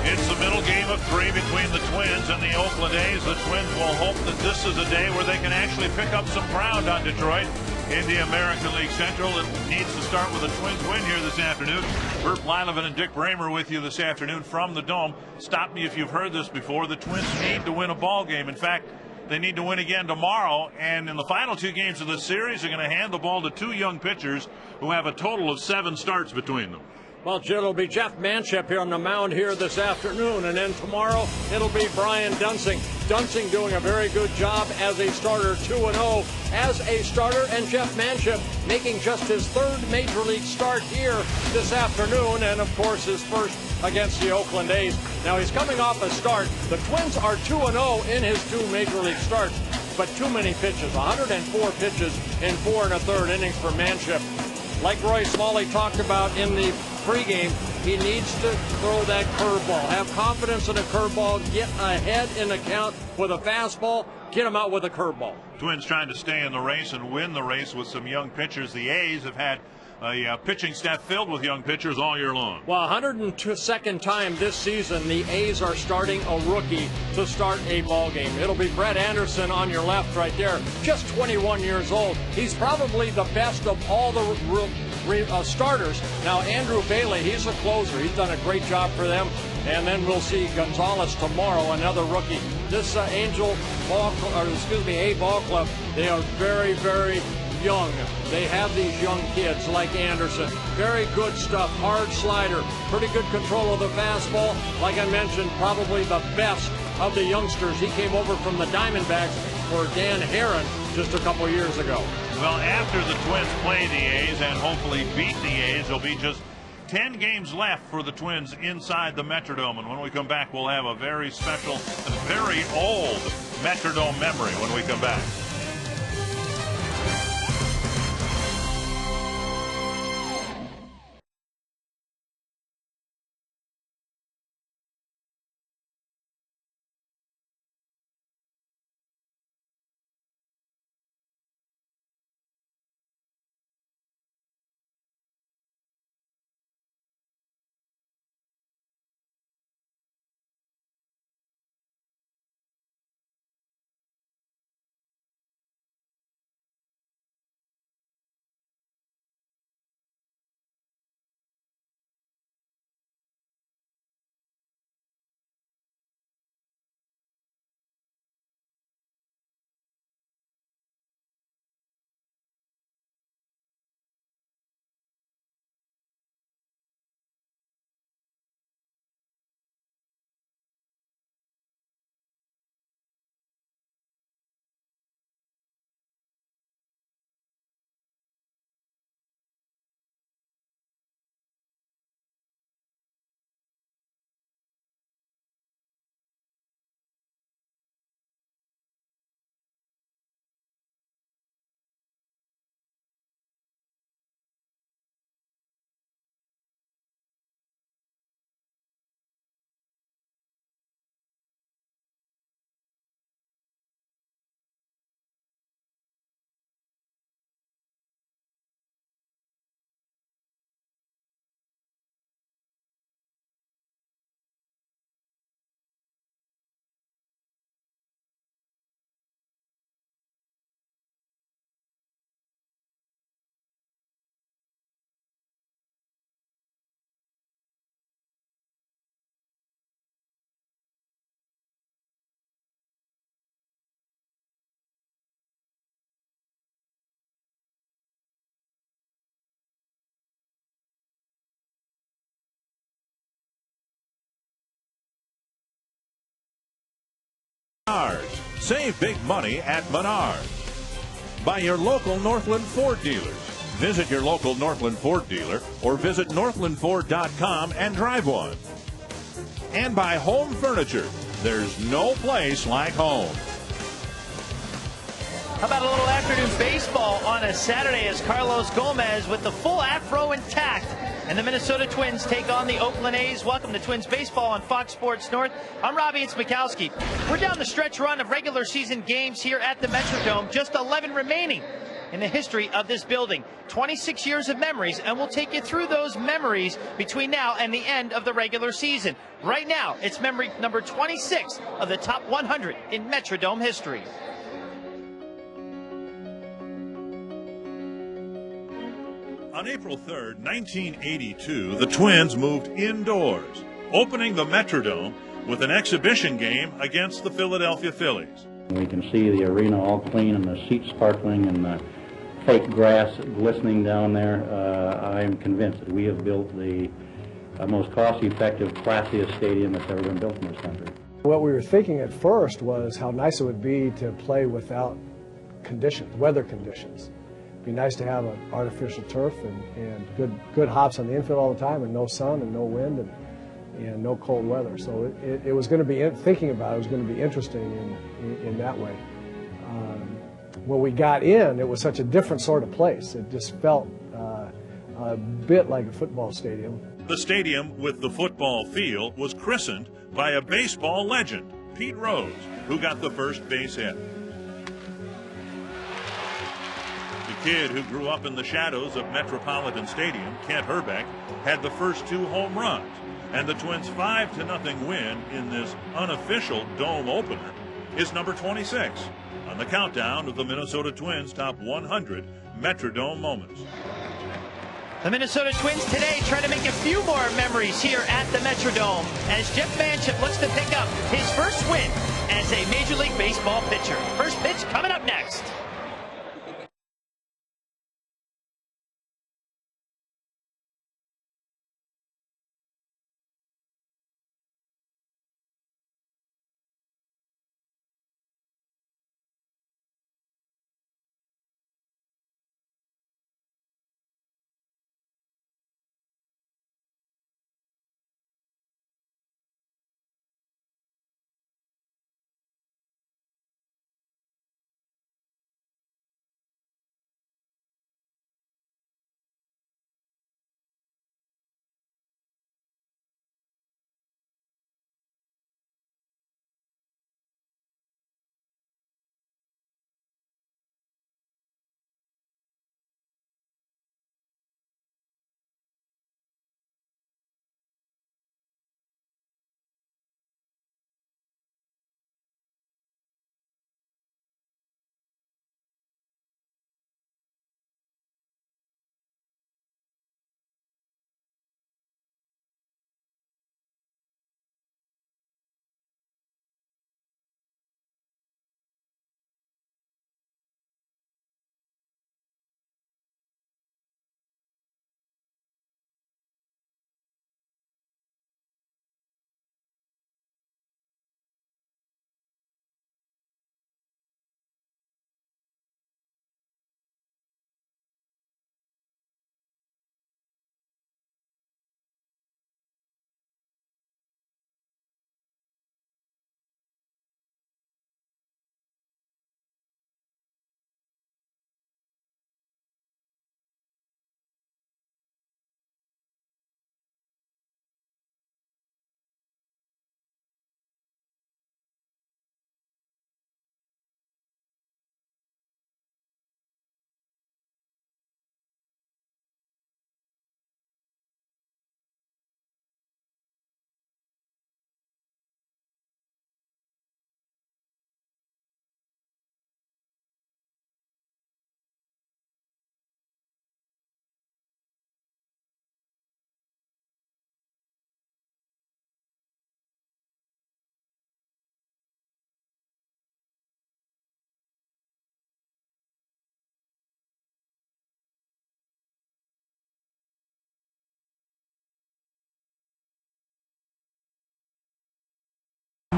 It's the middle game of 3 between the Twins and the Oakland A's. The Twins will hope that this is a day where they can actually pick up some ground on Detroit in the American League Central. It needs to start with a Twins win here this afternoon. Bert Blyleven and Dick Bramer with you this afternoon from the Dome. Stop me if you've heard this before. The Twins need to win a ball game. In fact, they need to win again tomorrow, and in the final 2 games of this series, they're going to hand the ball to 2 young pitchers who have a total of 7 starts between them. Well, Jim, it'll be Jeff Manship here on the mound here this afternoon, and then tomorrow it'll be Brian Duensing. Duensing doing a very good job as a starter, 2-0 as a starter, and Jeff Manship making just his 3rd Major League start here this afternoon, and of course his first against the Oakland A's. Now he's coming off a start. The Twins are 2-0 in his 2 Major League starts, but too many pitches, 104 pitches in 4 1/3 innings for Manship. Like Roy Smalley talked about in the pregame, he needs to throw that curveball. Have confidence in a curveball, get ahead in the count with a fastball, get him out with a curveball. Twins trying to stay in the race and win the race with some young pitchers. The A's have had a pitching staff filled with young pitchers all year long. Well, 102nd time this season, the A's are starting a rookie to start a ball game. It'll be Brett Anderson on your left right there, just 21 years old. He's probably the best of all the starters. Now, Andrew Bailey, he's a closer. He's done a great job for them. And then we'll see Gonzalez tomorrow, another rookie. This A ball club, they are very, very young. They have these young kids like Anderson. Very good stuff. Hard slider. Pretty good control of the fastball. Like I mentioned, probably the best of the youngsters. He came over from the Diamondbacks for Dan Herron just a couple years ago. Well, after the Twins play the A's and hopefully beat the A's, there'll be just 10 games left for the Twins inside the Metrodome. And when we come back, we'll have a very special and very old Metrodome memory when we come back. Save big money at Menards. By your local Northland Ford dealers. Visit your local Northland Ford dealer or visit northlandford.com and drive one. And by Home Furniture. There's no place like home. How about a little afternoon baseball on a Saturday as Carlos Gomez with the full afro intact and the Minnesota Twins take on the Oakland A's. Welcome to Twins Baseball on Fox Sports North. I'm Robbie Mikowski. We're down the stretch run of regular season games here at the Metrodome. Just 11 remaining. in the history of this building. 26 years of memories, and we'll take you through those memories between now and the end of the regular season. Right now, it's memory number 26 of the top 100 in Metrodome history. On April 3rd, 1982, the Twins moved indoors, opening the Metrodome with an exhibition game against the Philadelphia Phillies. We can see the arena all clean and the seats sparkling and the fake grass glistening down there. I am convinced that we have built the most cost-effective, classiest stadium that's ever been built in this country. What we were thinking at first was how nice it would be to play without conditions, weather conditions. It'd be nice to have an artificial turf and good hops on the infield all the time, and no sun and no wind and no cold weather. So it was going to be, thinking about it was going to be interesting in that way. When we got in, it was such a different sort of place. It just felt a bit like a football stadium. The stadium with the football field was christened by a baseball legend, Pete Rose, who got the first base hit. The kid who grew up in the shadows of Metropolitan Stadium, Kent Hrbek, had the first 2 home runs, and the Twins' 5-0 win in this unofficial dome opener is number 26 on the countdown of the Minnesota Twins' top 100 Metrodome moments. The Minnesota Twins today trying to make a few more memories here at the Metrodome as Jeff Manship looks to pick up his first win as a Major League Baseball pitcher. First pitch coming up next.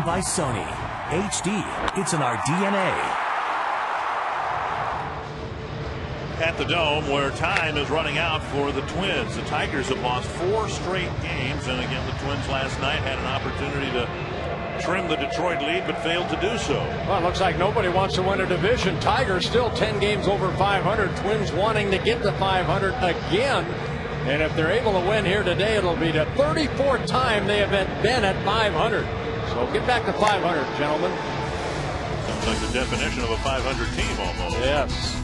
By Sony HD, it's in our DNA. At the Dome, where time is running out for the Twins. The Tigers have lost 4 straight games, and again, the Twins last night had an opportunity to trim the Detroit lead, but failed to do so. Well, it looks like nobody wants to win a division. Tigers still 10 games over 500. Twins wanting to get to 500 again. And if they're able to win here today, it'll be the 34th time they have been at 500. So get back to 500, gentlemen. Sounds like the definition of a 500 team almost. Yes.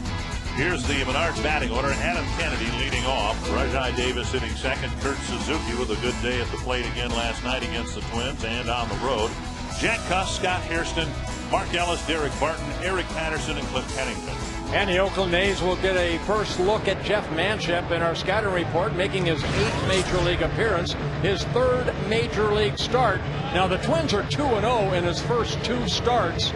Here's the Menards batting order. Adam Kennedy leading off. Rajai Davis hitting second. Kurt Suzuki with a good day at the plate again last night against the Twins and on the road. Jack Cuss, Scott Hairston, Mark Ellis, Derek Barton, Eric Patterson, and Cliff Pennington. And the Oakland A's will get a first look at Jeff Manship in our scouting report, making his 8th Major League appearance, his 3rd Major League start. Now the Twins are 2-0 in his first 2 starts,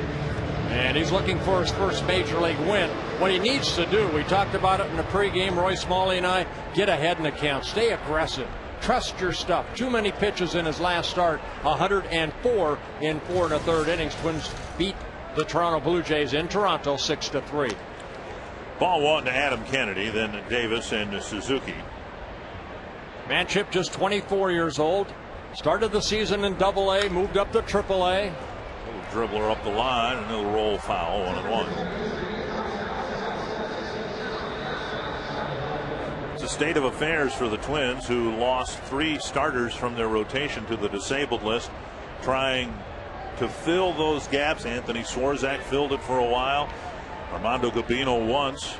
and he's looking for his first Major League win. What he needs to do, we talked about it in the pregame, Roy Smalley and I, get ahead in the count, stay aggressive. Trust your stuff. Too many pitches in his last start. 104 in 4 1/3 innings. Twins beat the Toronto Blue Jays in Toronto 6-3. Ball 1 to Adam Kennedy, then Davis and Suzuki. Manship just 24 years old. Started the season in Double-A, moved up to Triple-A. Little dribbler up the line, and he'll roll foul 1-1. It's a state of affairs for the Twins, who lost 3 starters from their rotation to the disabled list, trying to fill those gaps. Anthony Swarzak filled it for a while. Armando Gabino once,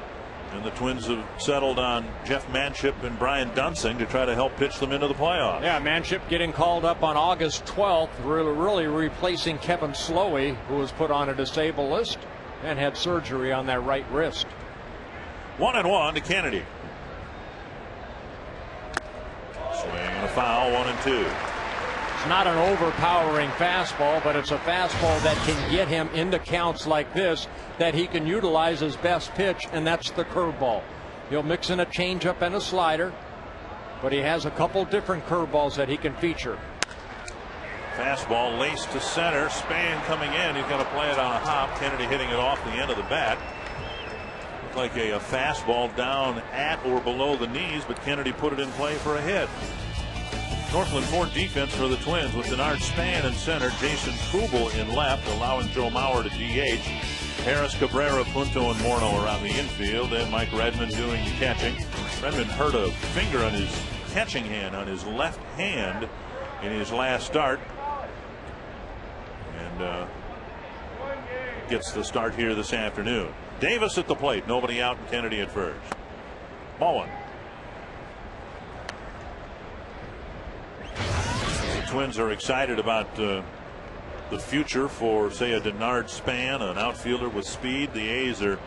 and the Twins have settled on Jeff Manship and Brian Dunsing to try to help pitch them into the playoffs. Yeah, Manship getting called up on August 12th, really replacing Kevin Slowey, who was put on a disabled list and had surgery on that right wrist. 1-1 to Kennedy. Swing and a foul, 1-2. It's not an overpowering fastball, but it's a fastball that can get him into counts like this that he can utilize his best pitch, and that's the curveball. He'll mix in a changeup and a slider, but he has a couple different curveballs that he can feature. Fastball laced to center. Span coming in. He's going to play it on a hop. Kennedy hitting it off the end of the bat. Looked like a fastball down at or below the knees, but Kennedy put it in play for a hit. Northland Ford defense for the Twins with Denard Span in center, Jason Kubel in left, allowing Joe Mauer to DH. Harris, Cabrera, Punto, and Morneau around the infield, and Mike Redmond doing the catching. Redmond hurt a finger on his catching hand on his left hand in his last start, and gets the start here this afternoon. Davis at the plate, nobody out, and Kennedy at first. Ball 1. Twins are excited about the future for, say, a Denard Span, an outfielder with speed. The A's are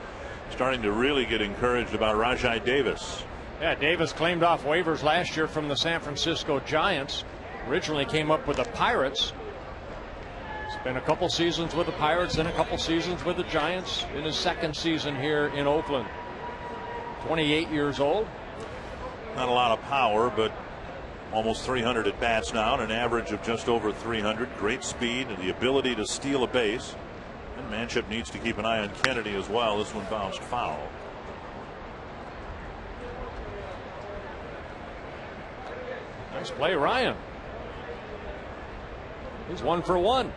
starting to really get encouraged about Rajai Davis. Yeah, Davis claimed off waivers last year from the San Francisco Giants. Originally came up with the Pirates. Spent a couple seasons with the Pirates and a couple seasons with the Giants in his 2nd season here in Oakland. 28 years old. Not a lot of power, but almost 300 at bats now, and an average of just over 300. Great speed and the ability to steal a base. And Manship needs to keep an eye on Kennedy as well. This one bounced foul. Nice play, Ryan. He's 1 for 1.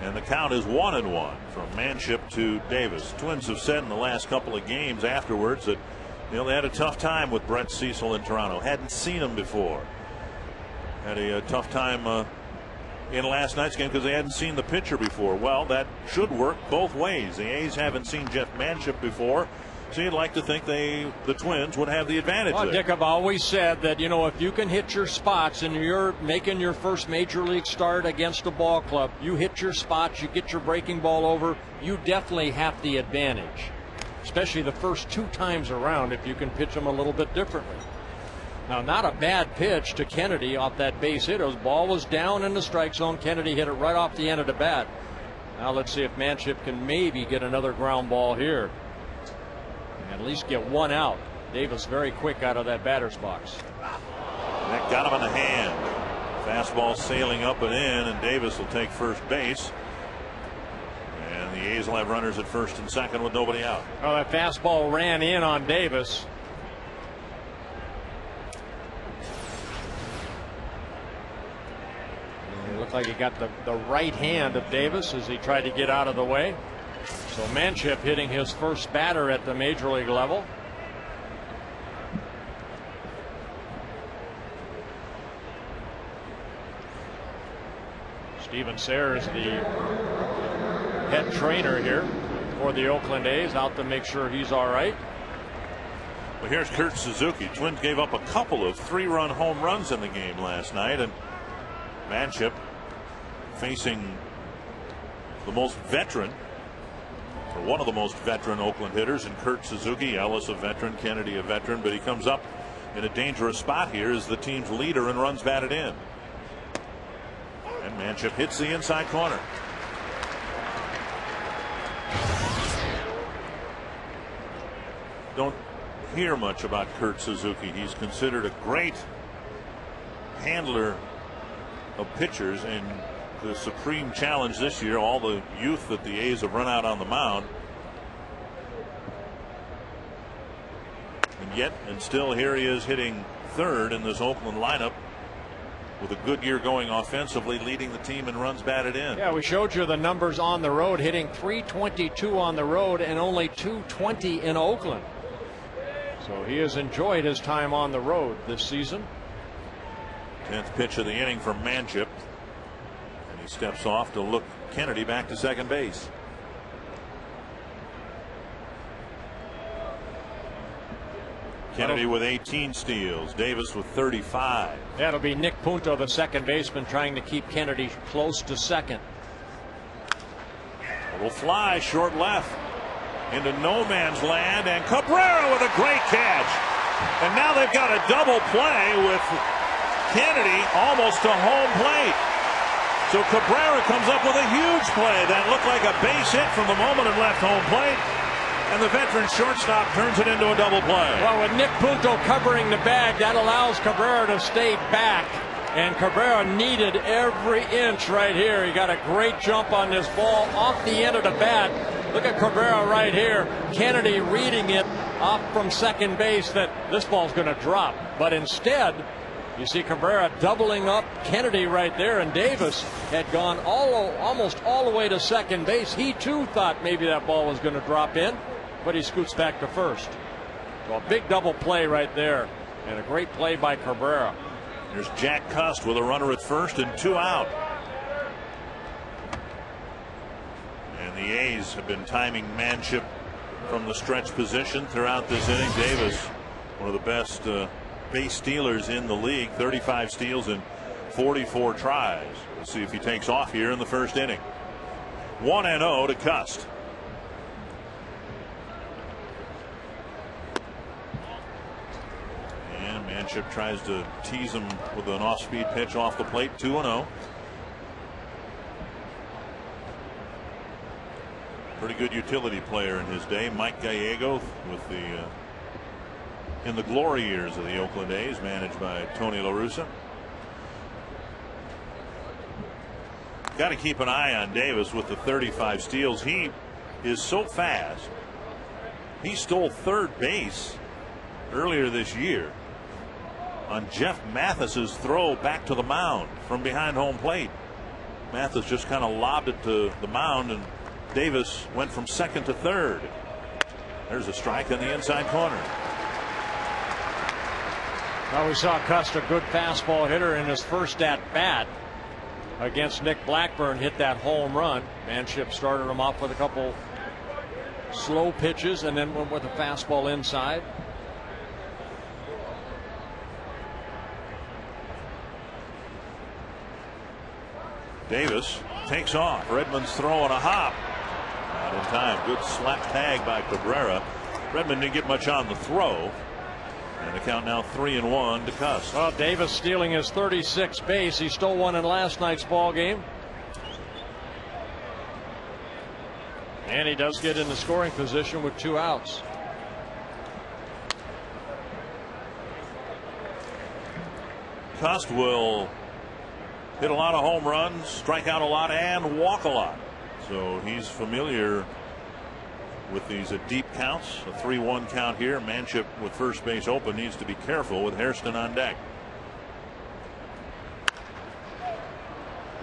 And the count is 1-1 from Manship to Davis. Twins have said in the last couple of games afterwards that they had a tough time with Brett Cecil in Toronto. Hadn't seen him before. Had a tough time in last night's game because they hadn't seen the pitcher before. Well, that should work both ways. The A's haven't seen Jeff Manship before, so you'd like to think the Twins would have the advantage. Well, Dick, I've always said that, if you can hit your spots and you're making your first Major League start against a ball club, you hit your spots, you get your breaking ball over, you definitely have the advantage. Especially the first 2 times around if you can pitch them a little bit differently. Now, not a bad pitch to Kennedy off that base hit. His ball was down in the strike zone. Kennedy hit it right off the end of the bat. Now let's see if Manship can maybe get another ground ball here and at least get 1 out. Davis very quick out of that batter's box. That got him in the hand. Fastball sailing up and in, and Davis will take first base. And the A's will have runners at first and second with nobody out. Oh, that fastball ran in on Davis. It looked like he got the right hand of Davis as he tried to get out of the way. So Manship hitting his first batter at the Major League level. Steven Sayers, the head trainer here for the Oakland A's, out to make sure he's all right. Well, here's Kurt Suzuki. Twins gave up a couple of 3-run home runs in the game last night, and Manship facing the most veteran, or one of the most veteran Oakland hitters, and Kurt Suzuki. Ellis a veteran, Kennedy a veteran, but he comes up in a dangerous spot here as the team's leader in runs batted in. And Manship hits the inside corner. Don't hear much about Kurt Suzuki. He's considered a great handler of pitchers, and the supreme challenge this year, all the youth that the A's have run out on the mound. And yet, and still, here he is hitting third in this Oakland lineup with a good year going offensively, leading the team in runs batted in. Yeah, we showed you the numbers on the road, hitting .322 on the road and only .220 in Oakland. So he has enjoyed his time on the road this season. 10th pitch of the inning for Manship, and he steps off to look Kennedy back to second base. Kennedy with 18 steals, Davis with 35. That'll be Nick Punto, the second baseman, trying to keep Kennedy close to second. Little fly short left into no man's land, and Cabrera with a great catch. And now they've got a double play with Kennedy almost to home plate. So Cabrera comes up with a huge play that looked like a base hit from the moment it left home plate, and the veteran shortstop turns it into a double play. Well, with Nick Punto covering the bag, that allows Cabrera to stay back, and Cabrera needed every inch right here. He got a great jump on this ball off the end of the bat. Look at Cabrera right here. Kennedy reading it off from second base that this ball's going to drop, but instead you see Cabrera doubling up Kennedy right there, and Davis had gone almost all the way to second base. He too thought maybe that ball was going to drop in, but he scoots back to first. So a big double play right there, and a great play by Cabrera. There's Jack Cust with a runner at first and 2 out. And the A's have been timing Manship from the stretch position throughout this inning. Davis, one of the best base stealers in the league, 35 steals in 44 tries. We'll see if he takes off here in the first inning. 1-0 to Cust. And Manship tries to tease him with an off-speed pitch off the plate. 2-0. Pretty good utility player in his day, Mike Gallego, with the in the glory years of the Oakland A's, managed by Tony La Russa. Got to keep an eye on Davis with the 35 steals. He is so fast. He stole third base earlier this year on Jeff Mathis's throw back to the mound from behind home plate. Mathis just kind of lobbed it to the mound, and Davis went from second to third. There's a strike on the inside corner. Now we saw Cust, a good fastball hitter, in his first at bat against Nick Blackburn, hit that home run. Manship started him off with a couple slow pitches and then went with a fastball inside. Davis takes off. Redmond's throwing a hop. Not in time. Good slap tag by Cabrera. Redmond didn't get much on the throw. And the count now 3-1 to Cust. Well, Davis stealing his 36th base. He stole one in last night's ball game. And he does get in the scoring position with 2 outs. Cust will hit a lot of home runs, strike out a lot, and walk a lot. So he's familiar with these deep counts. A 3-1 count here. Manship with first base open needs to be careful with Hairston on deck.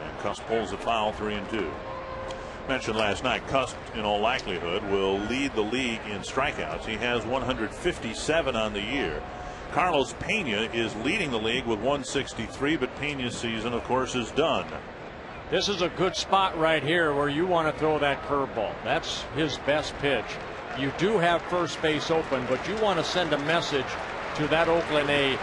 And Cust pulls a foul. 3-2. Mentioned last night, Cust in all likelihood will lead the league in strikeouts. He has 157 on the year. Carlos Pena is leading the league with 163, but Pena's season, of course, is done. This is a good spot right here where you want to throw that curveball. That's his best pitch. You do have first base open, but you want to send a message to that Oakland A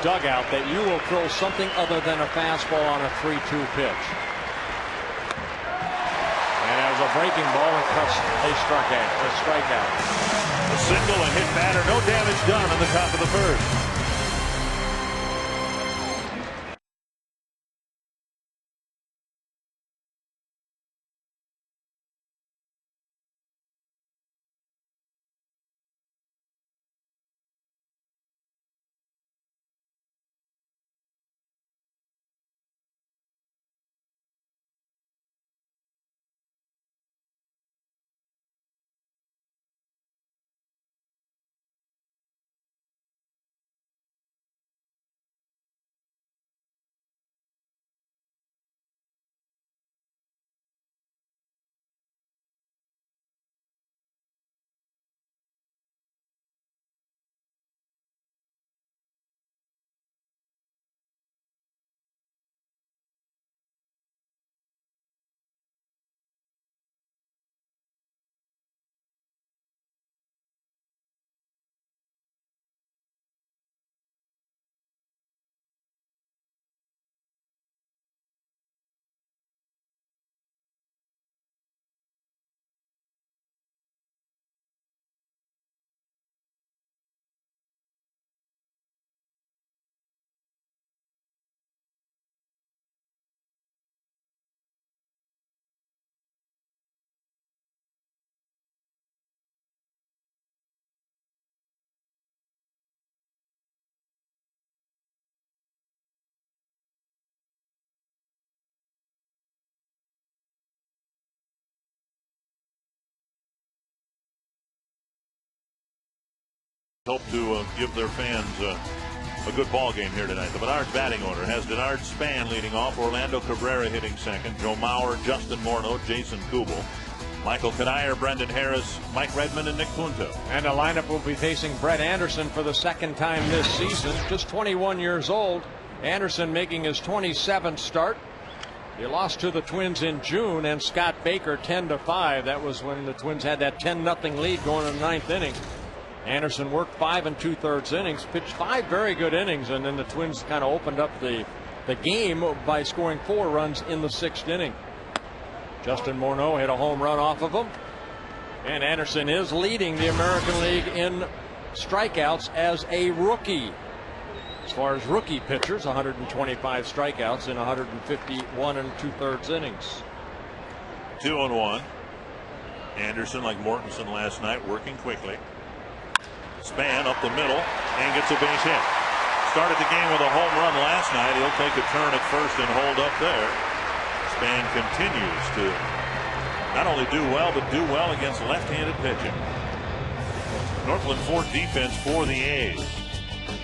dugout that you will throw something other than a fastball on a 3-2 pitch. And as a breaking ball, and cuts a strikeout. A single, a hit batter, no damage done on the top of the first. Hope to give their fans a good ball game here tonight. The Menards batting order has Denard Span leading off, Orlando Cabrera hitting second, Joe Mauer, Justin Morneau, Jason Kubel, Michael Kadire, Brendan Harris, Mike Redmond, and Nick Punto. And the lineup will be facing Brett Anderson for the second time this season. Just 21 years old. Anderson making his 27th start. He lost to the Twins in June, and Scott Baker 10-5. That was when the Twins had that 10-0 lead going in the 9th inning. Anderson worked 5 2/3 innings, pitched 5 very good innings, and then the Twins kind of opened up the game by scoring 4 runs in the 6th inning. Justin Morneau hit a home run off of him, and Anderson is leading the American League in strikeouts as a rookie. As far as rookie pitchers, 125 strikeouts in 151 2/3 innings. 2-1. Anderson, like Mortensen last night, working quickly. Span up the middle and gets a base hit. Started the game with a home run last night. He'll take a turn at first and hold up there. Span continues to not only do well, but do well against left-handed pitching. Northland Ford defense for the A's.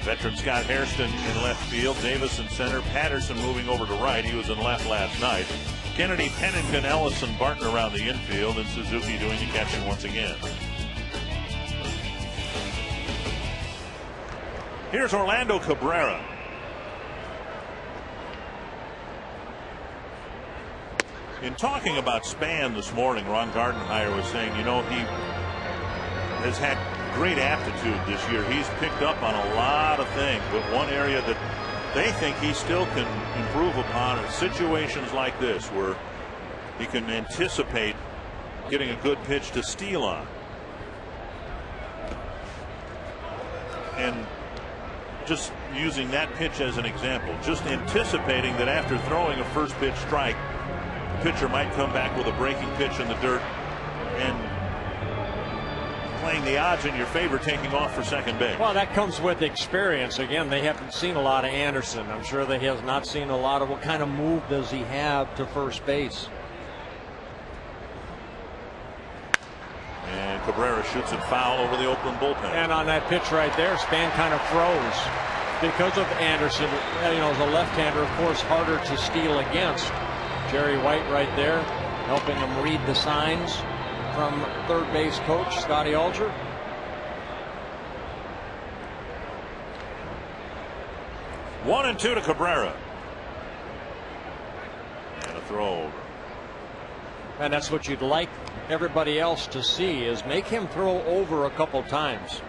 Veteran Scott Hairston in left field, Davis in center, Patterson moving over to right. He was in left last night. Kennedy, Pennington, Ellison, Barton around the infield, and Suzuki doing the catching once again. Here's Orlando Cabrera. In talking about Span this morning, Ron Gardenhire was saying, you know, he has had great aptitude this year. He's picked up on a lot of things, but one area that they think he still can improve upon are situations like this where he can anticipate getting a good pitch to steal on. And just using that pitch as an example, just anticipating that after throwing a first pitch strike, the pitcher might come back with a breaking pitch in the dirt and playing the odds in your favor, taking off for second base. Well, that comes with experience. Again, they haven't seen a lot of Anderson. I'm sure they have not seen a lot of what kind of move does he have to first base. And Cabrera shoots it foul over the Oakland bullpen. And on that pitch right there, Span kind of froze because of Anderson. You know, as a left-hander, of course, harder to steal against. Jerry White right there helping him read the signs from third base coach Scotty Alger. One and two to Cabrera. throw over. And that's what you'd like everybody else to see, is make him throw over a couple times.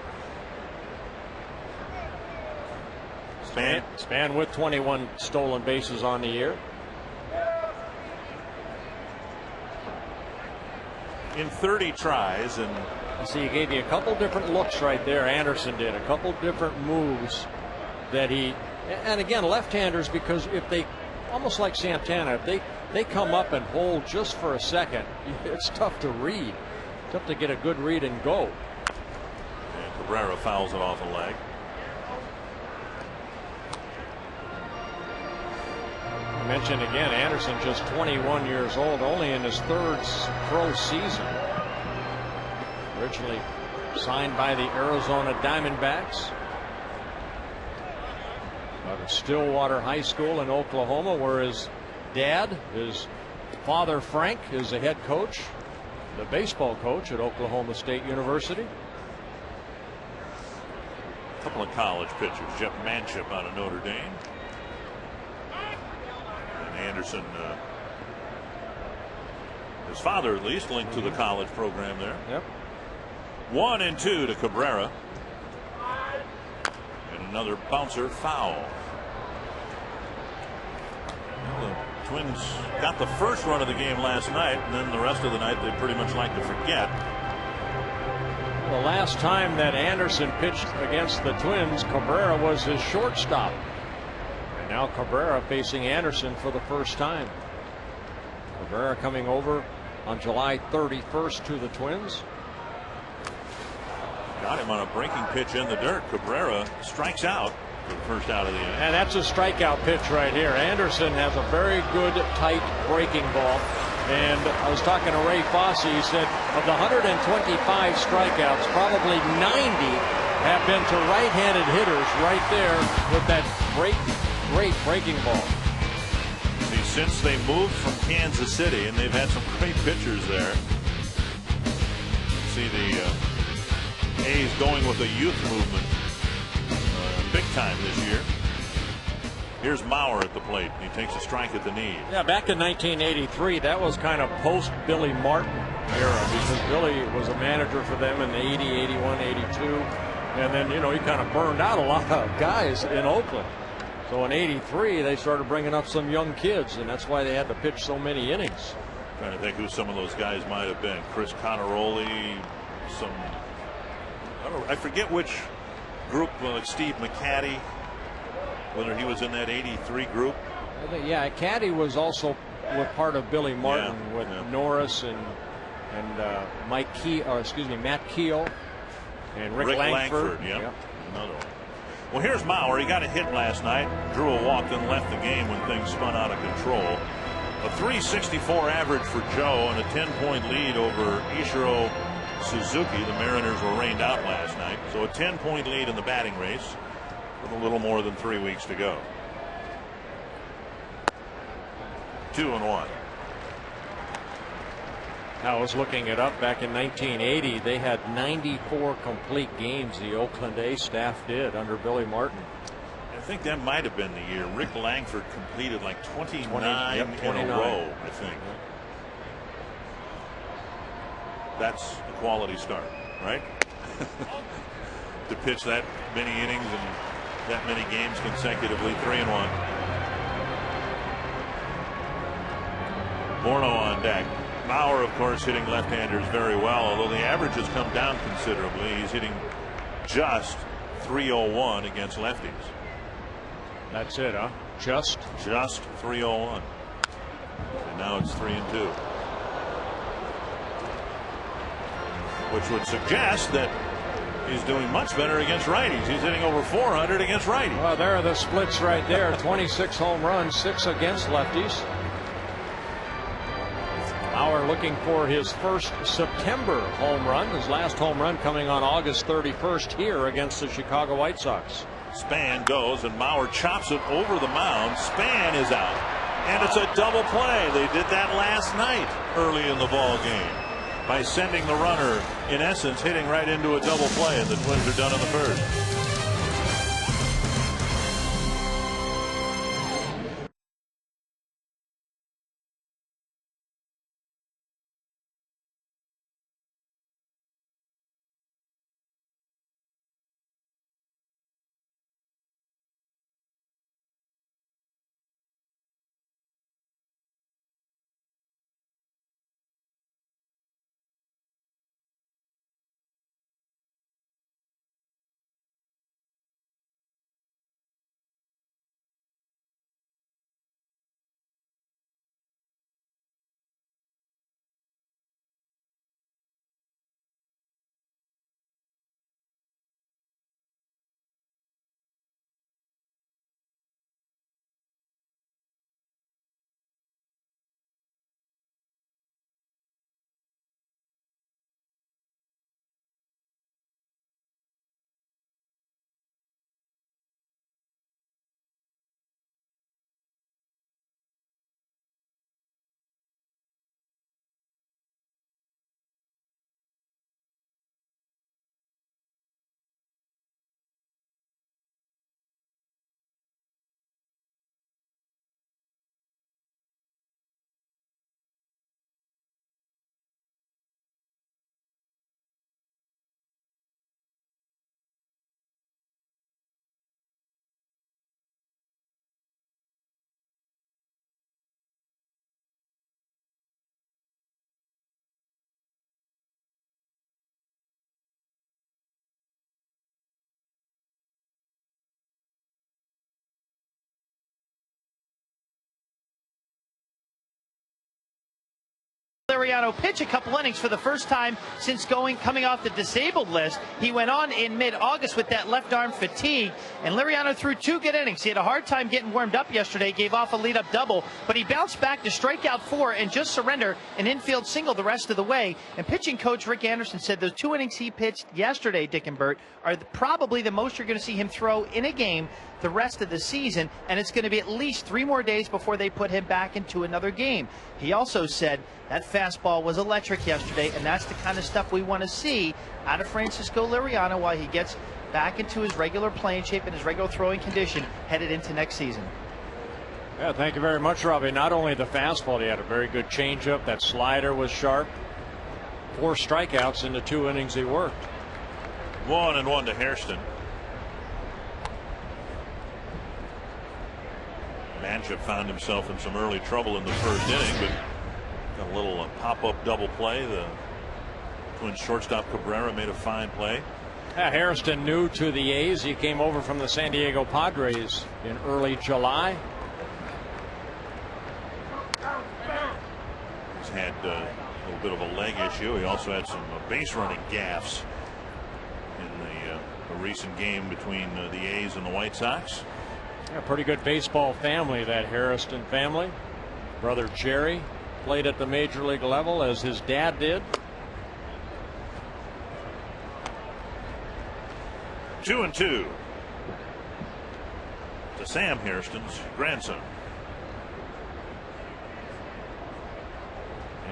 Span with 21 stolen bases on the year. In 30 tries, and see, he gave you a couple different looks right there. Anderson did a couple different moves that he, and again, left-handers, because if they, almost like Santana, if they come up and hold just for a second, it's tough to read. Tough to get a good read and go. And Cabrera fouls it off a leg. I mentioned again, Anderson just 21 years old, only in his third pro season. Originally signed by the Arizona Diamondbacks out of Stillwater High School in Oklahoma, where his dad, his father Frank, is the head coach, the baseball coach at Oklahoma State University. A couple of college pitchers, Jeff Manship out of Notre Dame. And Anderson, his father at least, linked to the college program there. Yep. 1-2 to Cabrera. And another bouncer foul. Well, the Twins got the first run of the game last night, and then the rest of the night they pretty much like to forget. The last time that Anderson pitched against the Twins, Cabrera was his shortstop. And now Cabrera facing Anderson for the first time. Cabrera coming over on July 31st to the Twins. Got him on a breaking pitch in the dirt. Cabrera strikes out for the first out of the inning. And that's a strikeout pitch right here. Anderson has a very good, tight breaking ball. And I was talking to Ray Fosse. He said of the 125 strikeouts, probably 90 have been to right-handed hitters right there with that great breaking ball. See, since they moved from Kansas City, and they've had some great pitchers there. See the A's going with a youth movement big time this year. Here's Mauer at the plate. He takes a strike at the knee. Yeah, back in 1983, that was kind of post Billy Martin era, because Billy was a manager for them in the 80, 81, 82. And then, you know, he kind of burned out a lot of guys in Oakland. So in 83, they started bringing up some young kids, and that's why they had to pitch so many innings. Trying to think who some of those guys might have been. Chris Conneroli, some, I forget which group, like Steve McCaddy, whether he was in that 83 group. I think, yeah, Caddy was also part of Billy Martin, with Norris and Matt Keogh and Rick Langford. Yep. Another one. Well, here's Mauer. He got a hit last night, drew a walk, then left the game when things spun out of control. A 364 average for Joe and a 10-point lead over Ichiro Suzuki. The Mariners were rained out last night, so a 10-point lead in the batting race with a little more than 3 weeks to go. 2-1. I was looking it up. Back in 1980, they had 94 complete games, the Oakland A's staff did, under Billy Martin. I think that might have been the year Rick Langford completed like 29 in a row, I think. That's a quality start, right? To pitch that many innings and that many games consecutively. 3-1. Morneau on deck. Mauer, of course, hitting left-handers very well, although the average has come down considerably. He's hitting just .301 against lefties. That's it, huh? Just .301. And now it's 3-2. Which would suggest that he's doing much better against righties. He's hitting over .400 against righties. Well, there are the splits right there. 26 home runs, 6 against lefties. Mauer looking for his first September home run. His last home run coming on August 31st here against the Chicago White Sox. Span goes and Mauer chops it over the mound. Span is out. And it's a double play. They did that last night early in the ball game by sending the runner, in essence, hitting right into a double play, and the Twins are done in the first. Liriano pitch a couple innings for the first time since coming off the disabled list. He went on in mid-August with that left arm fatigue, and Liriano threw 2 good innings. He had a hard time getting warmed up yesterday, gave off a lead-up double, but he bounced back to strike out 4 and just surrender an infield single the rest of the way. And pitching coach Rick Anderson said those 2 innings he pitched yesterday, Dick and Bert, are probably the most you're going to see him throw in a game the rest of the season, and it's going to be at least 3 more days before they put him back into another game. He also said that fastball was electric yesterday, and that's the kind of stuff we want to see out of Francisco Liriano while he gets back into his regular playing shape and his regular throwing condition headed into next season. Yeah, thank you very much, Robbie. Not only the fastball, he had a very good changeup. That slider was sharp. 4 strikeouts in the 2 innings he worked. 1-1 to Hairston. Manship found himself in some early trouble in the first inning, but got a little pop-up double play. The Twins shortstop Cabrera made a fine play. Hairston new to the A's. He came over from the San Diego Padres in early July. He's had a little bit of a leg issue. He also had some base running gaffes in the recent game between the A's and the White Sox. A pretty good baseball family, that Hairston family. Brother Jerry played at the major league level, as his dad did. 2-2 to Sam Hairston's grandson.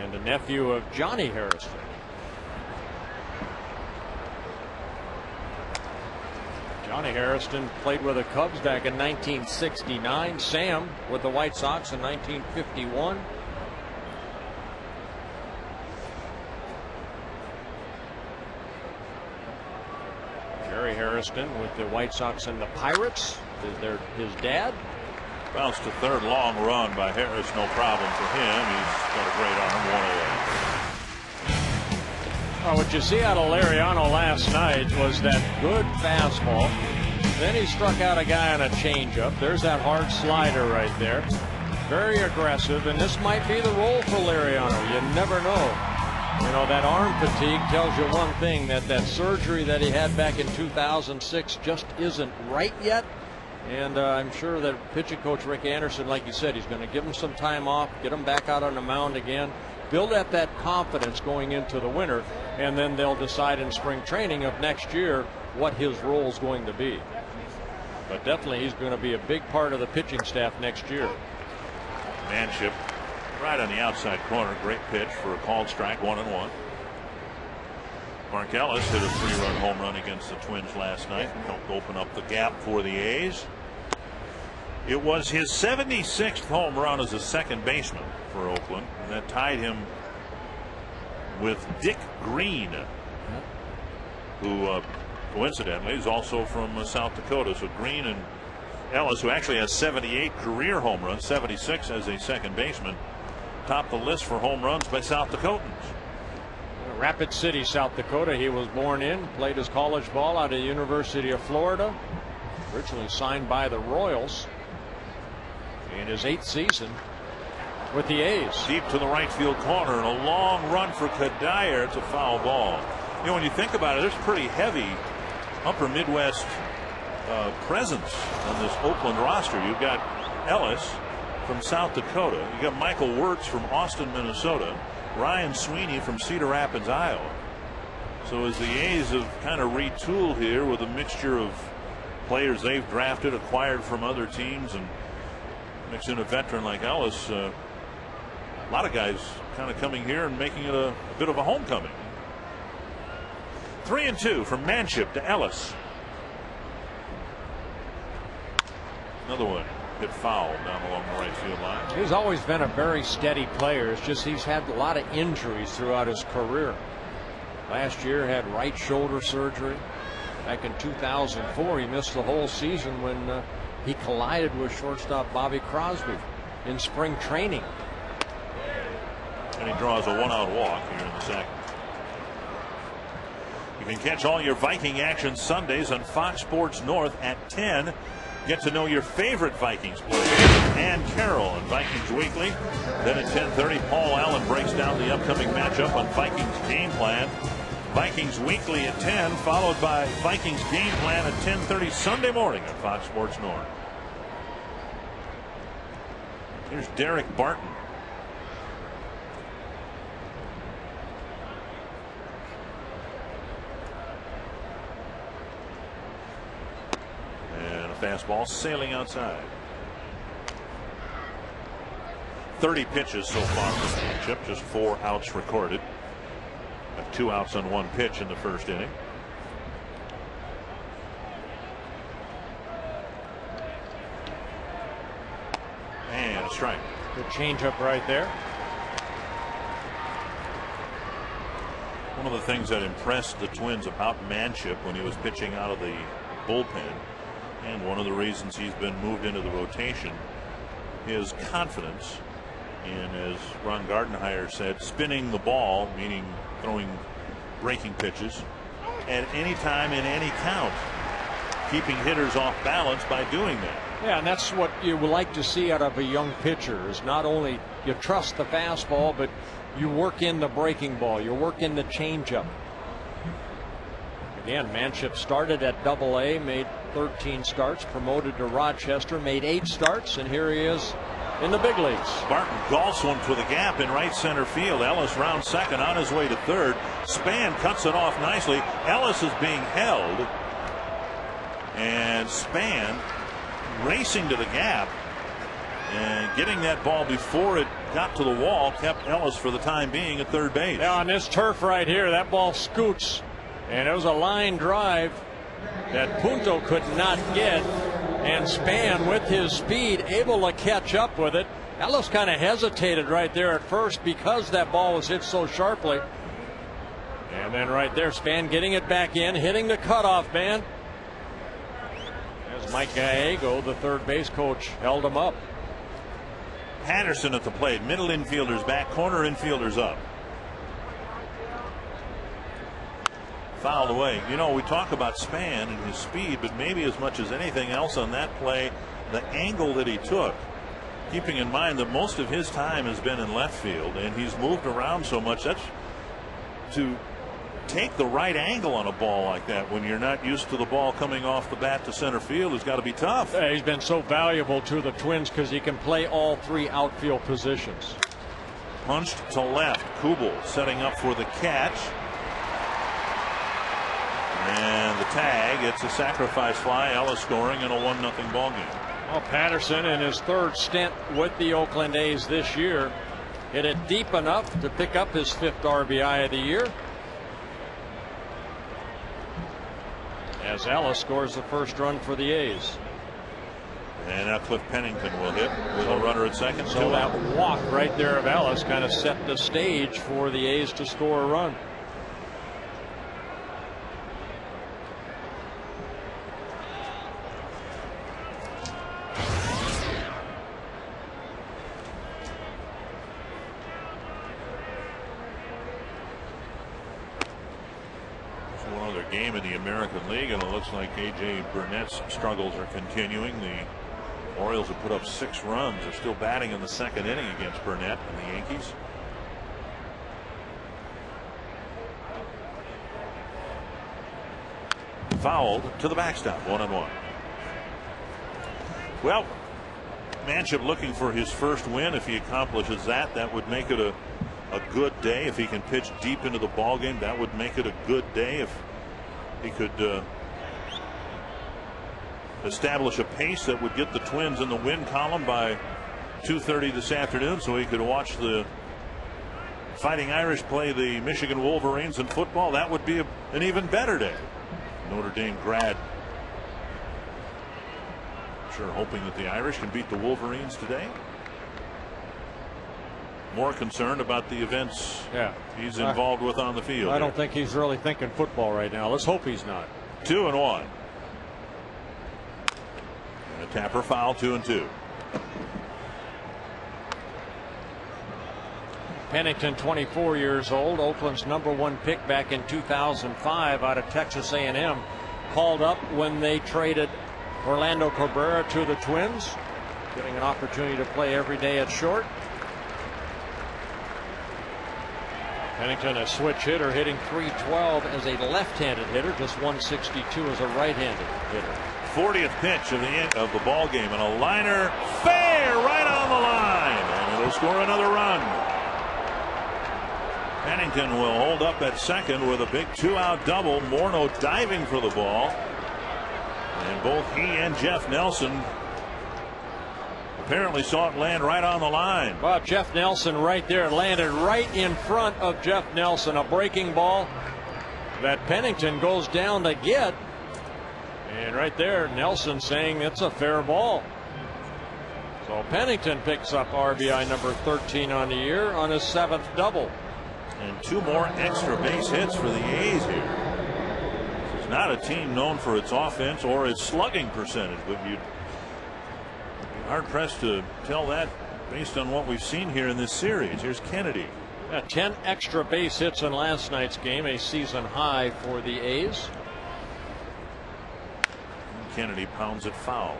And a nephew of Johnny Hairston. Johnny Hairston played with the Cubs back in 1969. Sam with the White Sox in 1951. Jerry Hairston with the White Sox and the Pirates is his dad. Bounced to third, long run by Harris, no problem for him. He's got a great arm, 1 away. What you see out of Liriano last night was that good fastball. Then he struck out a guy on a changeup. There's that hard slider right there. Very aggressive, and this might be the role for Liriano. You never know. You know, that arm fatigue tells you one thing, that surgery that he had back in 2006 just isn't right yet. And I'm sure that pitching coach Rick Anderson, like you said, he's going to give him some time off, get him back out on the mound again, build up that confidence going into the winter, and then they'll decide in spring training of next year what his role is going to be. But definitely he's going to be a big part of the pitching staff next year. Manship right on the outside corner. Great pitch for a called strike, 1-1. Mark Ellis hit a 3-run home run against the Twins last night and helped open up the gap for the A's. It was his 76th home run as a second baseman for Oakland, and that tied him with Dick Green, who coincidentally is also from South Dakota. So Green and Ellis, who actually has 78 career home runs, 76 as a second baseman, topped the list for home runs by South Dakotans. Rapid City, South Dakota, he was born in, played his college ball out of the University of Florida, originally signed by the Royals in his 8th season with the A's. Deep to the right field corner, and a long run for Kadire. It's a foul ball. You know, when you think about it, there's pretty heavy upper Midwest presence on this Oakland roster. You've got Ellis from South Dakota. You got Michael Wirtz from Austin, Minnesota. Ryan Sweeney from Cedar Rapids, Iowa. So as the A's have kind of retooled here with a mixture of players they've drafted, acquired from other teams, and mix in a veteran like Ellis, a lot of guys kind of coming here and making it a bit of a homecoming. 3-2 from Manship to Ellis. Another one hit foul down along the right field line. He's always been a very steady player. It's just he's had a lot of injuries throughout his career. Last year had right shoulder surgery. Back in 2004 he missed the whole season when he collided with shortstop Bobby Crosby in spring training. And he draws a 1-out walk here in the second. You can catch all your Viking action Sundays on Fox Sports North at 10. Get to know your favorite Vikings players. Ann Carroll on Vikings Weekly. Then at 10:30, Paul Allen breaks down the upcoming matchup on Vikings Game Plan. Vikings Weekly at 10, followed by Vikings Game Plan at 10:30 Sunday morning on Fox Sports North. Here's Derek Barton. And a fastball sailing outside. 30 pitches so far for the matchup, just 4 outs recorded. 2 outs on 1 pitch in the first inning. And a strike. Good changeup right there. One of the things that impressed the Twins about Manship when he was pitching out of the bullpen, and one of the reasons he's been moved into the rotation, his confidence in, as Ron Gardenhire said, spinning the ball, meaning throwing breaking pitches at any time in any count, keeping hitters off balance by doing that. Yeah, and that's what you would like to see out of a young pitcher, is not only you trust the fastball, but you work in the breaking ball, you work in the changeup. Again, Manship started at Double-A, made 13 starts, promoted to Rochester, made 8 starts, and here he is in the big leagues. Barton golfs one for the gap in right center field. Ellis rounds second, on his way to third. Span cuts it off nicely. Ellis is being held, and Span racing to the gap and getting that ball before it got to the wall kept Ellis for the time being at third base. Now on this turf right here, that ball scoots, and it was a line drive that Punto could not get, and Span with his speed able to catch up with it. Ellis kind of hesitated right there at first because that ball was hit so sharply, and then right there Span getting it back in, hitting the cutoff man. As Mike Gallego, the third base coach, held him up. Patterson at the plate. Middle infielders back, corner infielders up. Fouled away. You know, we talk about Span and his speed, but maybe as much as anything else on that play, the angle that he took, keeping in mind that most of his time has been in left field and he's moved around so much. That's to take the right angle on a ball like that when you're not used to the ball coming off the bat to center field has got to be tough. Yeah, he's been so valuable to the Twins because he can play all 3 outfield positions. Punched to left. Kubel setting up for the catch. And the tag. It's a sacrifice fly. Ellis scoring in a 1-0 ball game. Well, Patterson in his 3rd stint with the Oakland A's this year hit it deep enough to pick up his 5th RBI of the year. As Ellis scores the first run for the A's. And now Cliff Pennington will hit with a runner at second. So that walk right there of Ellis kind of set the stage for the A's to score a run. Game in the American League, and it looks like A.J. Burnett's struggles are continuing. The Orioles have put up 6 runs. They're still batting in the 2nd inning against Burnett and the Yankees. Fouled to the backstop, 1-1. Well, Manship looking for his first win. If he accomplishes that, that would make it a good day. If he can pitch deep into the ball game, that would make it a good day. If he could establish a pace that would get the Twins in the win column by 2:30 this afternoon, so he could watch the Fighting Irish play the Michigan Wolverines in football, that would be an even better day. Notre Dame grad sure hoping that the Irish can beat the Wolverines today. More concerned about the events he's involved with on the field. I don't think he's really thinking football right now. Let's hope he's not. 2-1. And a Tapper foul, 2-2. Pennington, 24 years old, Oakland's #1 pick back in 2005 out of Texas A&M, called up when they traded Orlando Cabrera to the Twins, getting an opportunity to play every day at short. Pennington, a switch hitter, hitting .312 as a left-handed hitter, just .162 as a right-handed hitter. 40th pitch of the ball game, and a liner fair right on the line, and it'll score another run. Pennington will hold up at second with a big 2-out double. Morneau diving for the ball, and both he and Jeff Nelson apparently saw it land right on the line. Well, Jeff Nelson right there, landed right in front of Jeff Nelson. A breaking ball that Pennington goes down to get. And right there, Nelson saying it's a fair ball. So Pennington picks up RBI number 13 on the year on his 7th double. And 2 more extra base hits for the A's here. This is not a team known for its offense or its slugging percentage, but you'd be hard pressed to tell that based on what we've seen here in this series. Here's Kennedy. 10 extra base hits in last night's game, a season high for the A's. Kennedy pounds it foul.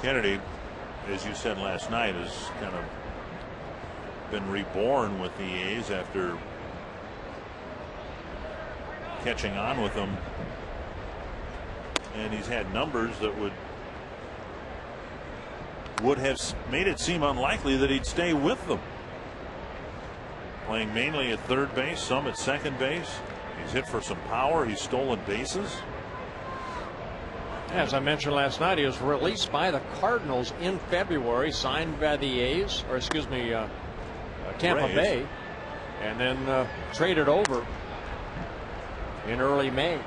Kennedy, as you said last night, has kind of been reborn with the A's after catching on with them, and he's had numbers that would have made it seem unlikely that he'd stay with them. Playing mainly at third base, some at second base. He's hit for some power. He's stolen bases. As I mentioned last night, he was released by the Cardinals in February, signed by the A's, or excuse me, Tampa Bay, and then traded over in early May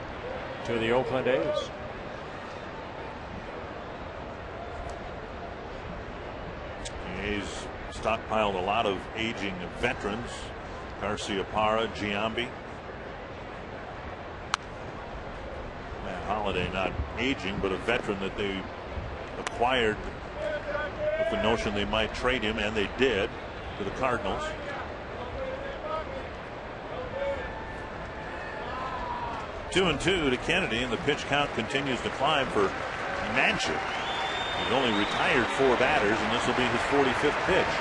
to the Oakland A's. A's stockpiled a lot of aging veterans. Garciaparra, Giambi. Matt Holliday not aging, but a veteran that they acquired with the notion they might trade him, and they did, to the Cardinals. Two and two to Kennedy, and the pitch count continues to climb for Manchin. He's only retired 4 batters, and this will be his 45th pitch.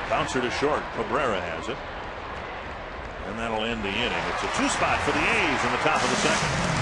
Bouncer to short. Cabrera has it. And that'll end the inning. It's a 2-spot for the A's in the top of the second.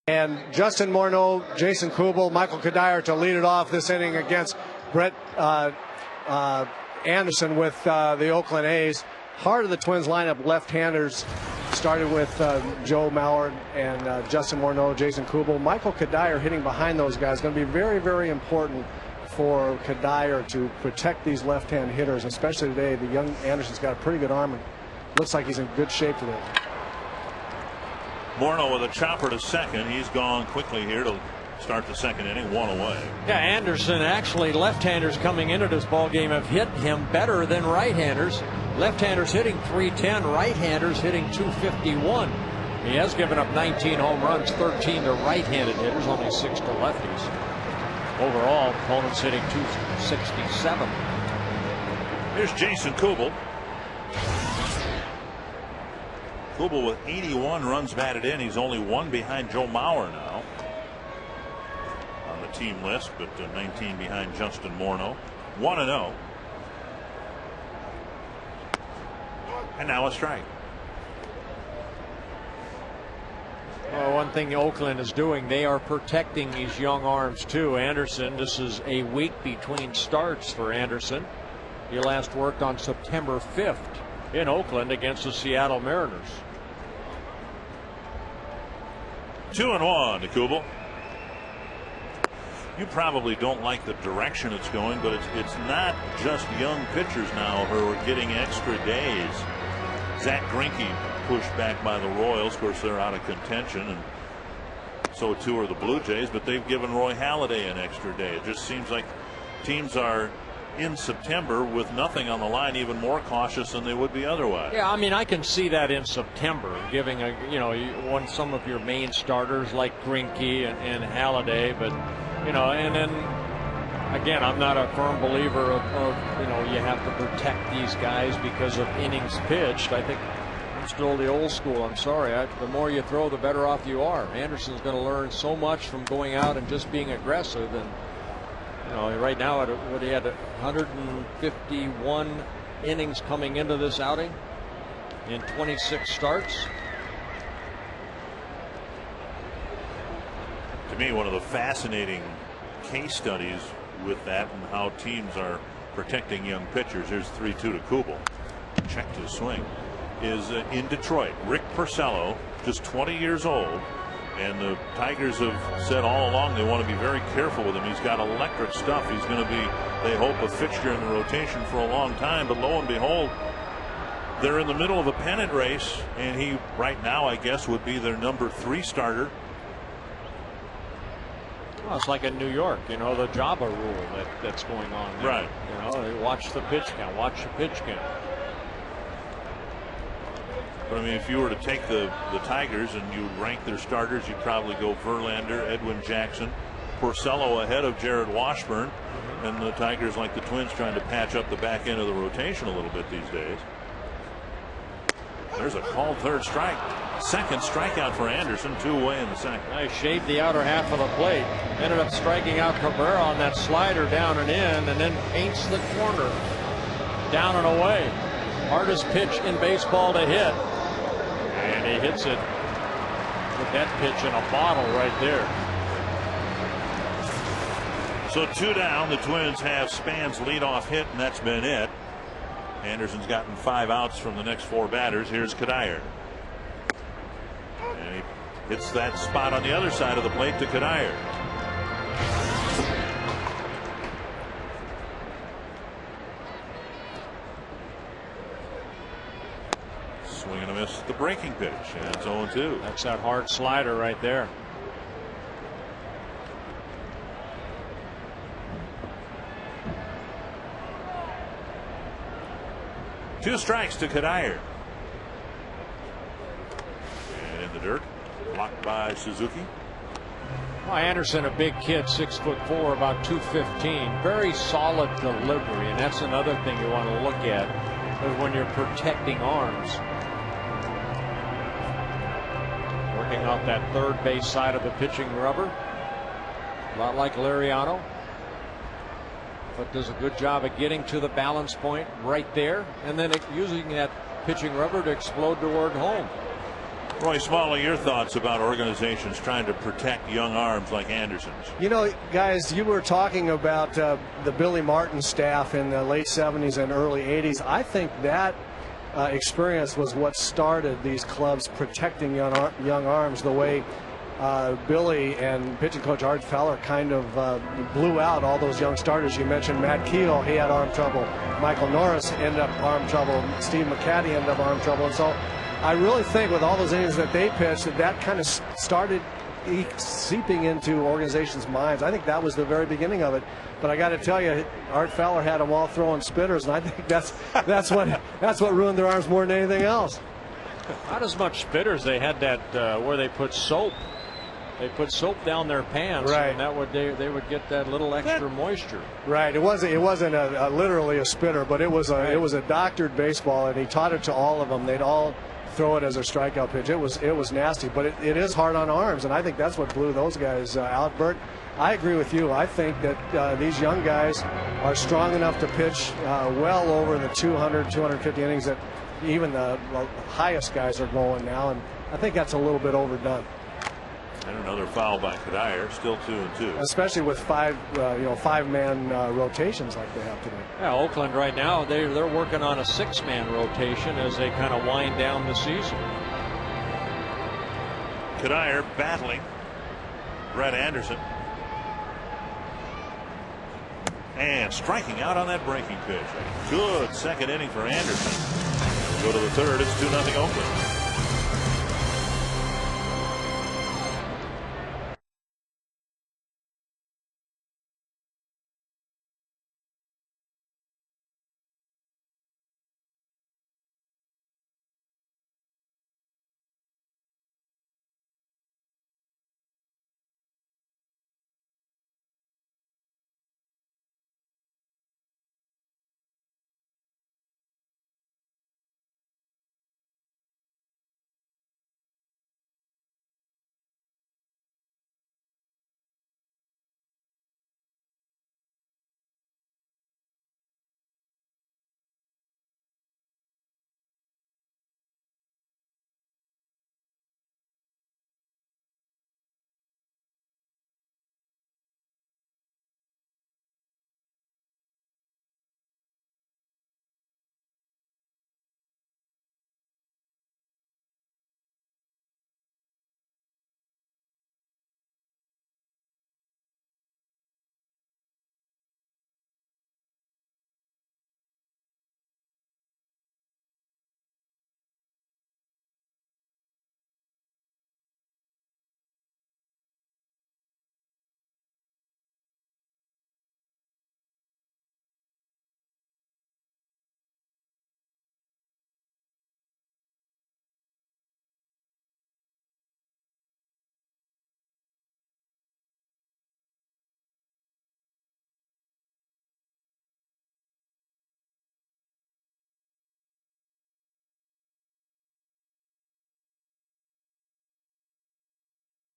And Justin Morneau, Jason Kubel, Michael Cuddyer to lead it off this inning against Brett Anderson with the Oakland A's. Heart of the Twins lineup, left-handers, started with Joe Mauer and Justin Morneau, Jason Kubel. Michael Cuddyer hitting behind those guys. Going to be very, very important for Cuddyer to protect these left-hand hitters, especially today. The young Anderson's got a pretty good arm and looks like he's in good shape today. Morneau with a chopper to second. He's gone quickly here to start the second inning, 1 away. Yeah, Anderson, actually left-handers coming into this ball game have hit him better than right-handers. Left-handers hitting 310, right-handers hitting 251. He has given up 19 home runs, 13 to right-handed hitters, only 6 to lefties. Overall, opponents hitting 267. Here's Jason Kubel. Kubel with 81 runs batted in. He's only 1 behind Joe Mauer now on the team list, but 19 behind Justin Morneau. 1-0. And now a strike. Well, one thing Oakland is doing, they are protecting these young arms too. Anderson, this is a week between starts for Anderson. He last worked on September 5th in Oakland against the Seattle Mariners. 2-1 to Kubel. You probably don't like the direction it's going, but it's not just young pitchers now who are getting extra days. Zach Greinke pushed back by the Royals. Of course, they're out of contention, and so too are the Blue Jays, but they've given Roy Halladay an extra day. It just seems like teams are in September with nothing on the line even more cautious than they would be otherwise. Yeah, I mean, I can see that in September, giving some of your main starters like Greinke and Halladay, but and then again, I'm not a firm believer of you have to protect these guys because of innings pitched. I think I'm still the old school. I'm sorry. The more you throw, the better off you are. Anderson's going to learn so much from going out and just being aggressive. And right now, he had 151 innings coming into this outing in 26 starts. To me, one of the fascinating case studies with that and how teams are protecting young pitchers. Here's 3-2 to Kubel. Checked his swing. Is in Detroit. Rick Porcello, just 20 years old, and the Tigers have said all along they want to be very careful with him. He's got electric stuff. He's going to be, they hope, a fixture in the rotation for a long time. But lo and behold, they're in the middle of a pennant race, and he right now, I guess, would be their number 3 starter. Well, it's like in New York, the Java rule that's going on there. Right. They watch the pitch count, watch the pitch count. But I mean, if you were to take the Tigers and you rank their starters, you'd probably go Verlander, Edwin Jackson, Porcello ahead of Jared Washburn, and the Tigers, like the Twins, trying to patch up the back end of the rotation a little bit these days. There's a called third strike. Second strikeout for Anderson, 2 away in the second. I shaved the outer half of the plate. Ended up striking out Cabrera on that slider down and in, and then paints the corner. Down and away. Hardest pitch in baseball to hit. And he hits it with that pitch in a bottle right there. So 2 down. The Twins have Span's leadoff hit, and that's been it. Anderson's gotten 5 outs from the next 4 batters. Here's Cuddyer. And he hits that spot on the other side of the plate to Cuddyer. Swing and a miss, the breaking pitch, and it's 0-2. That's that hard slider right there. Two strikes to Cuddyer. And in the dirt, blocked by Suzuki. Well, Anderson, a big kid, 6'4", about 215. Very solid delivery, and that's another thing you want to look at is when you're protecting arms. Working off that third base side of the pitching rubber. A lot like Liriano. But does a good job of getting to the balance point right there, and then using that pitching rubber to explode toward home. Roy Smalley, your thoughts about organizations trying to protect young arms like Anderson's? Guys, you were talking about the Billy Martin staff in the late 70s and early 80s. I think that experience was what started these clubs protecting young arms the way Billy and pitching coach Art Feller kind of blew out all those young starters. You mentioned Matt Keogh, he had arm trouble. Michael Norris ended up arm trouble. Steve McCaddy ended up arm trouble. And so I really think with all those innings that they pitched, that kind of started seeping into organizations' minds. I think that was the very beginning of it. But I got to tell you, Art Feller had them all throwing spitters, and I think that's what ruined their arms more than anything else. Not as much spitters. They had that where they put soap. They put soap down their pants, right, and that would they would get that little extra moisture. Right. It wasn't literally a spitter, but it was a doctored baseball, and he taught it to all of them. They'd all throw it as a strikeout pitch. It was nasty, but it is hard on arms, and I think that's what blew those guys out. Bert, I agree with you. I think that these young guys are strong enough to pitch well over the 200, 250 innings that even the highest guys are going now, and I think that's a little bit overdone. And another foul by Cuddyer, still 2-2. Especially with five-man rotations like they have today. Yeah, Oakland right now they're working on a 6-man rotation as they kind of wind down the season. Cuddyer battling Brett Anderson and striking out on that breaking pitch. Good second inning for Anderson. Go to the third. It's 2-0 Oakland.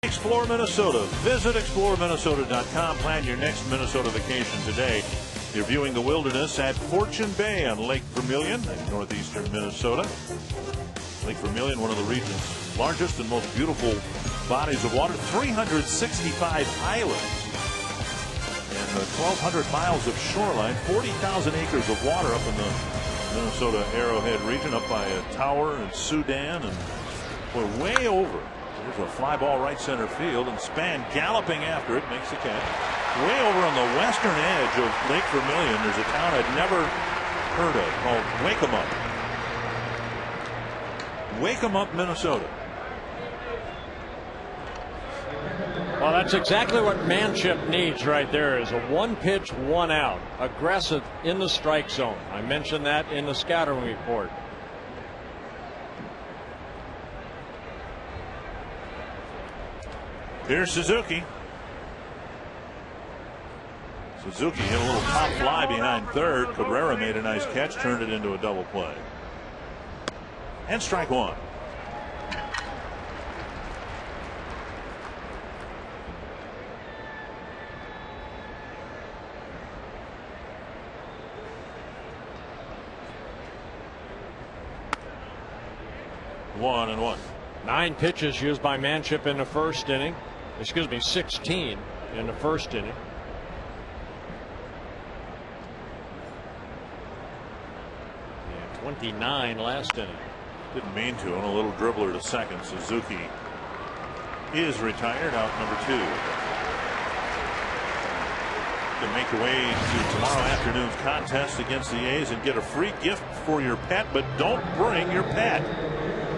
Explore Minnesota. Visit exploreminnesota.com. Plan your next Minnesota vacation today. You're viewing the wilderness at Fortune Bay on Lake Vermilion in northeastern Minnesota. Lake Vermilion, one of the region's largest and most beautiful bodies of water. 365 islands and 1,200 miles of shoreline. 40,000 acres of water up in the Minnesota Arrowhead region, up by Tower and Sudan, and we're way over. There's a fly ball right center field, and Span galloping after it makes the catch. Way over on the western edge of Lake Vermilion, there's a town I'd never heard of called Wakemup. Wakemup, Minnesota. Well, that's exactly what Manship needs right there, is a 1-pitch, 1-out. Aggressive in the strike zone. I mentioned that in the scouting report. Here's Suzuki. Suzuki hit a little top fly behind third. Cabrera made a nice catch, turned it into a double play. And strike one. One and one. 9 pitches used by Manship in the first inning. Excuse me, 16 in the first inning. And 29 last inning. Didn't mean to, and a little dribbler to second. Suzuki is retired, out number 2. You can make your way to tomorrow afternoon's contest against the A's and get a free gift for your pet, but don't bring your pet.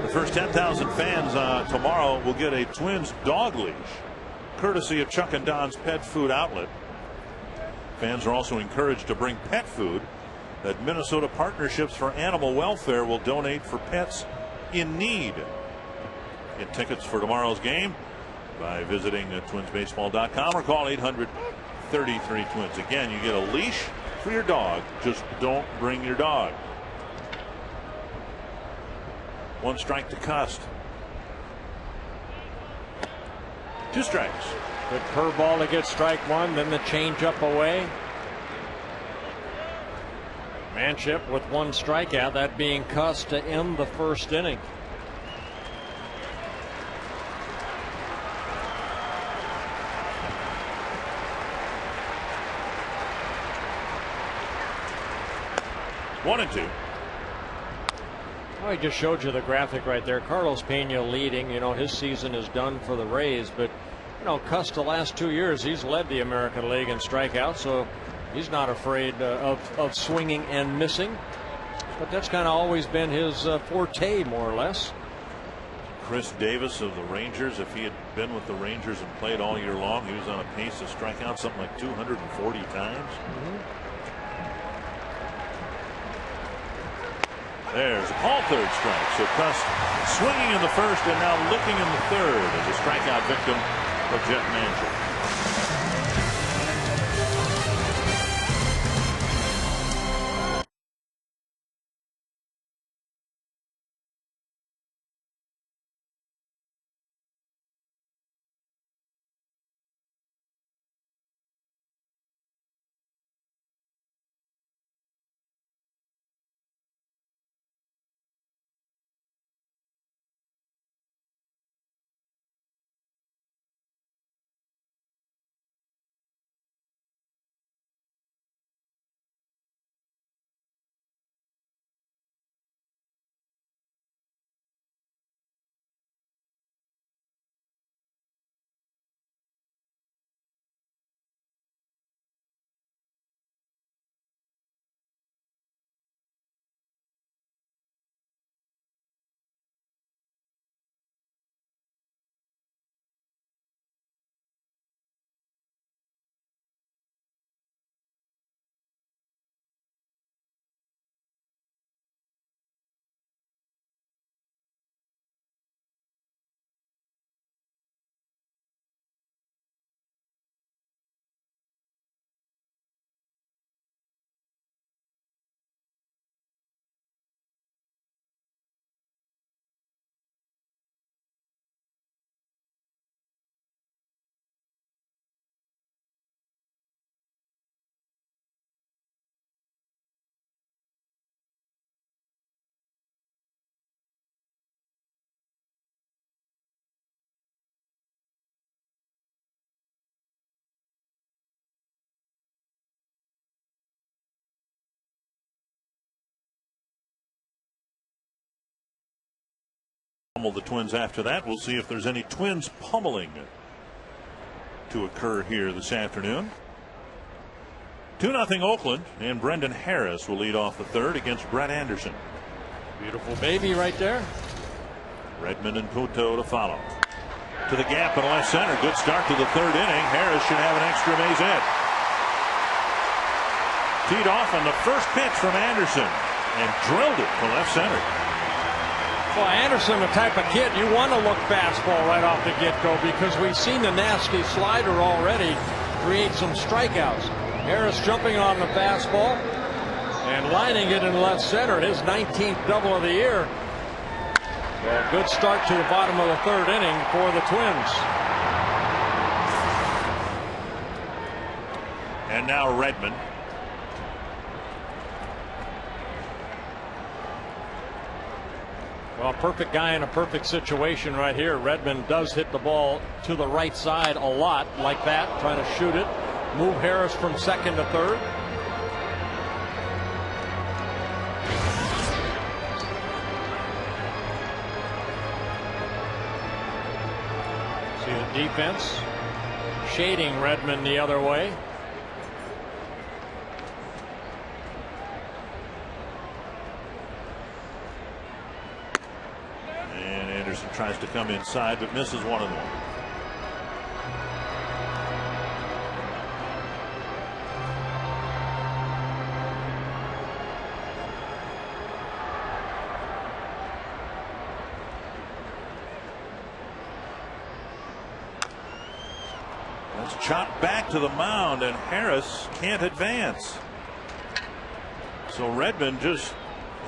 The first 10,000 fans tomorrow will get a Twins dog leash, courtesy of Chuck and Don's Pet Food Outlet. Fans are also encouraged to bring pet food that Minnesota Partnerships for Animal Welfare will donate for pets in need. Get tickets for tomorrow's game by visiting twinsbaseball.com or call 800-33-TWINS. Again, you get a leash for your dog. Just don't bring your dog. 1 strike to Cust. 2 strikes. Good curveball to get strike 1, then the changeup away. Manship with 1 strikeout, that being Cust to end the first inning. One and 2. Oh, I just showed you the graphic right there. Carlos Pena leading. You know, his season is done for the Rays, but you know, Cust the last 2 years he's led the American League in strikeouts, so he's not afraid of swinging and missing. But that's kind of always been his forte, more or less. Chris Davis of the Rangers, if he had been with the Rangers and played all year long, he was on a pace to strike out something like 240 times. There's a call, 3rd strike. So Cust swinging in the first and now looking in the 3rd as a strikeout victim of Jeff Manship. The Twins after that. We'll see if there's any Twins pummeling to occur here this afternoon. 2-0 Oakland, and Brendan Harris will lead off the 3rd against Brett Anderson. Beautiful baby right there. Redmond and Puto to follow. To the gap in left center. Good start to the 3rd inning. Harris should have an extra base hit. Teed off on the first pitch from Anderson and drilled it to left center. Well, Anderson, the type of kid you want to look fastball right off the get-go, because we've seen the nasty slider already create some strikeouts. Harris jumping on the fastball and lining it in left center, his 19th double of the year. Well, good start to the bottom of the 3rd inning for the Twins. And now Redmond. Well, perfect guy in a perfect situation right here. Redmond does hit the ball to the right side a lot like that, trying to shoot it. Move Harris from 2nd to 3rd. See the defense shading Redmond the other way. And Anderson tries to come inside but misses 1-1. That's chopped back to the mound, and Harris can't advance. So Redmond just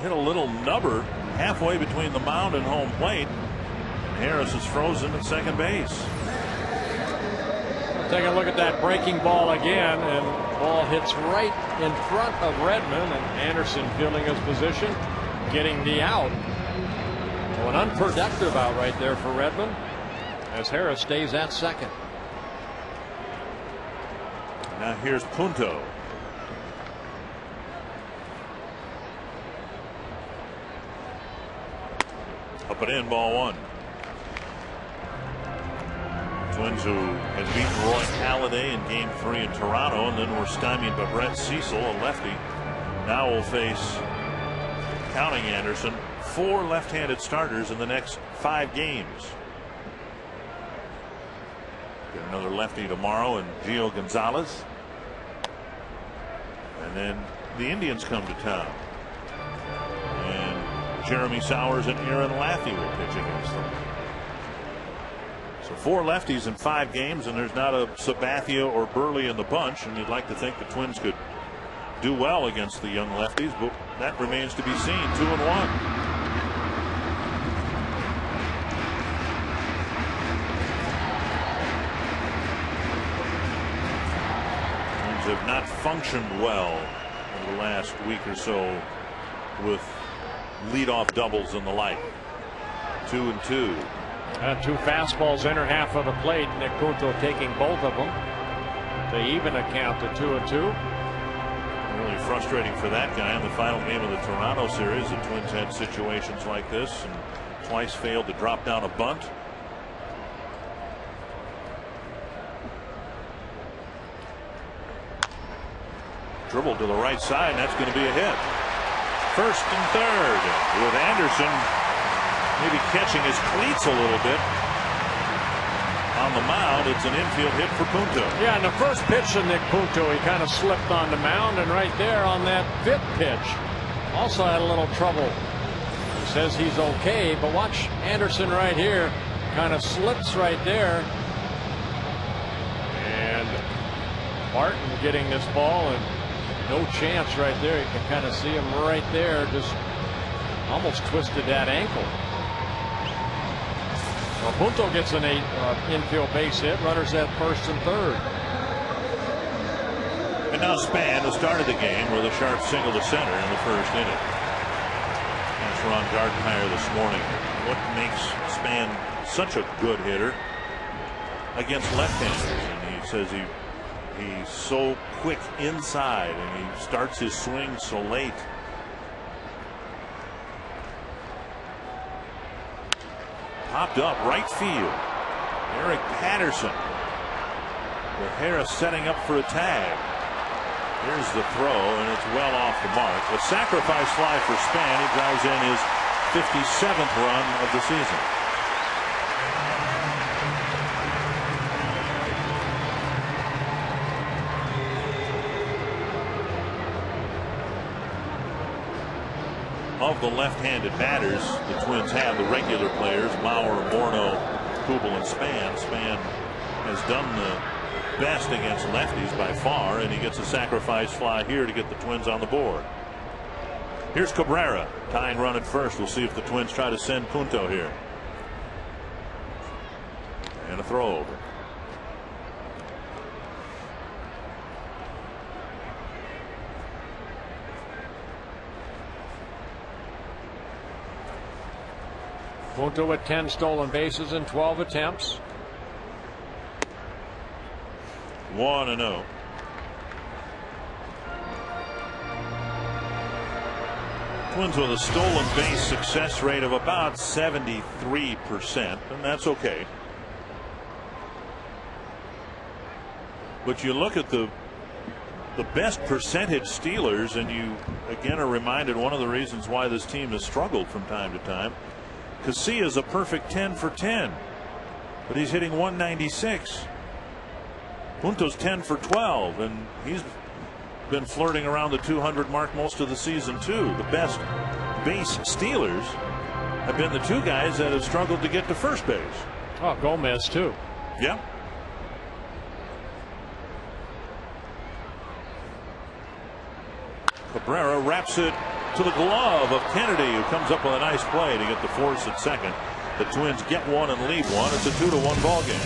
hit a little nubber halfway between the mound and home plate. Harris is frozen at second base. Take a look at that breaking ball again, and ball hits right in front of Redmond, and Anderson fielding his position, getting the out. So an unproductive out right there for Redmond, as Harris stays at second. Now here's Punto. Up and in, ball one. Twins, who had beaten Roy Halladay in Game 3 in Toronto and then were stymied by Brett Cecil, a lefty, now will face, counting Anderson, 4 left-handed starters in the next 5 games. Get another lefty tomorrow, and Gio Gonzalez. And then the Indians come to town. And Jeremy Sowers and Aaron Laffey will pitch against them. So 4 lefties in 5 games, and there's not a Sabathia or Burley in the bunch, and you'd like to think the Twins could do well against the young lefties, but that remains to be seen. 2-1. Have not functioned well in the last week or so with leadoff doubles and the like. 2-2. 2 fastballs inner half of the plate. Nick Punto taking both of them to even a count to 2-2. Really frustrating for that guy in the final game of the Toronto series. The Twins had situations like this and twice failed to drop down a bunt. Dribbled to the right side, and that's going to be a hit. First and third, with Anderson maybe catching his cleats a little bit on the mound. It's an infield hit for Punto. Yeah, and the first pitch to Nick Punto, he kind of slipped on the mound, and right there on that 5th pitch also had a little trouble. He says he's okay, but watch Anderson right here, kind of slips right there, and Martin getting this ball, and no chance right there. You can kind of see him right there, just almost twisted that ankle. Well, Punto gets an infield base hit. Runners at first and third. And now Span, who started the game with a sharp single to center in the first inning. That's Ron Gardenhire this morning. What makes Span such a good hitter against left-handers? And he says he's so quick inside, and he starts his swing so late. Popped up right field. Eric Patterson, with Harris setting up for a tag. Here's the throw, and it's well off the mark. A sacrifice fly for Span. He drives in his 57th run of the season. Of the left-handed batters the Twins have, the regular players, Mauer, Morneau, Kubel, and Span. Span has done the best against lefties by far, and he gets a sacrifice fly here to get the Twins on the board. Here's Cabrera, tying run at first. We'll see if the Twins try to send Punto here. And a throw over. Punto with 10 stolen bases in 12 attempts. 1-0. Twins with a stolen base success rate of about 73%, and that's okay. But you look at the best percentage Steelers, and you again are reminded one of the reasons why this team has struggled from time to time. Casilla is a perfect 10 for 10, but he's hitting 196. Punto's 10 for 12, and he's been flirting around the 200 mark most of the season too. The best base Steelers have been the two guys that have struggled to get to first base. Oh, Gomez too. Yeah. Cabrera wraps it to the glove of Kennedy, who comes up with a nice play to get the force at second. The Twins get one and leave one. It's a 2-1 ball game.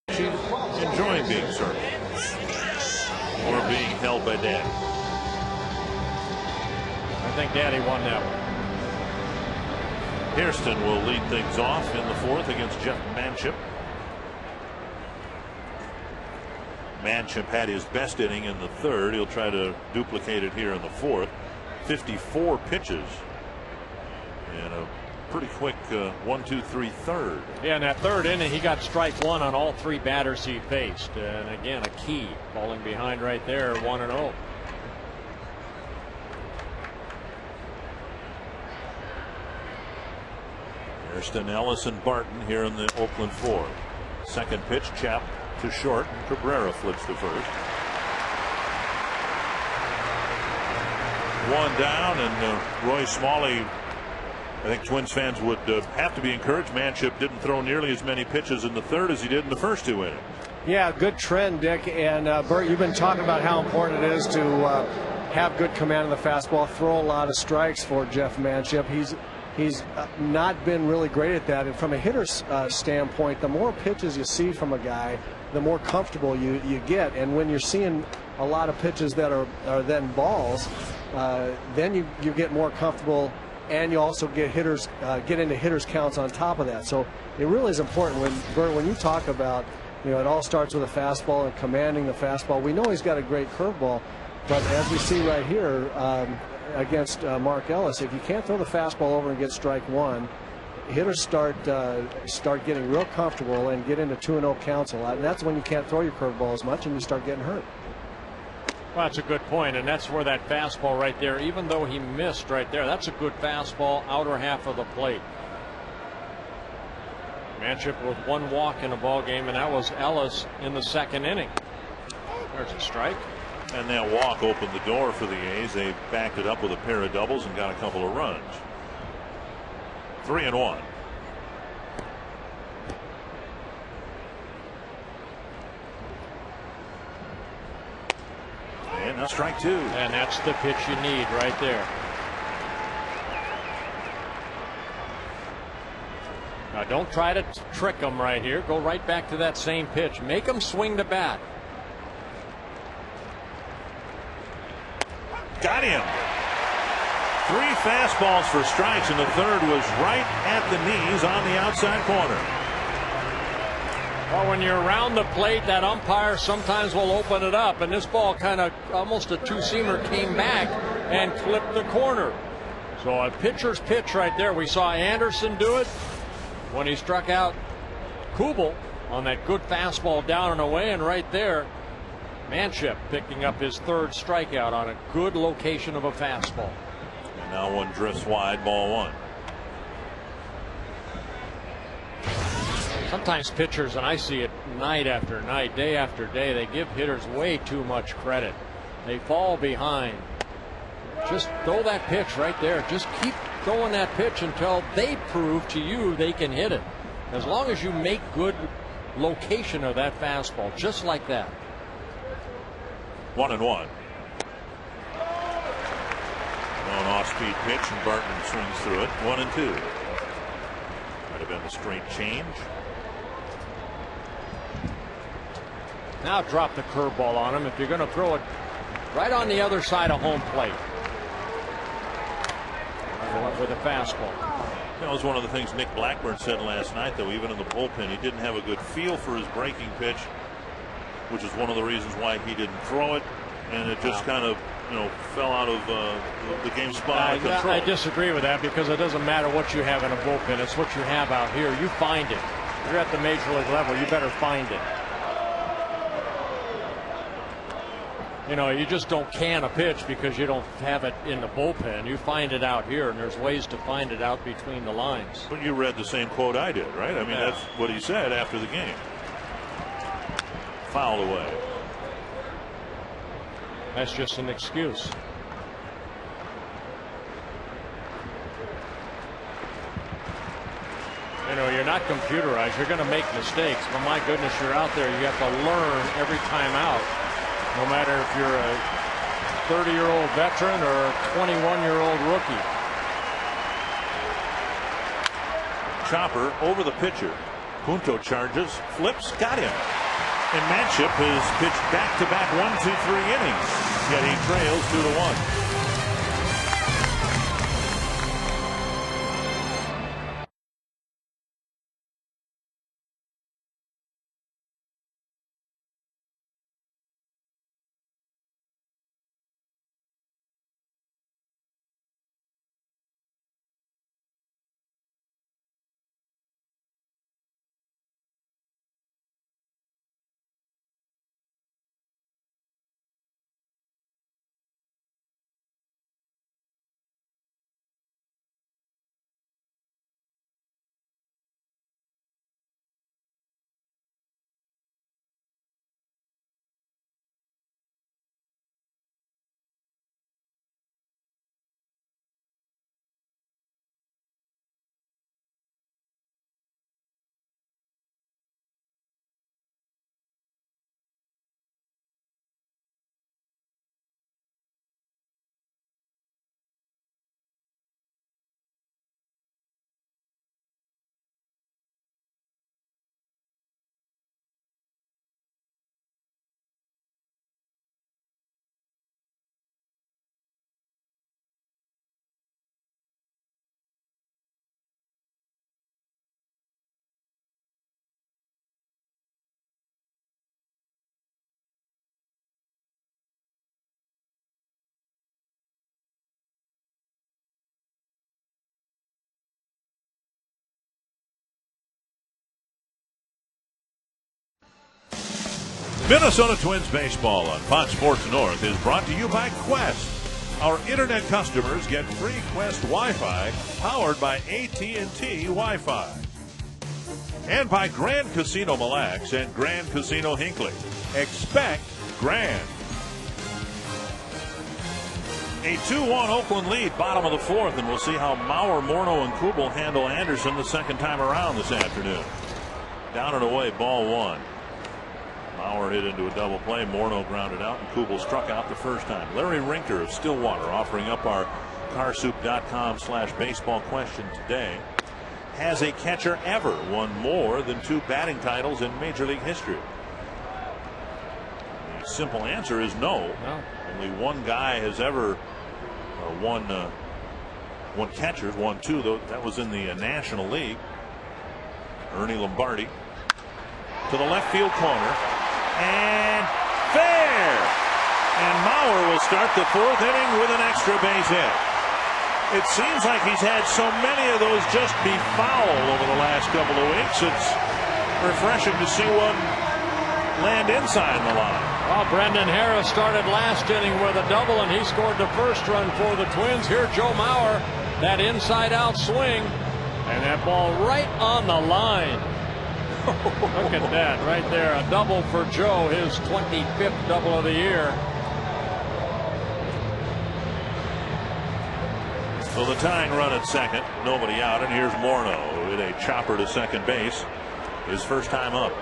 Enjoying being served or being held by Daddy. I think Daddy won that one. Hairston will lead things off in the fourth against Jeff Manship. Manship had his best inning in the third. He'll try to duplicate it here in the fourth. 54 pitches and a pretty quick 1, 2, 3 third. Yeah, in that third inning, he got strike one on all three batters he faced. And again, a key falling behind right there, 1-0. Hairston, Ellis, and Barton here in the Oakland fourth. Second pitch, Chap to short. Cabrera flips to first. One down, and Roy Smalley. I think Twins fans would have to be encouraged. Manship didn't throw nearly as many pitches in the third as he did in the first two innings. Yeah, good trend, Dick. And Bert, you've been talking about how important it is to have good command of the fastball, throw a lot of strikes for Jeff Manship. He's not been really great at that. And from a hitter's standpoint, the more pitches you see from a guy, the more comfortable you get. And when you're seeing a lot of pitches that are then balls, then you get more comfortable. And you also get into hitters counts on top of that. So it really is important when you talk about, it all starts with a fastball and commanding the fastball. We know he's got a great curveball, but as we see right here against Mark Ellis, if you can't throw the fastball over and get strike one, hitters start getting real comfortable and get into 2-0 counts a lot. And that's when you can't throw your curveball as much and you start getting hurt. Well, that's a good point, and that's where that fastball right there, even though he missed right there, that's a good fastball, outer half of the plate. Manship with one walk in a ball game, and that was Ellis in the second inning. There's a strike. And that walk opened the door for the A's. They backed it up with a pair of doubles and got a couple of runs. 3-1. And now strike two. And that's the pitch you need right there. Now don't try to trick them right here. Go right back to that same pitch. Make them swing the bat. Got him. 3 fastballs for strikes, and the third was right at the knees on the outside corner. Well, when you're around the plate, that umpire sometimes will open it up, and this ball kind of almost a two-seamer came back and clipped the corner. So a pitcher's pitch right there. We saw Anderson do it when he struck out Kubel on that good fastball down and away, and right there Manship picking up his 3rd strikeout on a good location of a fastball. And now one drifts wide, ball 1. Sometimes pitchers, and I see it night after night, day after day, they give hitters way too much credit. They fall behind. Just throw that pitch right there. Just keep throwing that pitch until they prove to you they can hit it. As long as you make good location of that fastball, just like that. 1-1. An off-speed pitch, and Bartman swings through it. 1-2. Might have been a straight change. Now drop the curveball on him if you're going to throw it right on the other side of home plate. With a fastball. That was one of the things Nick Blackburn said last night, though. Even in the bullpen, he didn't have a good feel for his breaking pitch, which is one of the reasons why he didn't throw it, and it just kind of, fell out of the game spot of control. I disagree with that, because it doesn't matter what you have in a bullpen. It's what you have out here. You find it. You're at the major league level. You better find it. You just don't can a pitch because you don't have it in the bullpen. You find it out here, and there's ways to find it out between the lines. But you read the same quote I did, right? I mean, that's what he said after the game. Fouled away. That's just an excuse. You're not computerized. You're going to make mistakes, but my goodness, you're out there. You have to learn every time out. No matter if you're a 30-year-old veteran or a 21-year-old rookie. Chopper over the pitcher. Punto charges, flips, got him. And Manship has pitched back-to-back 1-2-3 innings. Yet he trails 2-1. Minnesota Twins baseball on Fox Sports North is brought to you by Quest. Our internet customers get free Quest Wi-Fi powered by AT&T Wi-Fi. And by Grand Casino Mille Lacs and Grand Casino Hinckley. Expect grand. A 2-1 Oakland lead, bottom of the 4th, and we'll see how Mauer, Morneau, and Kubel handle Anderson the second time around this afternoon. Down and away, ball 1. Mauer hit into a double play. Morneau grounded out, and Kubel struck out the first time. Larry Rinker of Stillwater offering up our carsoup.com/baseball question today. has a catcher ever won more than 2 batting titles in Major League history? The simple answer is no. Only one guy has ever won catchers, won 2, though that was in the National League. Ernie Lombardi to the left field corner, and fair. And Mauer will start the 4th inning with an extra base hit. It seems like he's had so many of those just be foul over the last couple of weeks. It's refreshing to see one land inside the line. Well, Brendan Harris started last inning with a double, and he scored the first run for the Twins. Here, Joe Mauer, that inside-out swing, and that ball right on the line. Look at that right there. A double for Joe, his 25th double of the year. So the tying run at second, nobody out, and here's Morneau with a chopper to second base, his first time up.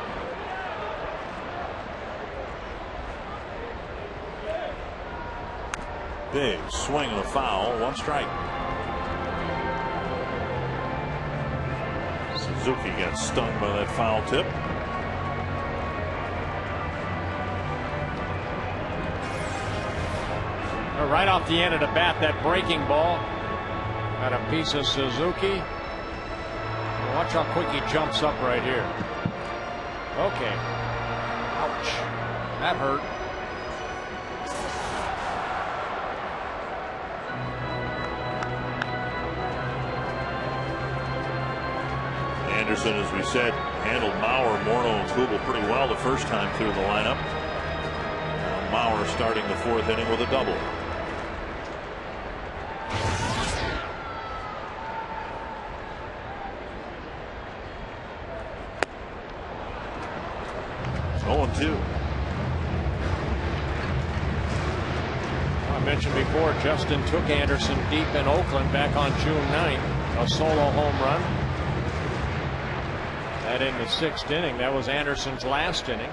Big swing and a foul, 1 strike. Suzuki got stung by that foul tip. Right off the end of the bat, that breaking ball got a piece of Suzuki. Watch how quick he jumps up right here. Okay. Ouch. That hurt. Anderson, as we said, handled Mauer, Morneau, and Kubel pretty well the first time through the lineup. Now Mauer starting the 4th inning with a double. It's 0-2. I mentioned before, Justin took Anderson deep in Oakland back on June 9th. A solo home run. That in the 6th inning. That was Anderson's last inning.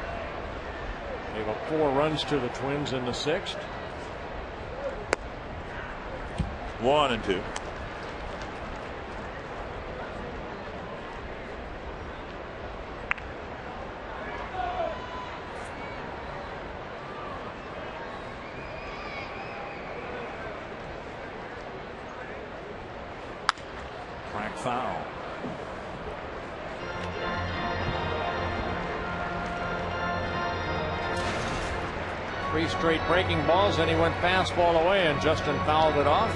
Gave up 4 runs to the Twins in the 6th. 1-2. Crack foul. 3 straight breaking balls, and he went fastball away, and Justin fouled it off.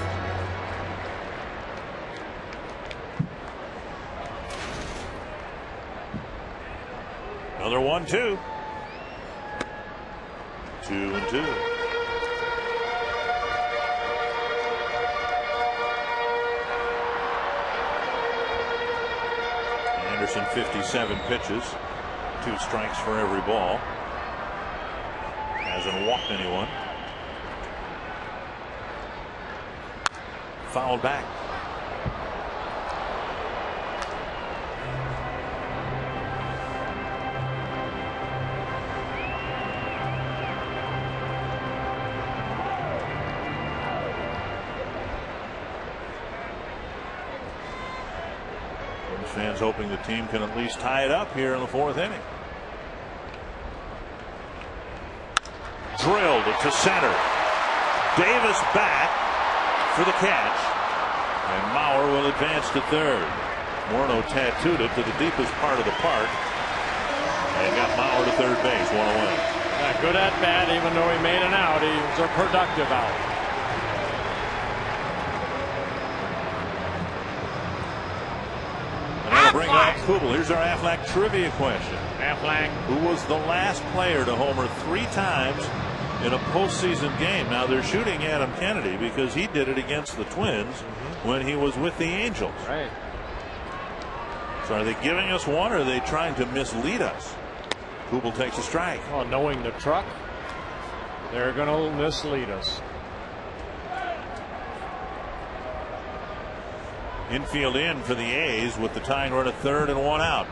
Another 1-2. 2-2. Anderson 57 pitches, 2 strikes for every ball. Hasn't walked anyone. Fouled back. Fans hoping the team can at least tie it up here in the 4th inning. Drilled to center. Davis back for the catch, and Mauer will advance to 3rd. Morneau tattooed it to the deepest part of the park and got Mauer to 3rd base. 1 away. Good at bat, even though he made an out. He was a productive out. Bring up Kubel. Here's our Aflac trivia question. Aflac. Who was the last player to homer 3 times in a postseason game? Now they're shooting Adam Kennedy because he did it against the Twins when he was with the Angels. Right. So are they giving us one, or are they trying to mislead us? Kubel takes a strike. Well, knowing the truck, they're going to mislead us. Infield in for the A's with the tying run at 3rd and 1 out.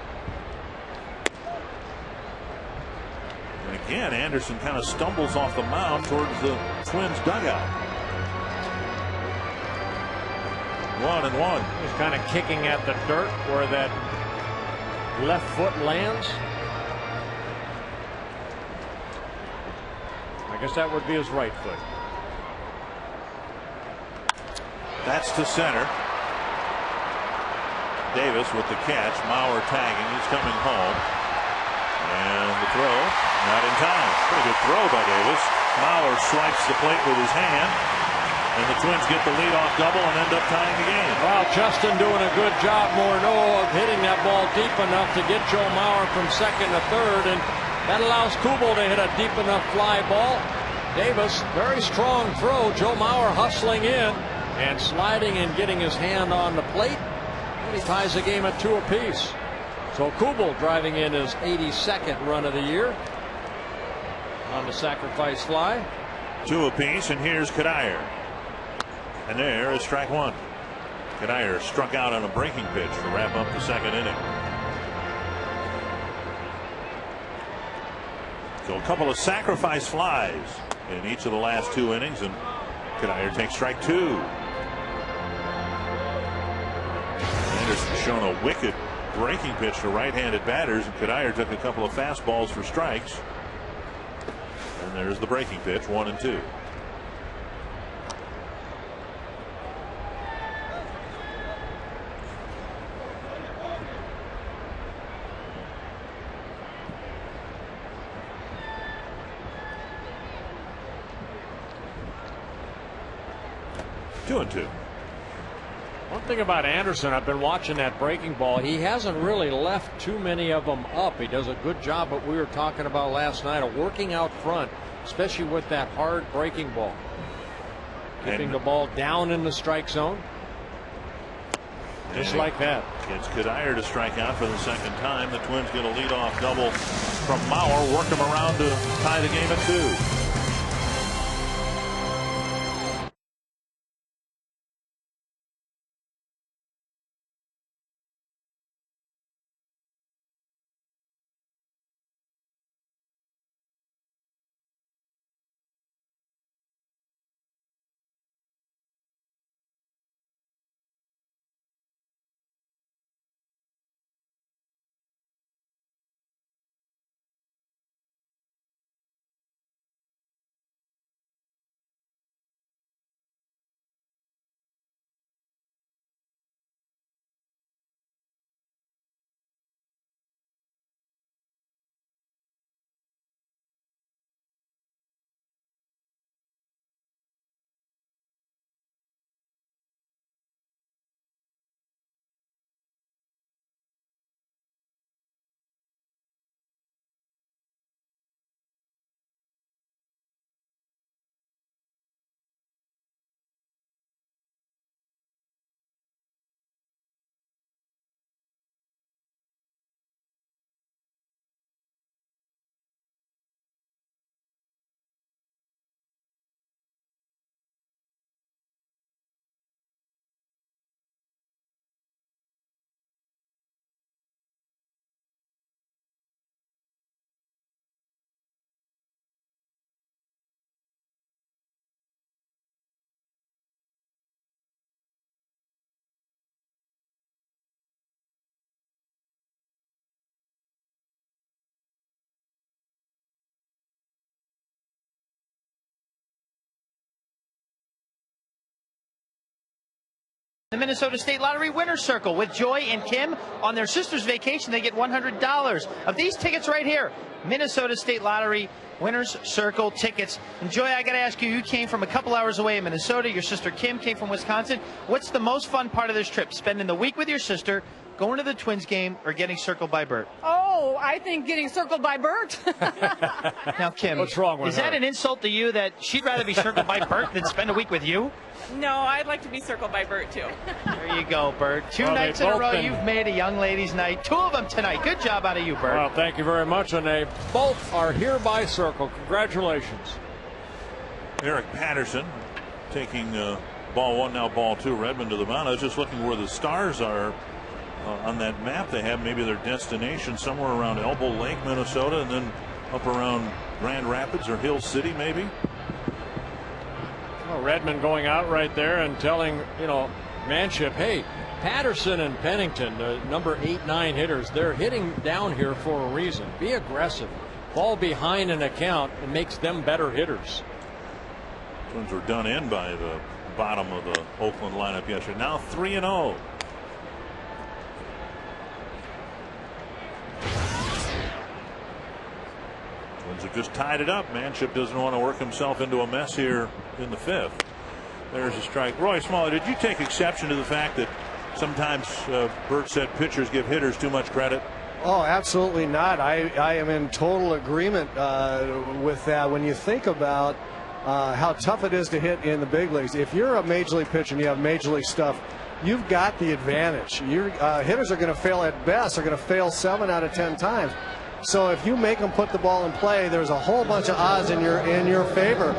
And again, Anderson kind of stumbles off the mound towards the Twins dugout. 1-1. He's kind of kicking at the dirt where that left foot lands. I guess that would be his right foot. That's to center. Davis with the catch. Mauer tagging. He's coming home. And the throw, not in time. Pretty good throw by Davis. Mauer swipes the plate with his hand. And the Twins get the leadoff double and end up tying the game. Well, Justin doing a good job, Morneau, of hitting that ball deep enough to get Joe Mauer from second to third. And that allows Kubel to hit a deep enough fly ball. Davis, very strong throw. Joe Mauer hustling in and sliding and getting his hand on the plate. And he ties the game at 2 apiece. So Kubel driving in his 82nd run of the year on the sacrifice fly. 2 apiece, and here's Cuddyer. And there is strike 1. Cuddyer struck out on a breaking pitch to wrap up the second inning. So a couple of sacrifice flies in each of the last 2 innings, and Cuddyer takes strike 2. Anderson shown a wicked breaking pitch to right-handed batters, and Cuddyer took a couple of fastballs for strikes. And there's the breaking pitch, 1-2. Two and two. One thing about Anderson, I've been watching that breaking ball. He hasn't really left too many of them up. He does a good job, what we were talking about last night, of working out front, especially with that hard breaking ball. Keeping the ball down in the strike zone. Just like that. Gets Cuddyer to strike out for the second time. The Twins get a leadoff double from Mauer. Work him around to tie the game at 2. The Minnesota State Lottery Winner's Circle with Joy and Kim. On their sister's vacation, they get $100 of these tickets right here. Minnesota State Lottery Winner's Circle tickets. And Joy, I got to ask you, you came from a couple hours away in Minnesota. Your sister Kim came from Wisconsin. What's the most fun part of this trip? Spending the week with your sister, going to the Twins game, or getting circled by Bert? Oh, I think getting circled by Bert. Now, Kim, what's wrong with is that an insult to you that she'd rather be circled by Bert than spend a week with you? No, I'd like to be circled by Bert, too. There you go, Bert. Two nights in a row, you've made a young ladies' night. 2 of them tonight. Good job out of you, Bert. Well, thank you very much. And they both are hereby circled. Congratulations. Eric Patterson taking ball 1, now ball 2. Redmond to the mound. I was just looking where the Stars are on that map. They have maybe their destination somewhere around Elbow Lake, Minnesota, and then up around Grand Rapids or Hill City, maybe. Well, Redmond going out right there and telling, Manship. Hey, Patterson and Pennington, number 8-9 hitters, they're hitting down here for a reason. Be aggressive. Fall behind an account, it makes them better hitters. Twins were done in by the bottom of the Oakland lineup yesterday. Now 3-0. Twins have just tied it up. Manship doesn't want to work himself into a mess here in the 5th. There's a strike. Roy Smalley, did you take exception to the fact that sometimes Bert said pitchers give hitters too much credit? Oh, absolutely not. I am in total agreement with that. When you think about how tough it is to hit in the big leagues, if you're a major league pitcher and you have major league stuff, you've got the advantage. Your hitters are going to fail at best. They're going to fail 7 out of 10 times. So if you make them put the ball in play, there's a whole bunch of odds in your favor.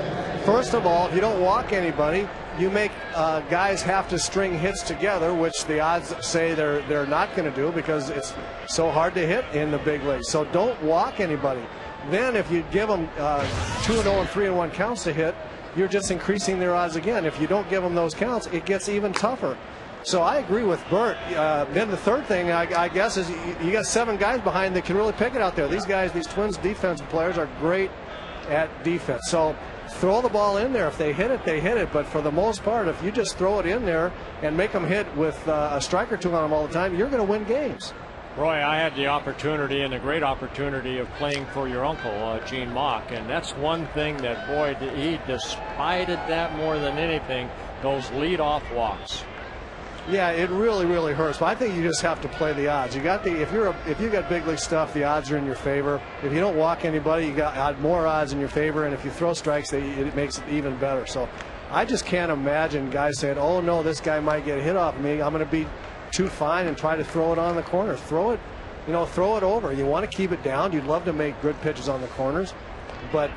First of all, if you don't walk anybody, you make guys have to string hits together, which the odds say they're not going to do because it's so hard to hit in the big leagues. So don't walk anybody. Then if you give them 2-0 and 3-1 counts to hit, you're just increasing their odds again. If you don't give them those counts, it gets even tougher. So I agree with Bert. Then the third thing, I guess, is you got 7 guys behind that can really pick it out there. These guys, these Twins defensive players are great at defense. So throw the ball in there. If they hit it, they hit it. But for the most part, if you just throw it in there and make them hit with a strike or 2 on them all the time, you're going to win games. Roy, I had the opportunity and the great opportunity of playing for your uncle, Gene Mauch, and that's one thing that, boy, he despised that more than anything, those lead-off walks. Yeah, it really, really hurts. But I think you just have to play the odds. You got if you got big league stuff, the odds are in your favor. If you don't walk anybody, you got more odds in your favor. And if you throw strikes, it makes it even better. So I just can't imagine guys saying, "Oh no, this guy might get a hit off me. I'm going to be too fine and try to throw it on the corner." Throw it, throw it over. You want to keep it down. You'd love to make good pitches on the corners, but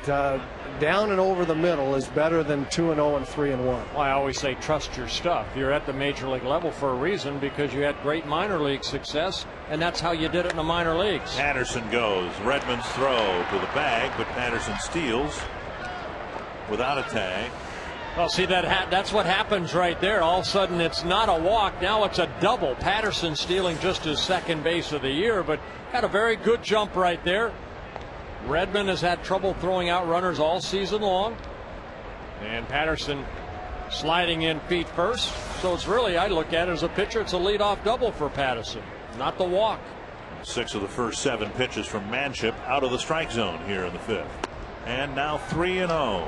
down and over the middle is better than 2-0 and 3-1. Well, I always say trust your stuff. You're at the major league level for a reason because you had great minor league success, and that's how you did it in the minor leagues. Patterson goes. Redmond's throw to the bag, but Patterson steals without a tag. Well, see, that's what happens right there. All of a sudden, it's not a walk. Now it's a double. Patterson stealing just his 2nd base of the year, but had a very good jump right there. Redmond has had trouble throwing out runners all season long. And Patterson sliding in feet first. So it's really, I look at it as a pitcher, it's a leadoff double for Patterson, not the walk. 6 of the first 7 pitches from Manship out of the strike zone here in the 5th. And now 3-0.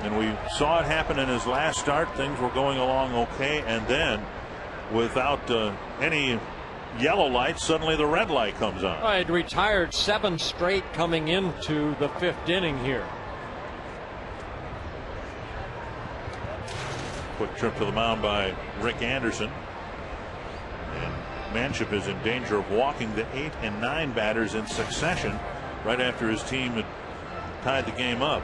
And we saw it happen in his last start. Things were going along okay. And then without any yellow light, suddenly the red light comes on. I had retired 7 straight coming into the 5th inning here. Quick trip to the mound by Rick Anderson. And Manship is in danger of walking the 8 and 9 batters in succession right after his team had tied the game up.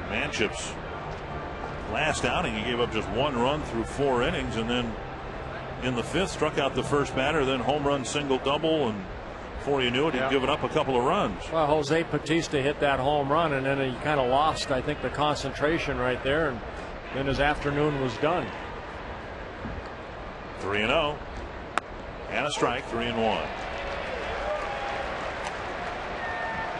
Manship's last outing, he gave up just 1 run through 4 innings, and then in the 5th struck out the first batter, then home run, single, double, and before you knew it, he'd given up a couple of runs. Well, Jose Bautista hit that home run, and then he kind of lost, I think, the concentration right there, and then his afternoon was done. 3-0 and a strike. 3-1.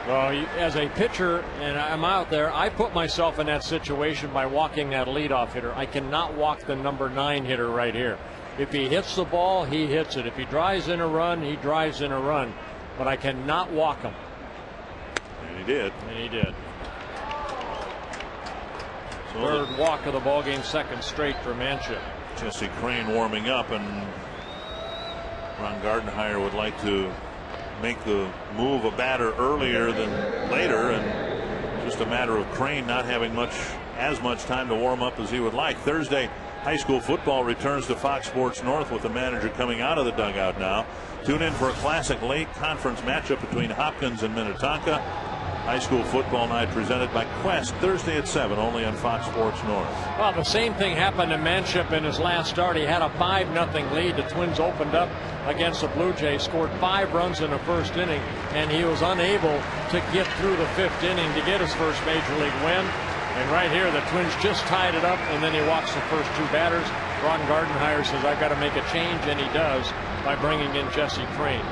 Well, as a pitcher, and I'm out there, I put myself in that situation by walking that leadoff hitter. I cannot walk the number 9 hitter right here. If he hits the ball, he hits it. If he drives in a run, he drives in a run. But I cannot walk him. And he did. And he did. So 3rd walk of the ballgame, 2nd straight for Manship. Jesse Crain warming up, and Ron Gardenhire would like to make the move a batter earlier than later, and just a matter of Crain not having as much time to warm up as he would like. Thursday high school football returns to Fox Sports North with the manager coming out of the dugout now. Tune in for a classic late conference matchup between Hopkins and Minnetonka. High school football night presented by Quest, Thursday at 7, only on Fox Sports North. Well, the same thing happened to Manship in his last start. He had a 5-0 lead. The Twins opened up against the Blue Jays, scored 5 runs in the first inning, and he was unable to get through the 5th inning to get his first major league win. And right here, the Twins just tied it up, and then he walks the first 2 batters. Ron Gardenhire says, I've got to make a change, and he does by bringing in Jesse Crain.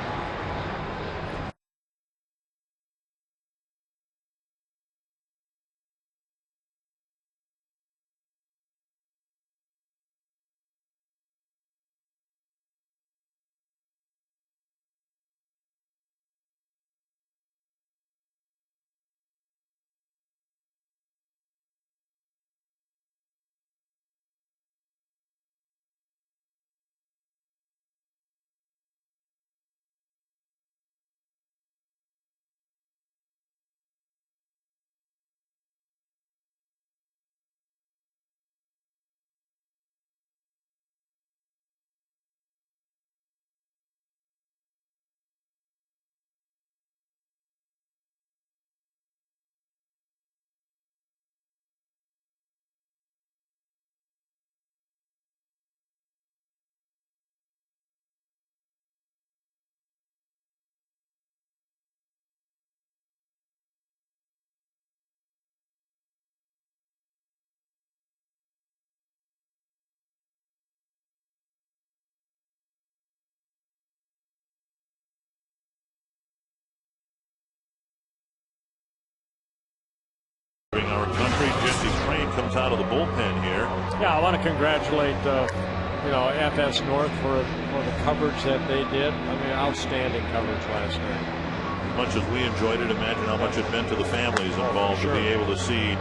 Our country, Jesse Crain comes out of the bullpen here. Yeah, I want to congratulate FS North for the coverage that they did. I mean, outstanding coverage last night. As much as we enjoyed it, imagine how much it meant to the families involved to be able to see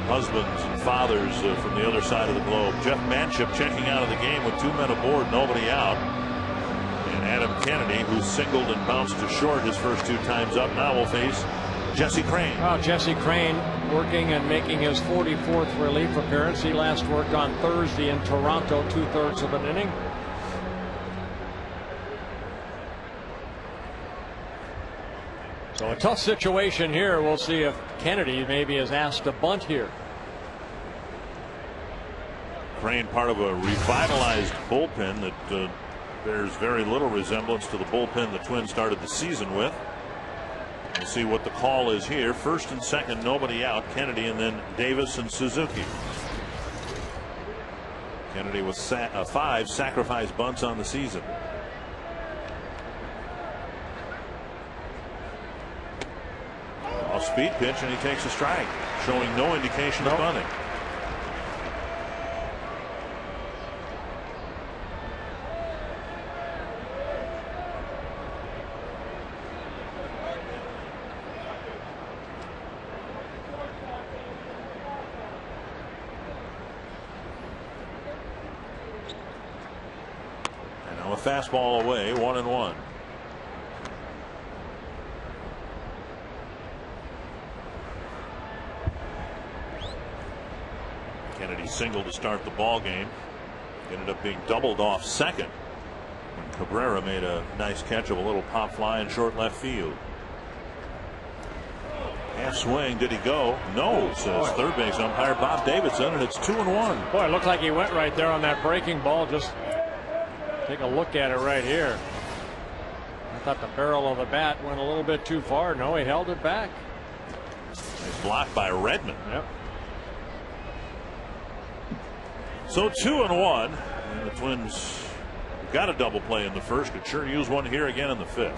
husbands and fathers from the other side of the globe. Jeff Manship checking out of the game with 2 men aboard, nobody out. And Adam Kennedy, who singled and bounced to short his first 2 times up, now will face Jesse Crain. Well, Jesse Crain working and making his 44th relief appearance. He last worked on Thursday in Toronto, 2/3 of an inning. So a tough situation here. We'll see if Kennedy maybe is asked to bunt here. Crain, part of a revitalized bullpen that bears very little resemblance to the bullpen the Twins started the season with. We'll see what the call is here. First and second, nobody out. Kennedy and then Davis and Suzuki. Kennedy with 5 sacrifice bunts on the season. Off-speed pitch, and he takes a strike, showing no indication of bunting. Fastball away, 1-1. Kennedy singled to start the ball game. Ended up being doubled off second when Cabrera made a nice catch of a little pop fly in short left field. Half swing, did he go? No, says third base umpire Bob Davidson, and it's 2-1. Boy, it looked like he went right there on that breaking ball. Just take a look at it right here. I thought the barrel of the bat went a little bit too far. No, he held it back. Nice block by Redmond. Yep. So 2-1, and the Twins got a double play in the first. Could sure use one here again in the 5th.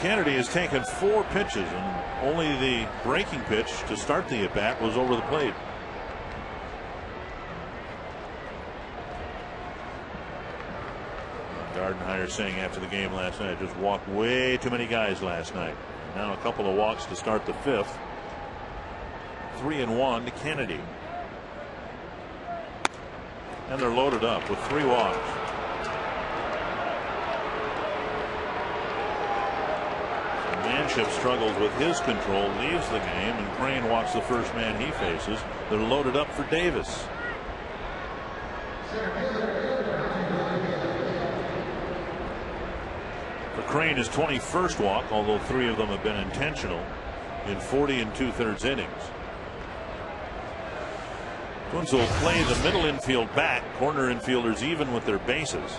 Kennedy has taken 4 pitches, and only the breaking pitch to start the at-bat was over the plate. Gardenhire saying after the game last night, just walked way too many guys last night. Now a couple of walks to start the 5th. 3-1 to Kennedy. And they're loaded up with 3 walks. Manship struggles with his control, leaves the game, and Crane walks the first man he faces. They're loaded up for Davis. For Crane, his 21st walk, although 3 of them have been intentional in 40 2/3 innings. Twins will play the middle infield back, corner infielders even with their bases.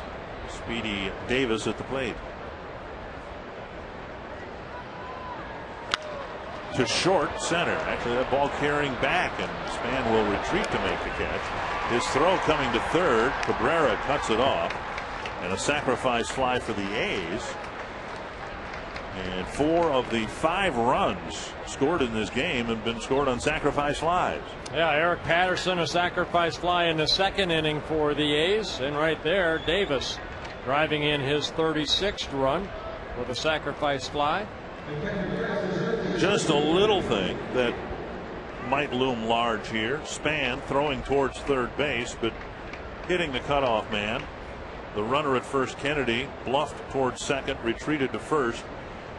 Speedy Davis at the plate. To short center. Actually, that ball carrying back, and Span will retreat to make the catch. His throw coming to third. Cabrera cuts it off, and a sacrifice fly for the A's. And 4 of the 5 runs scored in this game have been scored on sacrifice flies. Yeah, Eric Patterson, a sacrifice fly in the 2nd inning for the A's, and right there Davis driving in his 36th run with a sacrifice fly. Just a little thing that might loom large here. Span throwing towards third base, but hitting the cutoff man. The runner at first, Kennedy, bluffed towards second, retreated to first.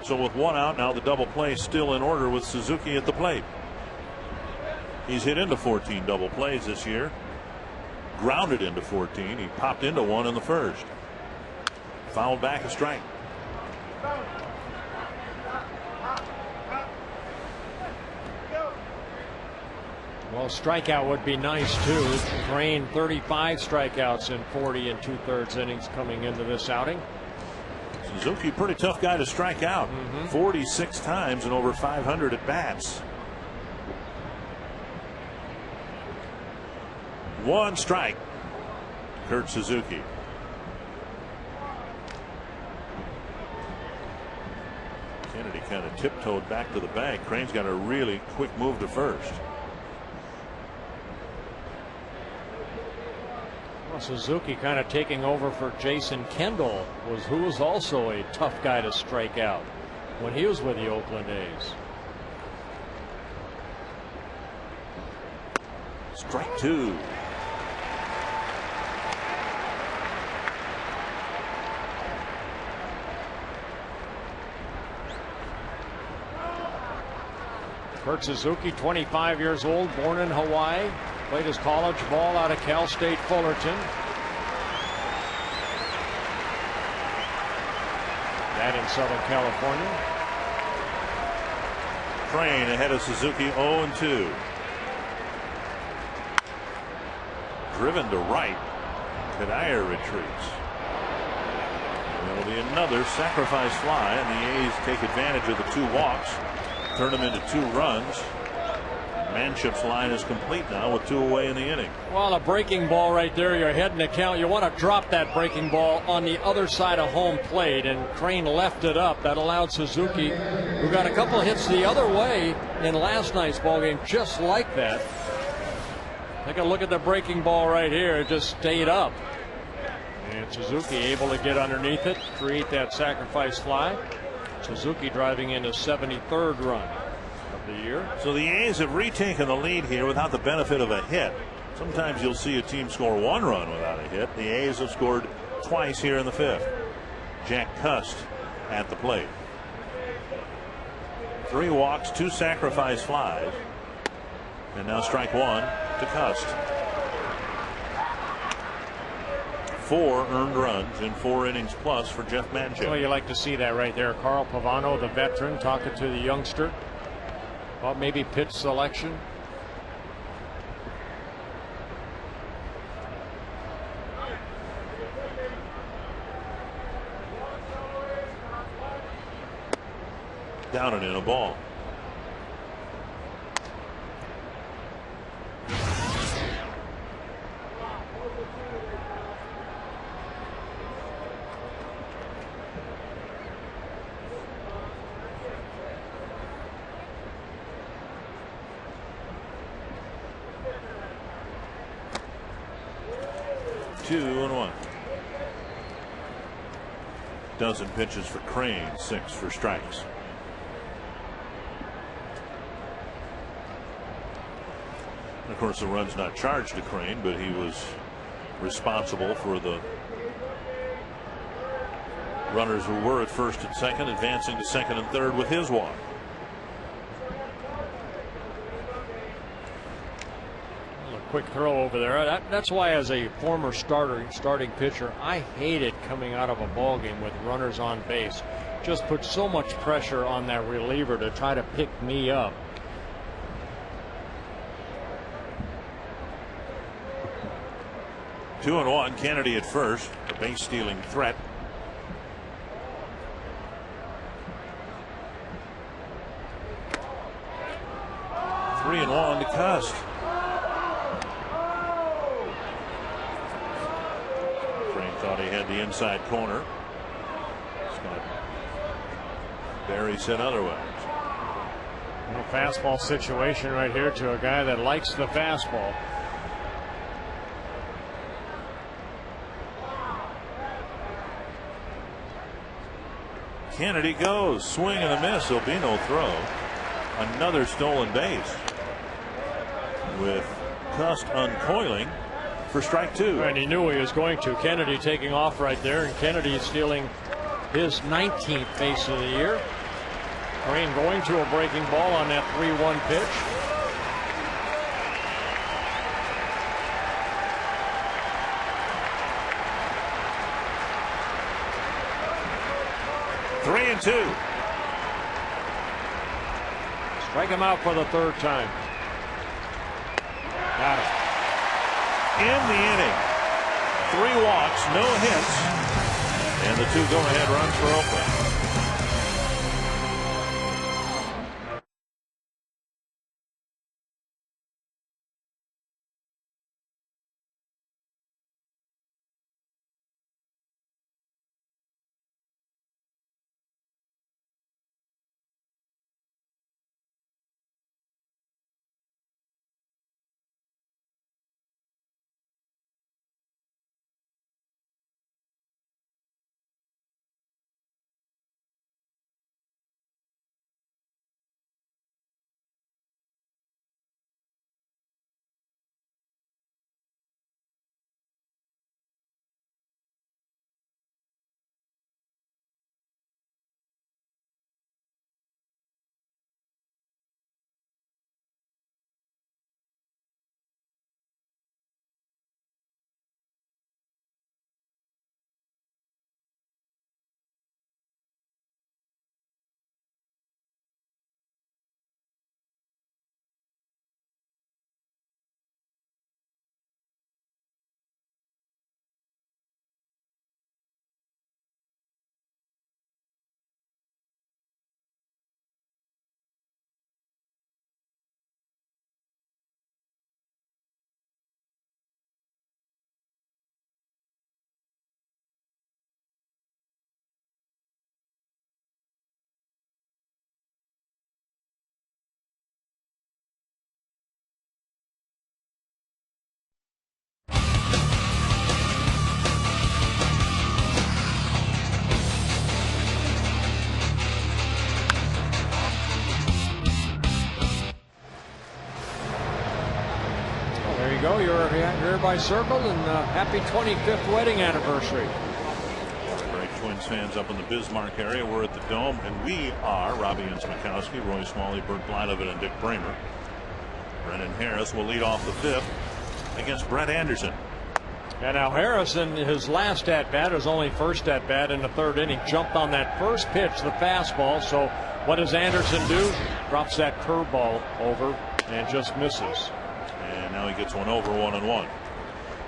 So with 1 out now, the double play still in order with Suzuki at the plate. He's hit into 14 double plays this year. Grounded into 14. He popped into 1 in the first. Fouled back, a strike. Well, strikeout would be nice too. Crane 35 strikeouts in 40 2/3 innings coming into this outing. Suzuki, pretty tough guy to strike out. 46 times and over 500 at bats. 1 strike. Kurt Suzuki. Kennedy kind of tiptoed back to the bag. Crane's got a really quick move to first. Well, Suzuki kind of taking over for Jason Kendall, who was also a tough guy to strike out when he was with the Oakland A's. Strike 2. Kurt Suzuki, 25 years old, born in Hawaii. Played his college ball out of Cal State Fullerton. That in Southern California. Crane ahead of Suzuki 0-2. Driven to right. Kadire retreats. There'll be another sacrifice fly, and the A's take advantage of the 2 walks. Turn them into 2 runs. Manship's line is complete now with 2 away in the inning. Well, a breaking ball right there. You're heading to count. You want to drop that breaking ball on the other side of home plate, and Crane left it up. That allowed Suzuki, who got a couple of hits the other way in last night's ball game, just like that. Take a look at the breaking ball right here. It just stayed up. And Suzuki able to get underneath it, create that sacrifice fly. Suzuki driving in his 73rd run of the year. So the A's have retaken the lead here without the benefit of a hit. Sometimes you'll see a team score 1 run without a hit. The A's have scored twice here in the 5th. Jack Cust at the plate. 3 walks, 2 sacrifice flies, and now strike 1 to Cust. 4 earned runs in 4 innings plus for Jeff Manship. Well, you like to see that right there. Carl Pavano, the veteran, talking to the youngster about maybe pitch selection. Down and in, a ball. Two and 1. Dozen pitches for Crane, 6 for strikes. Of course, the run's not charged to Crane, but he was responsible for the Runners who were at first and second advancing to second and third with his walk. Quick throw over there. That's why, as a former starting pitcher, I hated coming out of a ball game with runners on base. Just put so much pressure on that reliever to try to pick me up. Two and one. Kennedy at first. A base stealing threat. Three and one to Cust. Thought he had the inside corner. Scott Barry said otherwise. A fastball situation right here to a guy that likes the fastball. Kennedy goes. Swing and a miss. There'll be no throw. Another stolen base. With Cust uncoiling for strike two. And he knew he was going to. Kennedy taking off right there, and Kennedy stealing his 19th base of the year. Green going to a breaking ball on that 3-1 pitch. Three and two. Strike him out for the third time. Got it. In the inning, 3 walks, no hits, and the 2 go-ahead runs for Oakland. Go, you're hereby circled, and happy 25th wedding anniversary. Great Twins fans up in the Bismarck area. We're at the Dome, and we are Robbie and Smikowski, Roy Smalley, Bert Blyleven, and Dick Bramer. Brennan Harris will lead off the 5th against Brett Anderson. And now Harrison, his last at bat, his only first at bat in the 3rd inning, jumped on that first pitch, the fastball. So what does Anderson do? Drops that curveball over and just misses. And now he gets one over, 1-1.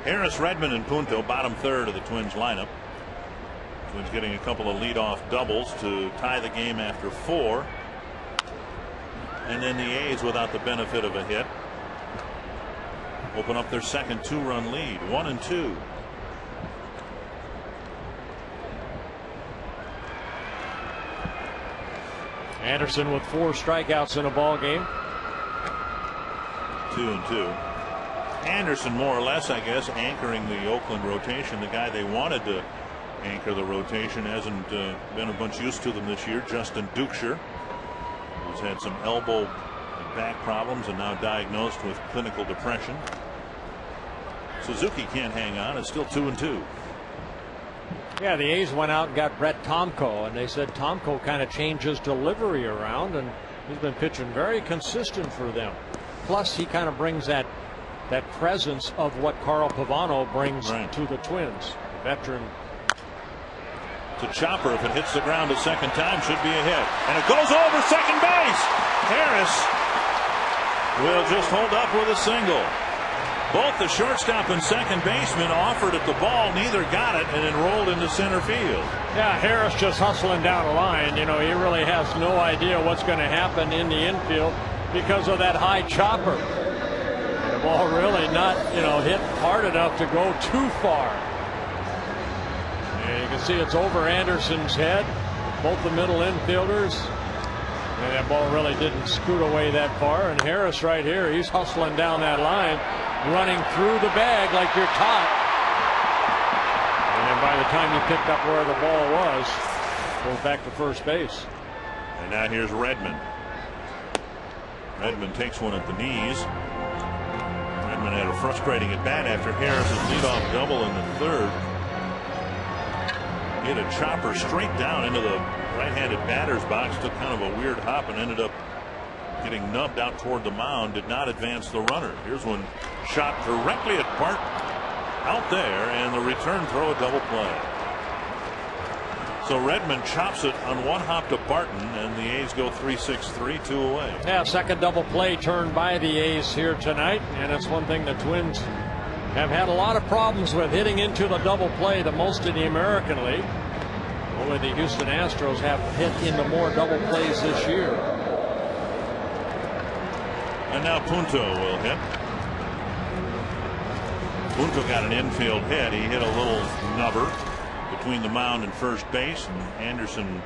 Harris, Redmond, and Punto, bottom 3rd of the Twins lineup. Twins getting a couple of leadoff doubles to tie the game after 4. And then the A's, without the benefit of a hit, open up their second 2-run lead, 1-2. Anderson with 4 strikeouts in a ball game. 2-2. Anderson, more or less, I guess, anchoring the Oakland rotation. The guy they wanted to anchor the rotation hasn't been a bunch used to them this year. Justin Duchscher, who's had some elbow and back problems and now diagnosed with clinical depression. Suzuki can't hang on. It's still 2-2. Yeah, the A's went out and got Brett Tomko, and they said Tomko kind of changed his delivery around, and he's been pitching very consistent for them. Plus, he kind of brings that presence of what Carl Pavano brings to the Twins. Veteran. To Chopper, if it hits the ground a second time, should be a hit. And it goes over second base. Harris will just hold up with a single. Both the shortstop and second baseman offered at the ball. Neither got it, and it rolled into center field. Yeah, Harris just hustling down the line. You know, he really has no idea what's going to happen in the infield because of that high chopper. The ball really not, hit hard enough to go too far. And you can see it's over Anderson's head, both the middle infielders. And that ball really didn't scoot away that far. And Harris right here, he's hustling down that line, running through the bag like you're taught. And then by the time he picked up where the ball was, goes back to first base. And now here's Redmond. Redmond takes one at the knees. Redmond had a frustrating at bat after Harris's leadoff double in the third. Hit a chopper straight down into the right-handed batter's box. Took kind of a weird hop and ended up getting nubbed out toward the mound. Did not advance the runner. Here's one shot directly at Barton out there, and the return throw, a double play. So Redmond chops it on one hop to Barton, and the A's go 3-6-3, 2 away. Yeah, second double play turned by the A's here tonight, and it's one thing the Twins have had a lot of problems with, hitting into the double play, the most in the American League. Only the Houston Astros have hit into more double plays this year. And now Punto will hit. Punto got an infield hit. He hit a little nubber between the mound and first base, and Anderson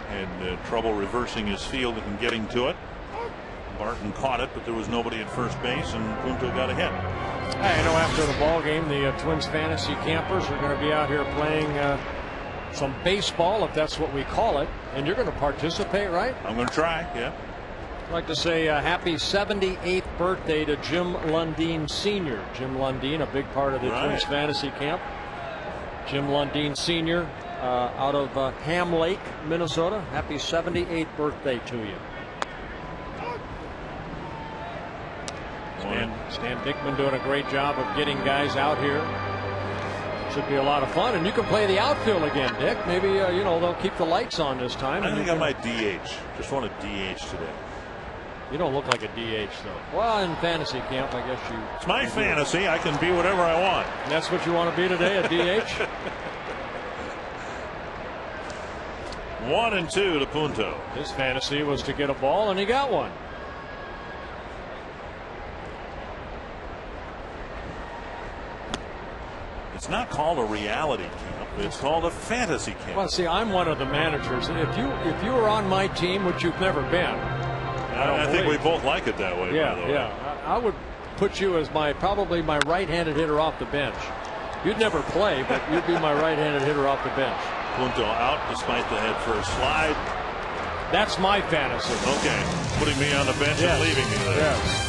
had trouble reversing his field and getting to it. Barton caught it, but there was nobody at first base, and Punto got a hit. I know after the ball game, the Twins fantasy campers are going to be out here playing some baseball, if that's what we call it, and you're going to participate, right? I'm going to try, yeah. I'd like to say happy 78th birthday to Jim Lundeen Sr. Jim Lundeen, a big part of the Twins fantasy camp. Jim Lundeen Sr. Out of Ham Lake, Minnesota. Happy 78th birthday to you. Stan Dickman doing a great job of getting guys out here. Should be a lot of fun, and you can play the outfield again, Dick. Maybe they'll keep the lights on this time. I think I might DH. Just want to DH today. You don't look like a DH though. Well, in fantasy camp, I guess you. It's my fantasy. I can be whatever I want. And that's what you want to be today, a DH. 1-2 to Punto. His fantasy was to get a ball, and he got one. It's not called a reality camp. It's called a fantasy camp. Well, see, I'm one of the managers. If you were on my team, which you've never been, I think we both like it that way. Yeah, by the way. yeah. I would put you as probably my right-handed hitter off the bench. You'd never play, but you'd be my right-handed hitter off the bench. Punto out despite the head first slide. That's my fantasy. Okay, putting me on the bench and leaving me there. Yes.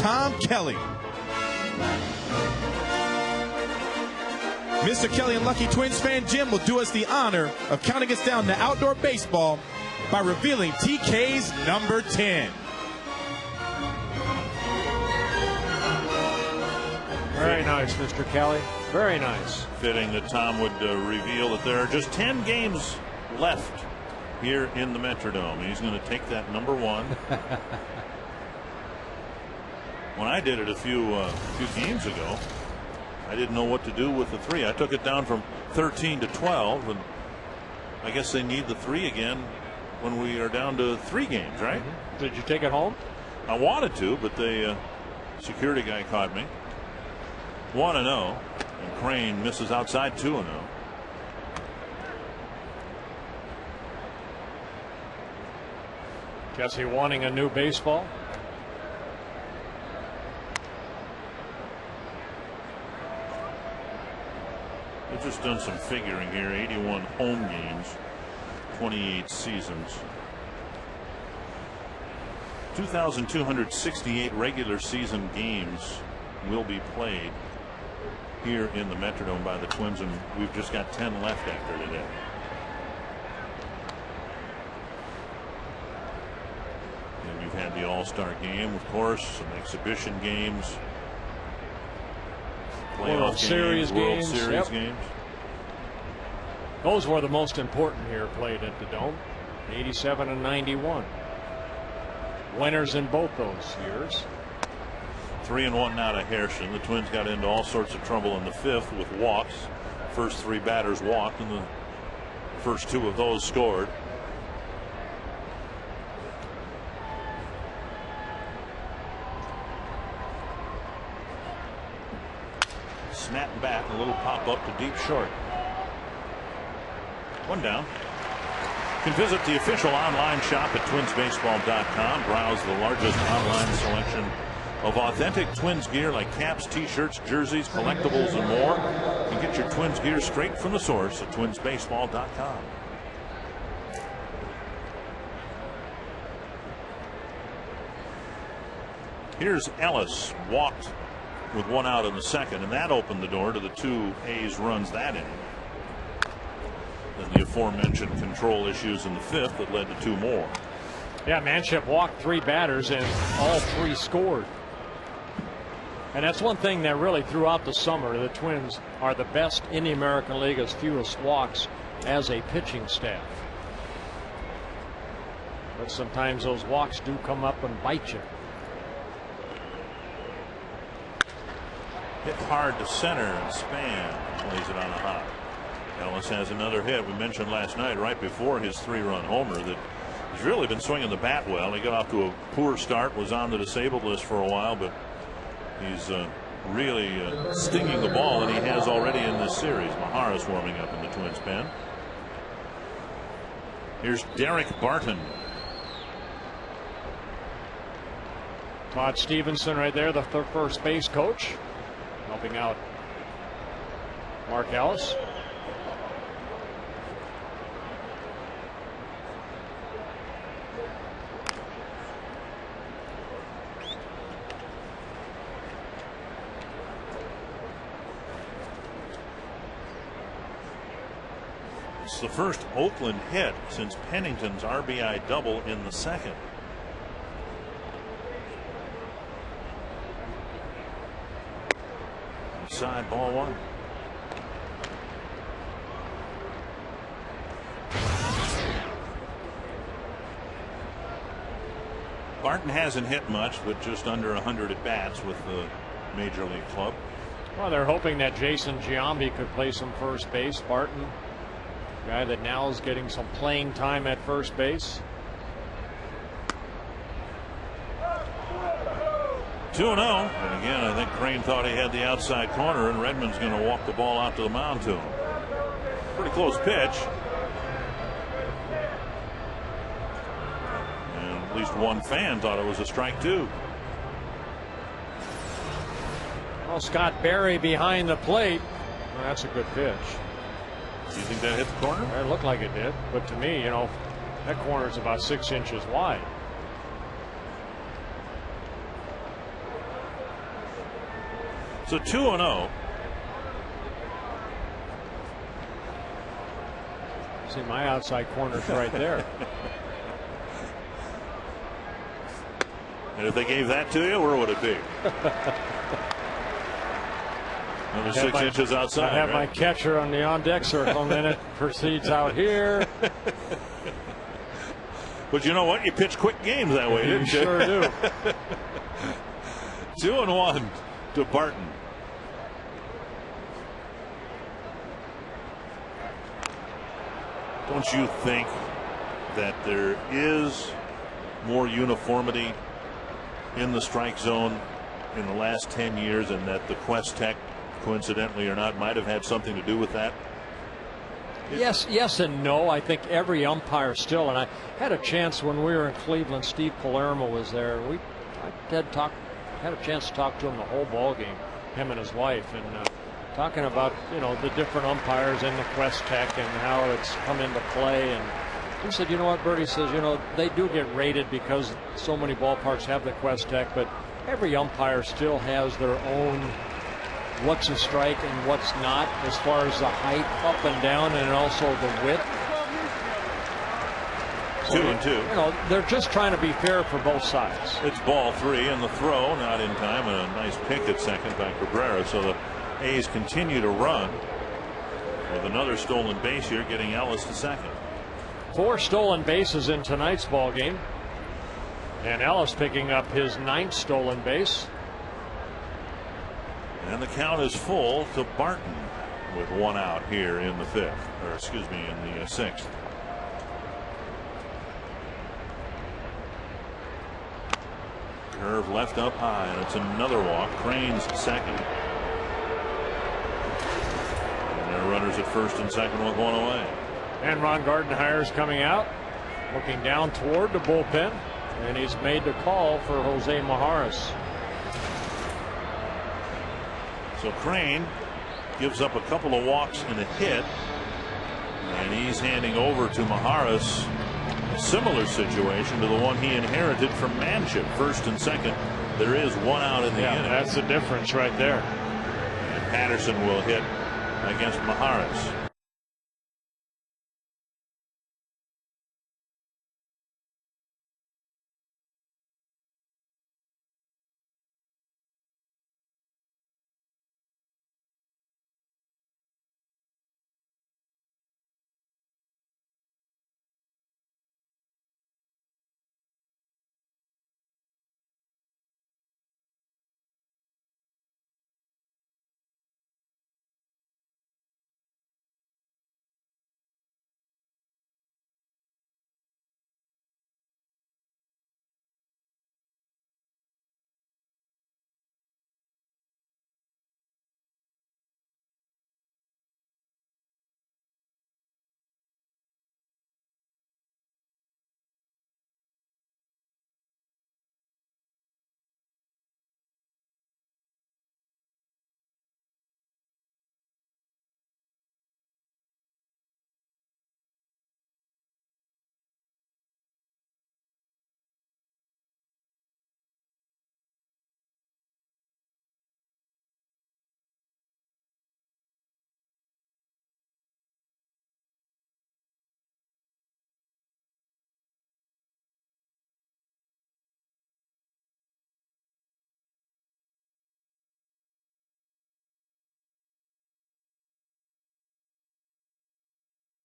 Tom Kelly. Mr. Kelly and Lucky Twins fan Jim will do us the honor of counting us down to outdoor baseball by revealing TK's number 10. Very nice, Mr. Kelly. Very nice. Fitting that Tom would reveal that there are just 10 games left here in the Metrodome. He's going to take that number 1. When I did it a few games ago, I didn't know what to do with the 3. I took it down from 13 to 12, and I guess they need the 3 again when we are down to 3 games, right? Mm-hmm. Did you take it home? I wanted to, but the security guy caught me. 1-0, and Crane misses outside 2-0. Jesse wanting a new baseball. We've just done some figuring here. 81 home games, 28 seasons. 2,268 regular season games will be played here in the Metrodome by the Twins, and we've just got 10 left after today. And you've had the All-Star game, of course, some exhibition games, playoff World Series World games. Series games. Those were the most important here, played at the Dome. 87 and 91. Winners in both those years. 3-1 now to Herschel. The Twins got into all sorts of trouble in the 5th with walks. First 3 batters walked, and the first 2 of those scored. Snap bat, a little pop up to deep short. 1 down. You can visit the official online shop at twinsbaseball.com. Browse the largest online selection of authentic Twins gear like caps, t-shirts, jerseys, collectibles, and more. You can get your Twins gear straight from the source at twinsbaseball.com. Here's Ellis, walked with 1 out in the 2nd, and that opened the door to the 2 A's runs that inning. And the aforementioned control issues in the 5th that led to 2 more. Yeah, Manship walked 3 batters and all 3 scored. And that's one thing that really throughout the summer, the Twins are the best in the American League as fewest walks as a pitching staff. But sometimes those walks do come up and bite you. Hit hard to center, and Span plays it on a hop. Ellis has another hit. We mentioned last night, right before his 3-run homer, that he's really been swinging the bat well. He got off to a poor start, was on the disabled list for a while, but he's really stinging the ball, and he has already in this series. Maharis warming up in the Twins pen. Here's Derek Barton. Todd Stevenson right there, the first base coach, helping out Mark Ellis. It's the first Oakland hit since Pennington's RBI double in the 2nd. Inside, ball 1. Barton hasn't hit much, but just under 100 at bats with the Major League club. Well, they're hoping that Jason Giambi could play some first base. Barton, guy that now is getting some playing time at first base. 2-0. And again, I think Crane thought he had the outside corner, and Redmond's going to walk the ball out to the mound to him. Pretty close pitch. And at least one fan thought it was a strike 2. Well, Scott Berry behind the plate. Well, that's a good pitch. Do you think that hit the corner? It looked like it did, but to me, you know, that corner is about 6 inches wide. So 2-0. See, my outside corner's right there. And if they gave that to you, where would it be? Another 6 inches outside. I have right? my catcher on the on-deck circle, and then it proceeds out here. But you know what? You pitch quick games that way, didn't you? You sure do. 2-1 to Barton. Don't you think that there is more uniformity in the strike zone in the last 10 years, and that the Quest Tech, coincidentally or not, might have had something to do with that? Yes and no. I think every umpire still, and I had a chance when we were in Cleveland. Steve Palermo was there. I had a chance to talk to him the whole ball game, him and his wife, and talking about the different umpires in the Quest Tech and how it's come into play. And he said, you know what, Bertie says, they do get rated because so many ballparks have the Quest Tech, but every umpire still has their own what's a strike and what's not, as far as the height up and down, and also the width. 2-2. They're just trying to be fair for both sides. It's ball 3, and the throw not in time, and a nice pick at second by Cabrera. So the A's continue to run with another stolen base here, getting Ellis to second. 4 stolen bases in tonight's ball game, and Ellis picking up his 9th stolen base. And the count is full to Barton with 1 out here in the 5th, or excuse me, in the 6th. Curve left up high, and it's another walk. Crane's second. And there are runners at first and second with 1 away. And Ron Gardenhire's coming out, looking down toward the bullpen, and he's made the call for Jose Majares. So Crane gives up a couple of walks and a hit, and he's handing over to Majares a similar situation to the one he inherited from Manship. First and second, there is 1 out in the inning. That's the difference right there. And Patterson will hit against Majares.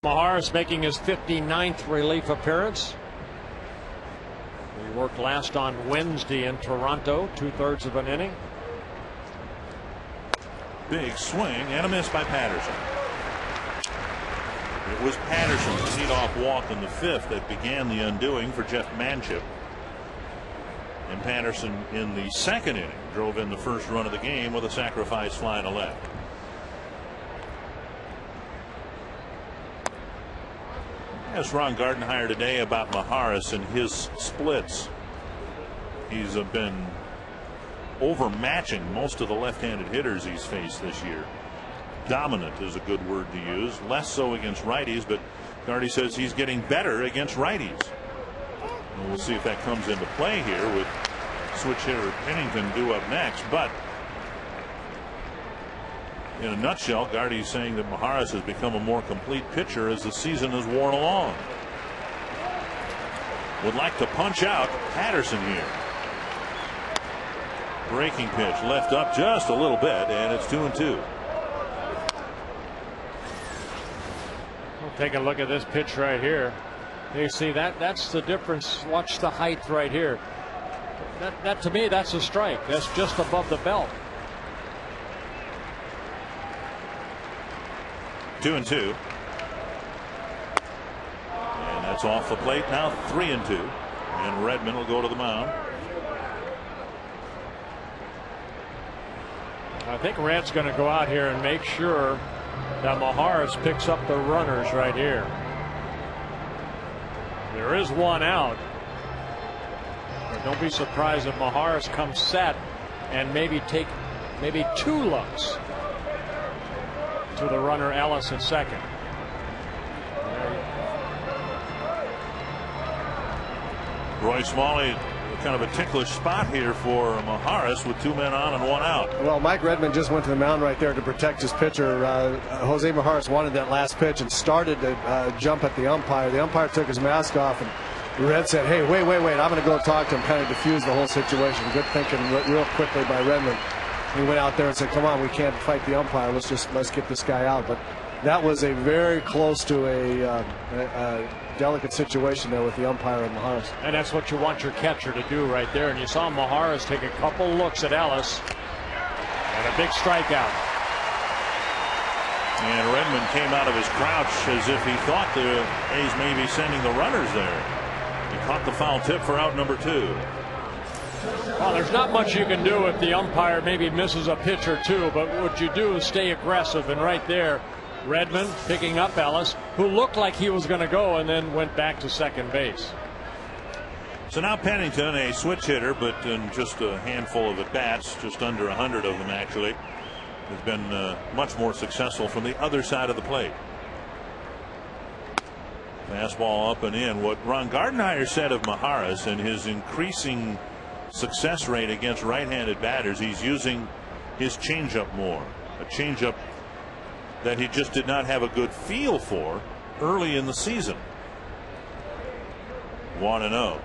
Majares making his 59th relief appearance. He worked last on Wednesday in Toronto, 2/3 of an inning. Big swing and a miss by Patterson. It was Patterson's leadoff walk in the 5th that began the undoing for Jeff Manship. And Patterson in the 2nd inning drove in the first run of the game with a sacrifice fly to left. Asked Ron Gardenhire today about Majares and his splits. He's been overmatching most of the left-handed hitters he's faced this year. Dominant is a good word to use. Less so against righties, but Gardy says he's getting better against righties. And we'll see if that comes into play here with switch hitter Pennington due up next. But In a nutshell, Gardy's saying that Maharis has become a more complete pitcher as the season has worn along. Would like to punch out Patterson here. Breaking pitch left up just a little bit, and it's 2-2. We'll take a look at this pitch right here. You see that's the difference. Watch the height right here. That to me, that's a strike. That's just above the belt. 2-2. And that's off the plate now. 3-2. And Redmond will go to the mound. I think Red's going to go out here and make sure that Maharis picks up the runners right here. There is one out. But don't be surprised if Maharis comes set and maybe take two looks to the runner Ellis at second. Roy Smalley, kind of a ticklish spot here for Maharis with 2 men on and 1 out. Well, Mike Redmond just went to the mound right there to protect his pitcher. Jose Maharis wanted that last pitch and started to jump at the umpire. The umpire took his mask off, and Red said, "Hey, wait, I'm going to go talk to him," kind of diffuse the whole situation. Good thinking real quickly by Redmond. He went out there and said, "Come on, we can't fight the umpire. Let's get this guy out." But that was a very close to a delicate situation there with the umpire and Maharis. And that's what you want your catcher to do right there. And you saw Maharis take a couple looks at Ellis and a big strikeout. And Redmond came out of his crouch as if he thought the A's may be sending the runners there. He caught the foul tip for out number 2. Well, there's not much you can do if the umpire maybe misses a pitch or two, but what you do is stay aggressive. And right there, Redmond picking up Ellis, who looked like he was going to go and then went back to second base. So now Pennington, a switch hitter, but in just a handful of at-bats, just under 100 of them actually, has been much more successful from the other side of the plate. Fastball up and in. What Ron Gardenhire said of Maharis and his increasing success rate against right-handed batters, he's using his changeup more. A changeup that he just did not have a good feel for early in the season. 1-0.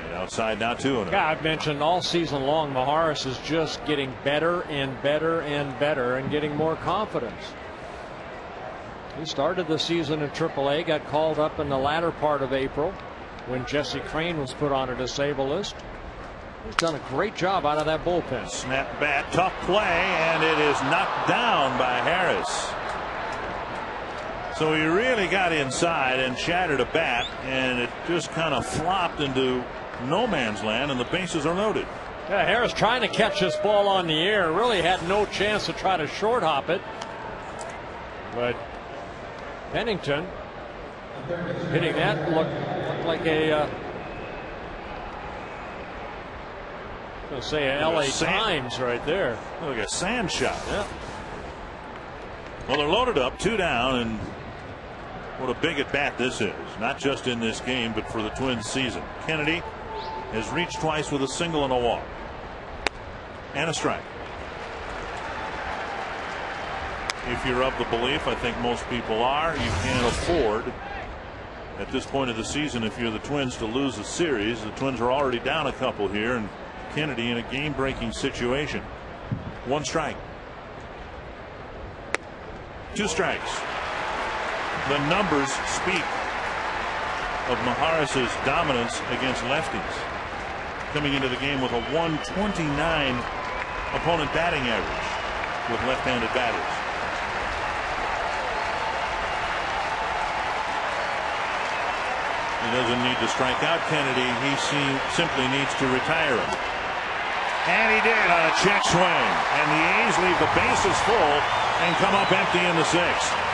And outside now 2-0. Yeah, I've mentioned all season long Maharis is just getting better and better and better and getting more confidence. He started the season in AAA, got called up in the latter part of April when Jesse Crain was put on a disabled list. He's done a great job out of that bullpen. Snap bat, tough play, and it is knocked down by Harris. So he really got inside and shattered a bat, and it just kind of flopped into no man's land, and the bases are loaded. Yeah, Harris trying to catch this ball on the air, really had no chance to try to short hop it. But Pennington hitting that looked like a going to say a LA Times right there. Like a sand shot. Yeah. Well, they're loaded up, 2 down, and what a big at bat this is. Not just in this game, but for the Twins season. Kennedy has reached twice with a single and a walk. And a strike. If you're of the belief, I think most people are, you can't afford at this point of the season, if you're the Twins, to lose a series. The Twins are already down a couple here, and Kennedy in a game-breaking situation. 1 strike. 2 strikes. The numbers speak of Maharis's dominance against lefties. Coming into the game with a 129 opponent batting average with left-handed batters. He doesn't need to strike out Kennedy. He simply needs to retire him. And he did on a check swing. And the A's leave the bases full and come up empty in the 6th.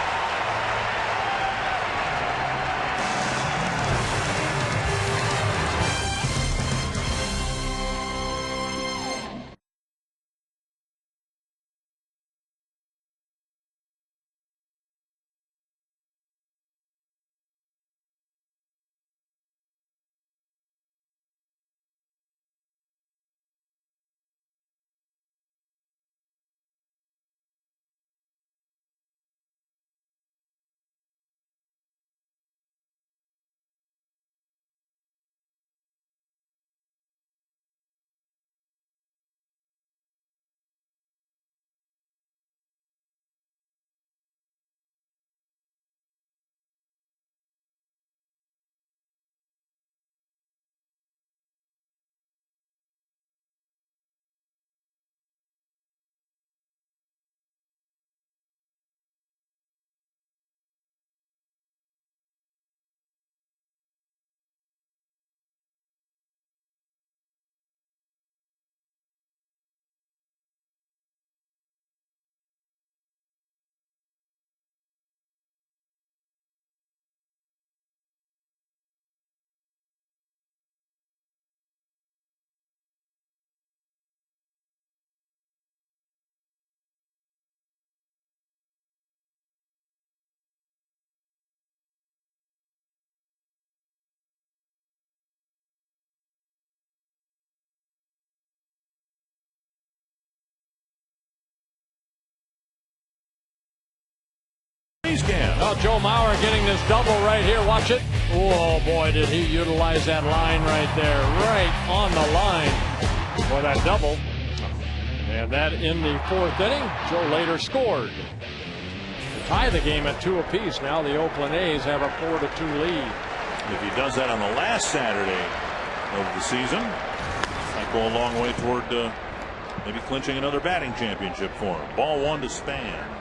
about Joe Mauer getting this double right here? Watch it. Oh, boy, did he utilize that line right there. Right on the line for that double. And that in the 4th inning. Joe later scored to tie the game at 2 apiece. Now the Oakland A's have a 4-2 lead. If he does that on the last Saturday of the season, might go a long way toward maybe clinching another batting championship for him. Ball 1 to Span.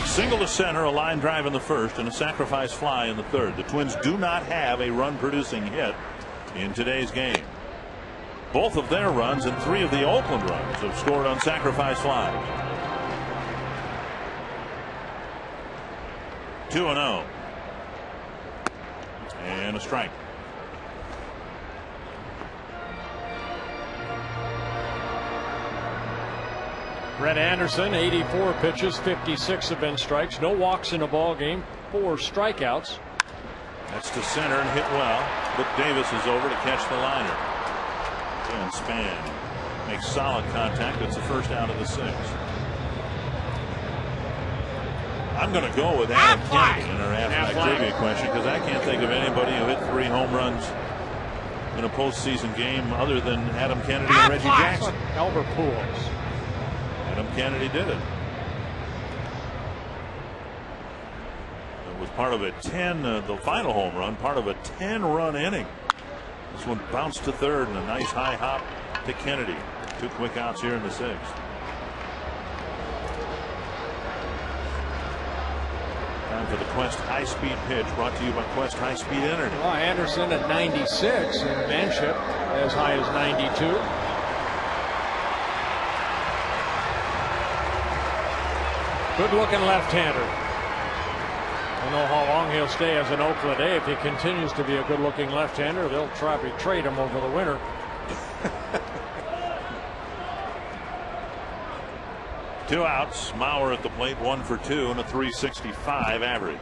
Single to center, a line drive in the 1st, and a sacrifice fly in the 3rd. The Twins do not have a run-producing hit in today's game. Both of their runs and 3 of the Oakland runs have scored on sacrifice flies. 2-0. And a strike. Brett Anderson, 84 pitches, 56 have been strikes. No walks in a ball game, 4 strikeouts. That's to center and hit well, but Davis is over to catch the liner. And Span makes solid contact. It's the first out of the 6th. I'm going to go with Adam Kennedy in our half trivia question because I can't think of anybody who hit 3 home runs in a postseason game other than Adam Kennedy and Reggie Jackson. Albert Pujols. Adam Kennedy did it. It was part of a 10, the final home run, part of a 10-run inning. This one bounced to 3rd and a nice high hop to Kennedy. 2 quick outs here in the 6th. Time for the Quest high-speed pitch, brought to you by Quest High-Speed Energy. Well, Anderson at 96 and Manship as high as 92. Good-looking left-hander. I don't know how long he'll stay as an Oakland A. If he continues to be a good-looking left-hander, they'll probably trade him over the winter. Two outs. Mauer at the plate, 1 for 2 and a .365 average.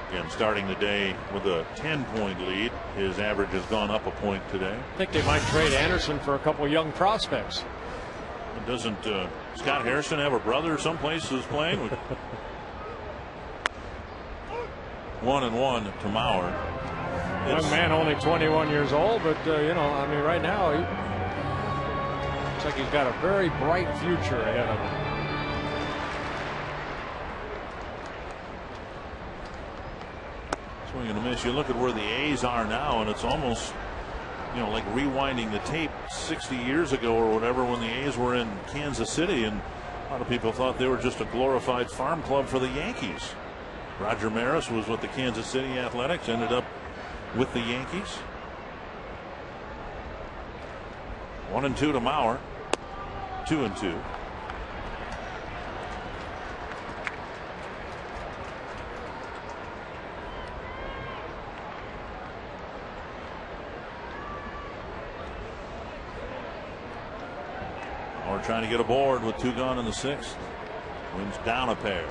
Again, starting the day with a 10-point lead. His average has gone up a point today. I think they might trade Anderson for a couple young prospects. Doesn't Scott Harrison have a brother someplace who's playing? 1-1 to Mauer. Young man, only 21 years old, but you know, I mean, right now he looks like he's got a very bright future ahead of him. Swing and a miss. You look at where the A's are now, and it's almost, you know, like rewinding the tape 60 years ago or whatever when the A's were in Kansas City, and a lot of people thought they were just a glorified farm club for the Yankees. Roger Maris was with the Kansas City Athletics, ended up with the Yankees. 1-2 to Mauer. 2-2. We're trying to get aboard with 2 gone in the 6th. Wins down a pair.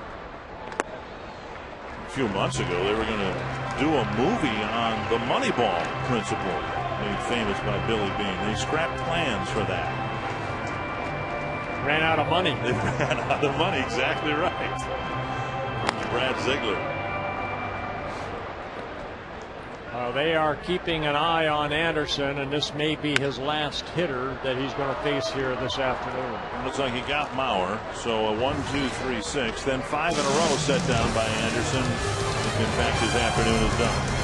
A few months ago, they were going to do a movie on the Moneyball principle, made famous by Billy Beane. They scrapped plans for that. Ran out of money. They ran out of money. Exactly right. Brad Ziegler. They are keeping an eye on Anderson, and this may be his last hitter that he's going to face here this afternoon. Looks like he got Mauer, so a 1-2-3-6, then 5 in a row set down by Anderson. If in fact his afternoon is done.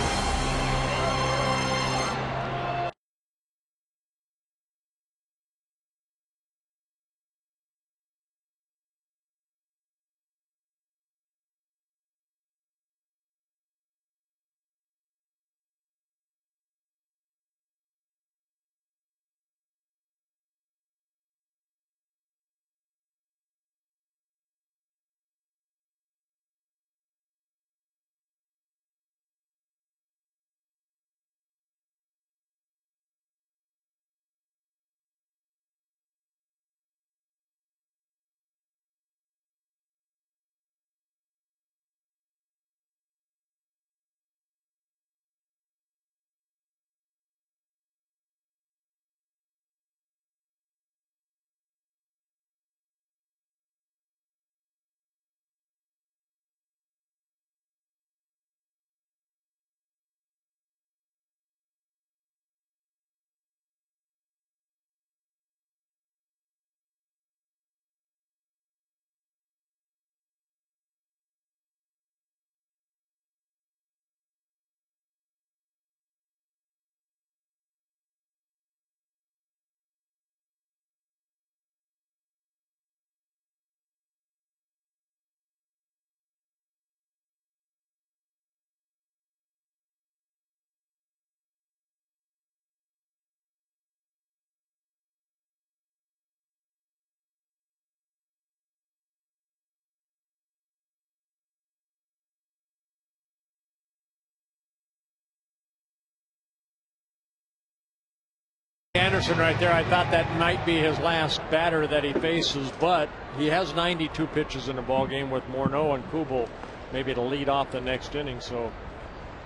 Anderson right there. I thought that might be his last batter that he faces, but he has 92 pitches in the ball game with Morneau and Kubel maybe to lead off the next inning. So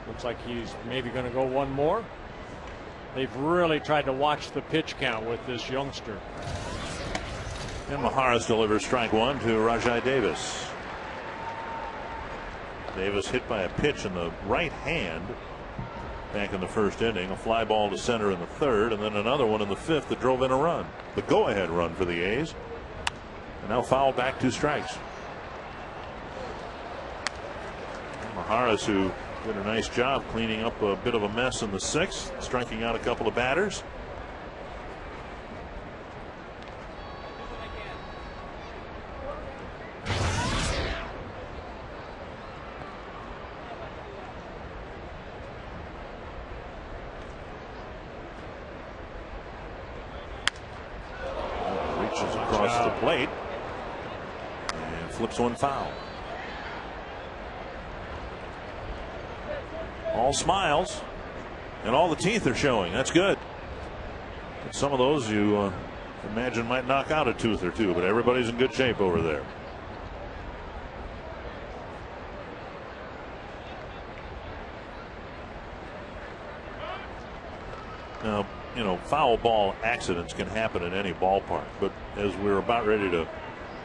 looks like he's maybe going to go one more. They've really tried to watch the pitch count with this youngster. And Maharis delivers strike one to Rajai Davis. Davis hit by a pitch in the right hand back in the first inning. A fly ball to center in the third, and then another one in the fifth that drove in a run. The go-ahead run for the A's. And now fouled back, 2 strikes. Maharis, who did a nice job cleaning up a bit of a mess in the 6th, striking out a couple of batters. Across the plate and flips one foul. All smiles and all the teeth are showing. That's good. And some of those you imagine might knock out a tooth or two, but everybody's in good shape over there. Now, you know, foul ball accidents can happen in any ballpark, but as we're about ready to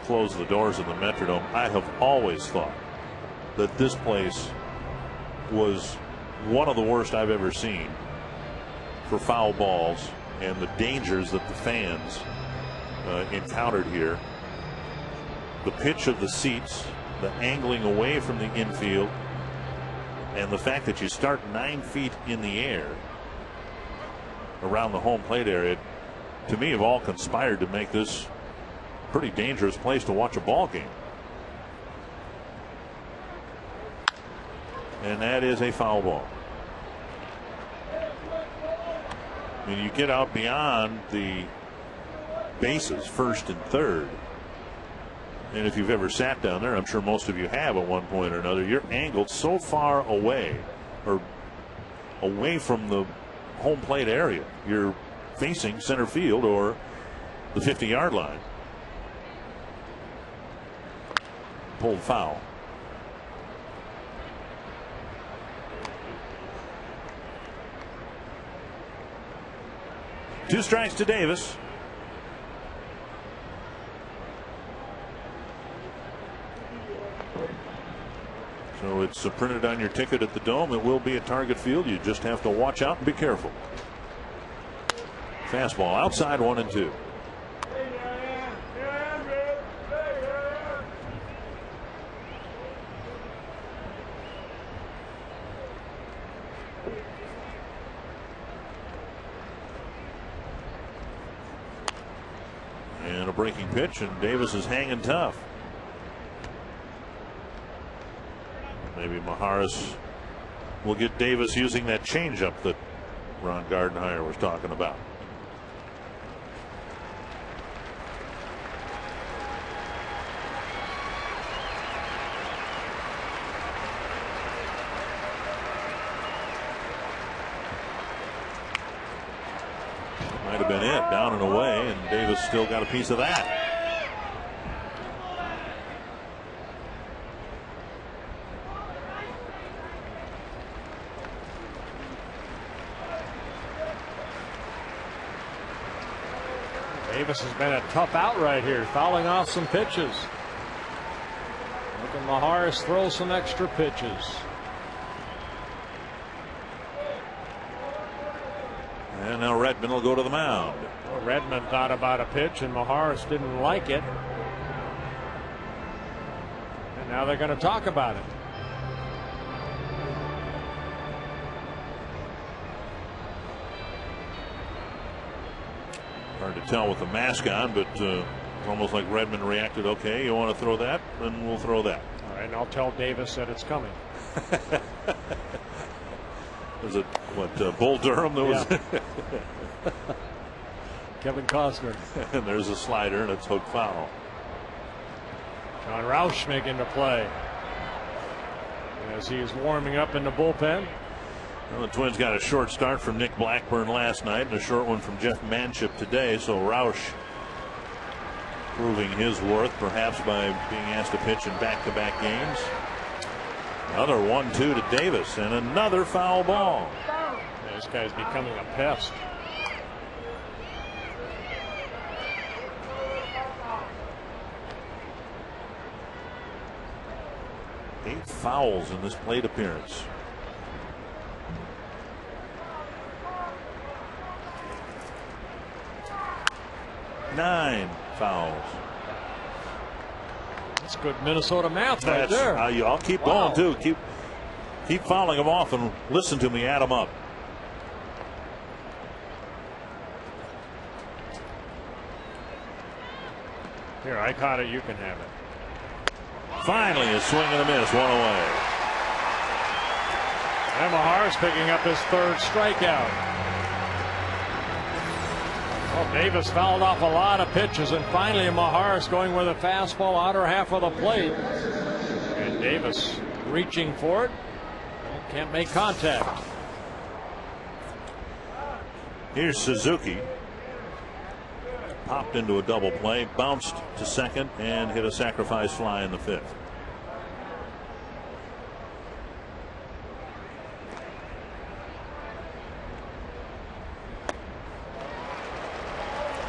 close the doors of the Metrodome, I have always thought that this place was one of the worst I've ever seen for foul balls and the dangers that the fans encountered here. The pitch of the seats, the angling away from the infield, and the fact that you start 9 feet in the air around the home plate area, to me, have all conspired to make this a pretty dangerous place to watch a ball game. And that is a foul ball. I mean, you get out beyond the bases, first and third, and if you've ever sat down there, I'm sure most of you have at one point or another, you're angled so far away or away from the home plate area. You're facing center field or the 50-yard line. Pulled foul. Two strikes to Davis. So it's printed on your ticket at the Dome. It will be at Target Field. You just have to watch out and be careful. Fastball outside, 1-2. And a breaking pitch, and Davis is hanging tough. Maybe Maharis will get Davis using that changeup that Ron Gardenhire was talking about. Might have been it, down and away, and Davis still got a piece of that. Davis has been a tough out right here, fouling off some pitches. Looking Maharis throw some extra pitches. And now Redmond will go to the mound. Well, Redmond thought about a pitch and Maharis didn't like it. And now they're going to talk about it. Hard to tell with the mask on, but almost like Redmond reacted, okay, you want to throw that, then we'll throw that. All right, and I'll tell Davis that it's coming. Was it, Bull Durham that was? Yeah. Kevin Costner. And there's a slider, and it's hooked foul. John Rausch making the play as he is warming up in the bullpen. Well, the Twins got a short start from Nick Blackburn last night and a short one from Jeff Manship today. So Roush proving his worth, perhaps by being asked to pitch in back-to-back games. Another 1-2 to Davis and another foul ball. This guy's becoming a pest. Eight fouls in this plate appearance. Nine fouls. That's good Minnesota math right there. I'll keep going too. Keep fouling them off and listen to me add them up. Here, I caught it. You can have it. Finally, a swing and a miss, one away. And Mahar's picking up his third strikeout. Well, Davis fouled off a lot of pitches, and finally Mahar's going with a fastball outer half of the plate. And Davis reaching for it. Can't make contact. Here's Suzuki. Popped into a double play, bounced to second, and hit a sacrifice fly in the fifth.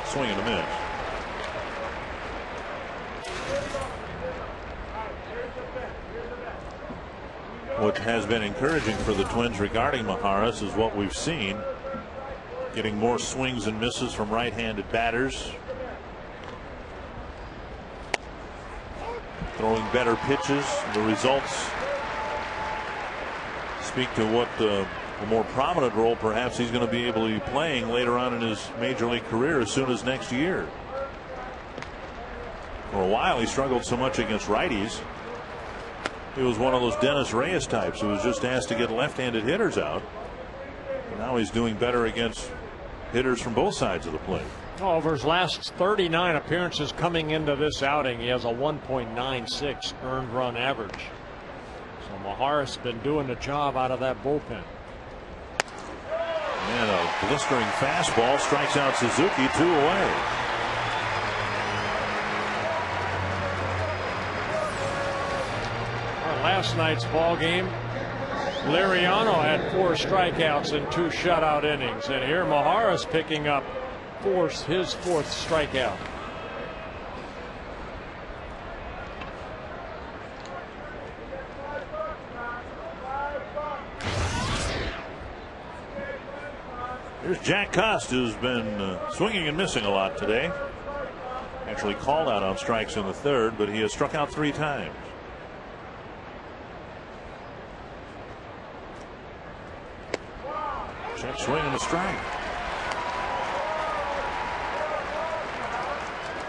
Swing and a miss. What has been encouraging for the Twins regarding Maharis is what we've seen. Getting more swings and misses from right-handed batters. Throwing better pitches. The results speak to what a more prominent role perhaps he's going to be able to be playing later on in his major league career as soon as next year. For a while he struggled so much against righties. He was one of those Dennis Reyes types who was just asked to get left-handed hitters out. But now he's doing better against hitters from both sides of the plate. Over his last 39 appearances coming into this outing, he has a 1.96 earned run average. So Mahar's been doing the job out of that bullpen. And a blistering fastball strikes out Suzuki, 2 away. Last night's ball game, Liriano had 4 strikeouts in 2 shutout innings, and here Mahar's picking up his 4th strikeout. Here's Jack Cust, who's been swinging and missing a lot today. Actually called out on strikes in the 3rd, but he has struck out 3 times. Check swing and a strike.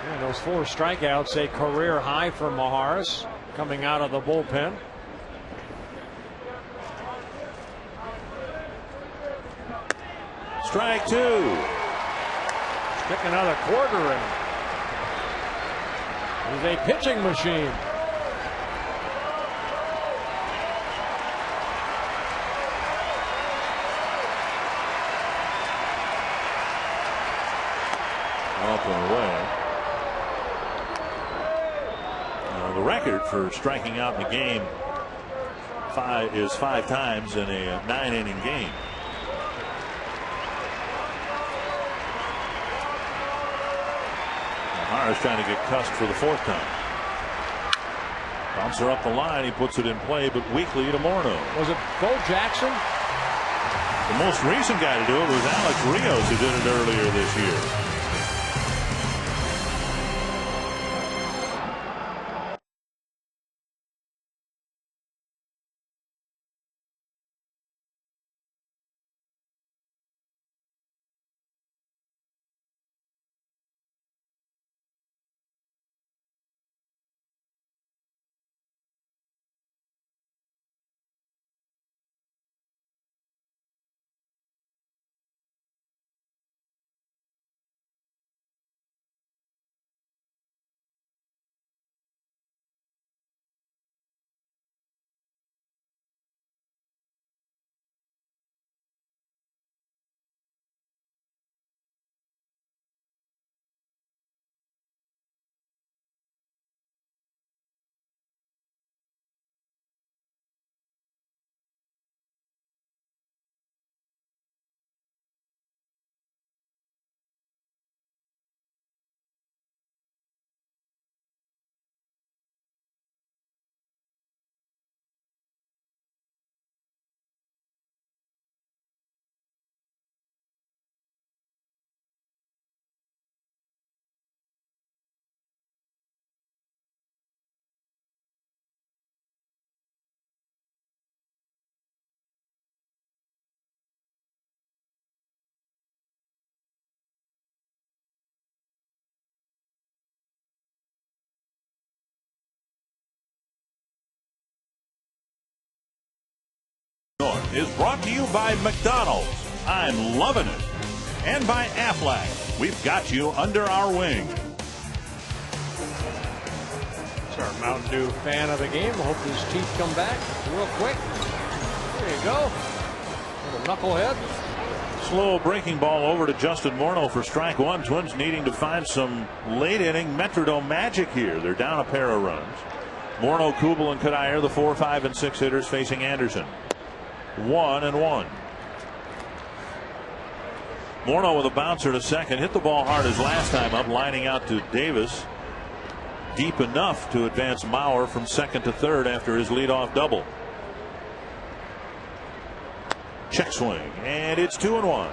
And those 4 strikeouts, a career high for Maharis coming out of the bullpen. Strike 2. Stick another quarter in. He's a pitching machine. Up and away. The record for striking out in a game is 5 times in a 9-inning game. Mahar's trying to get Cust for the 4th time. Bouncer up the line. He puts it in play, but weakly to Morneau. Was it Bo Jackson? The most recent guy to do it was Alex Rios, who did it earlier this year. is brought to you by McDonald's. I'm loving it. And by Aflac. We've got you under our wing. It's our Mountain Dew fan of the game. I hope his teeth come back real quick. There you go. Little knucklehead. Slow breaking ball over to Justin Morneau for strike one. Twins needing to find some late inning Metrodome magic here. They're down a pair of runs. Morneau, Kubel, and Cuddyer, the 4, 5, and 6 hitters facing Anderson. 1-1. Morneau with a bouncer to second. Hit the ball hard as last time up, lining out to Davis. Deep enough to advance Mauer from second to third after his leadoff double. Check swing, and it's 2-1.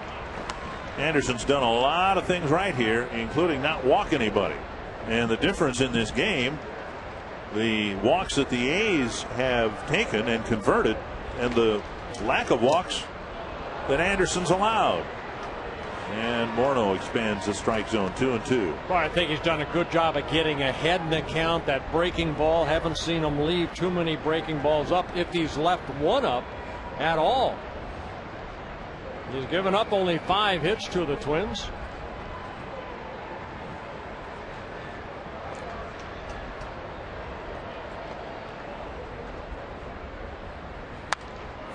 Anderson's done a lot of things right here, including not walk anybody. And the difference in this game, the walks that the A's have taken and converted, and the lack of walks that Anderson's allowed. And Morneau expands the strike zone 2-2. Well, I think he's done a good job of getting ahead in the count. That breaking ball, haven't seen him leave too many breaking balls up, if he's left one up at all. He's given up only 5 hits to the Twins.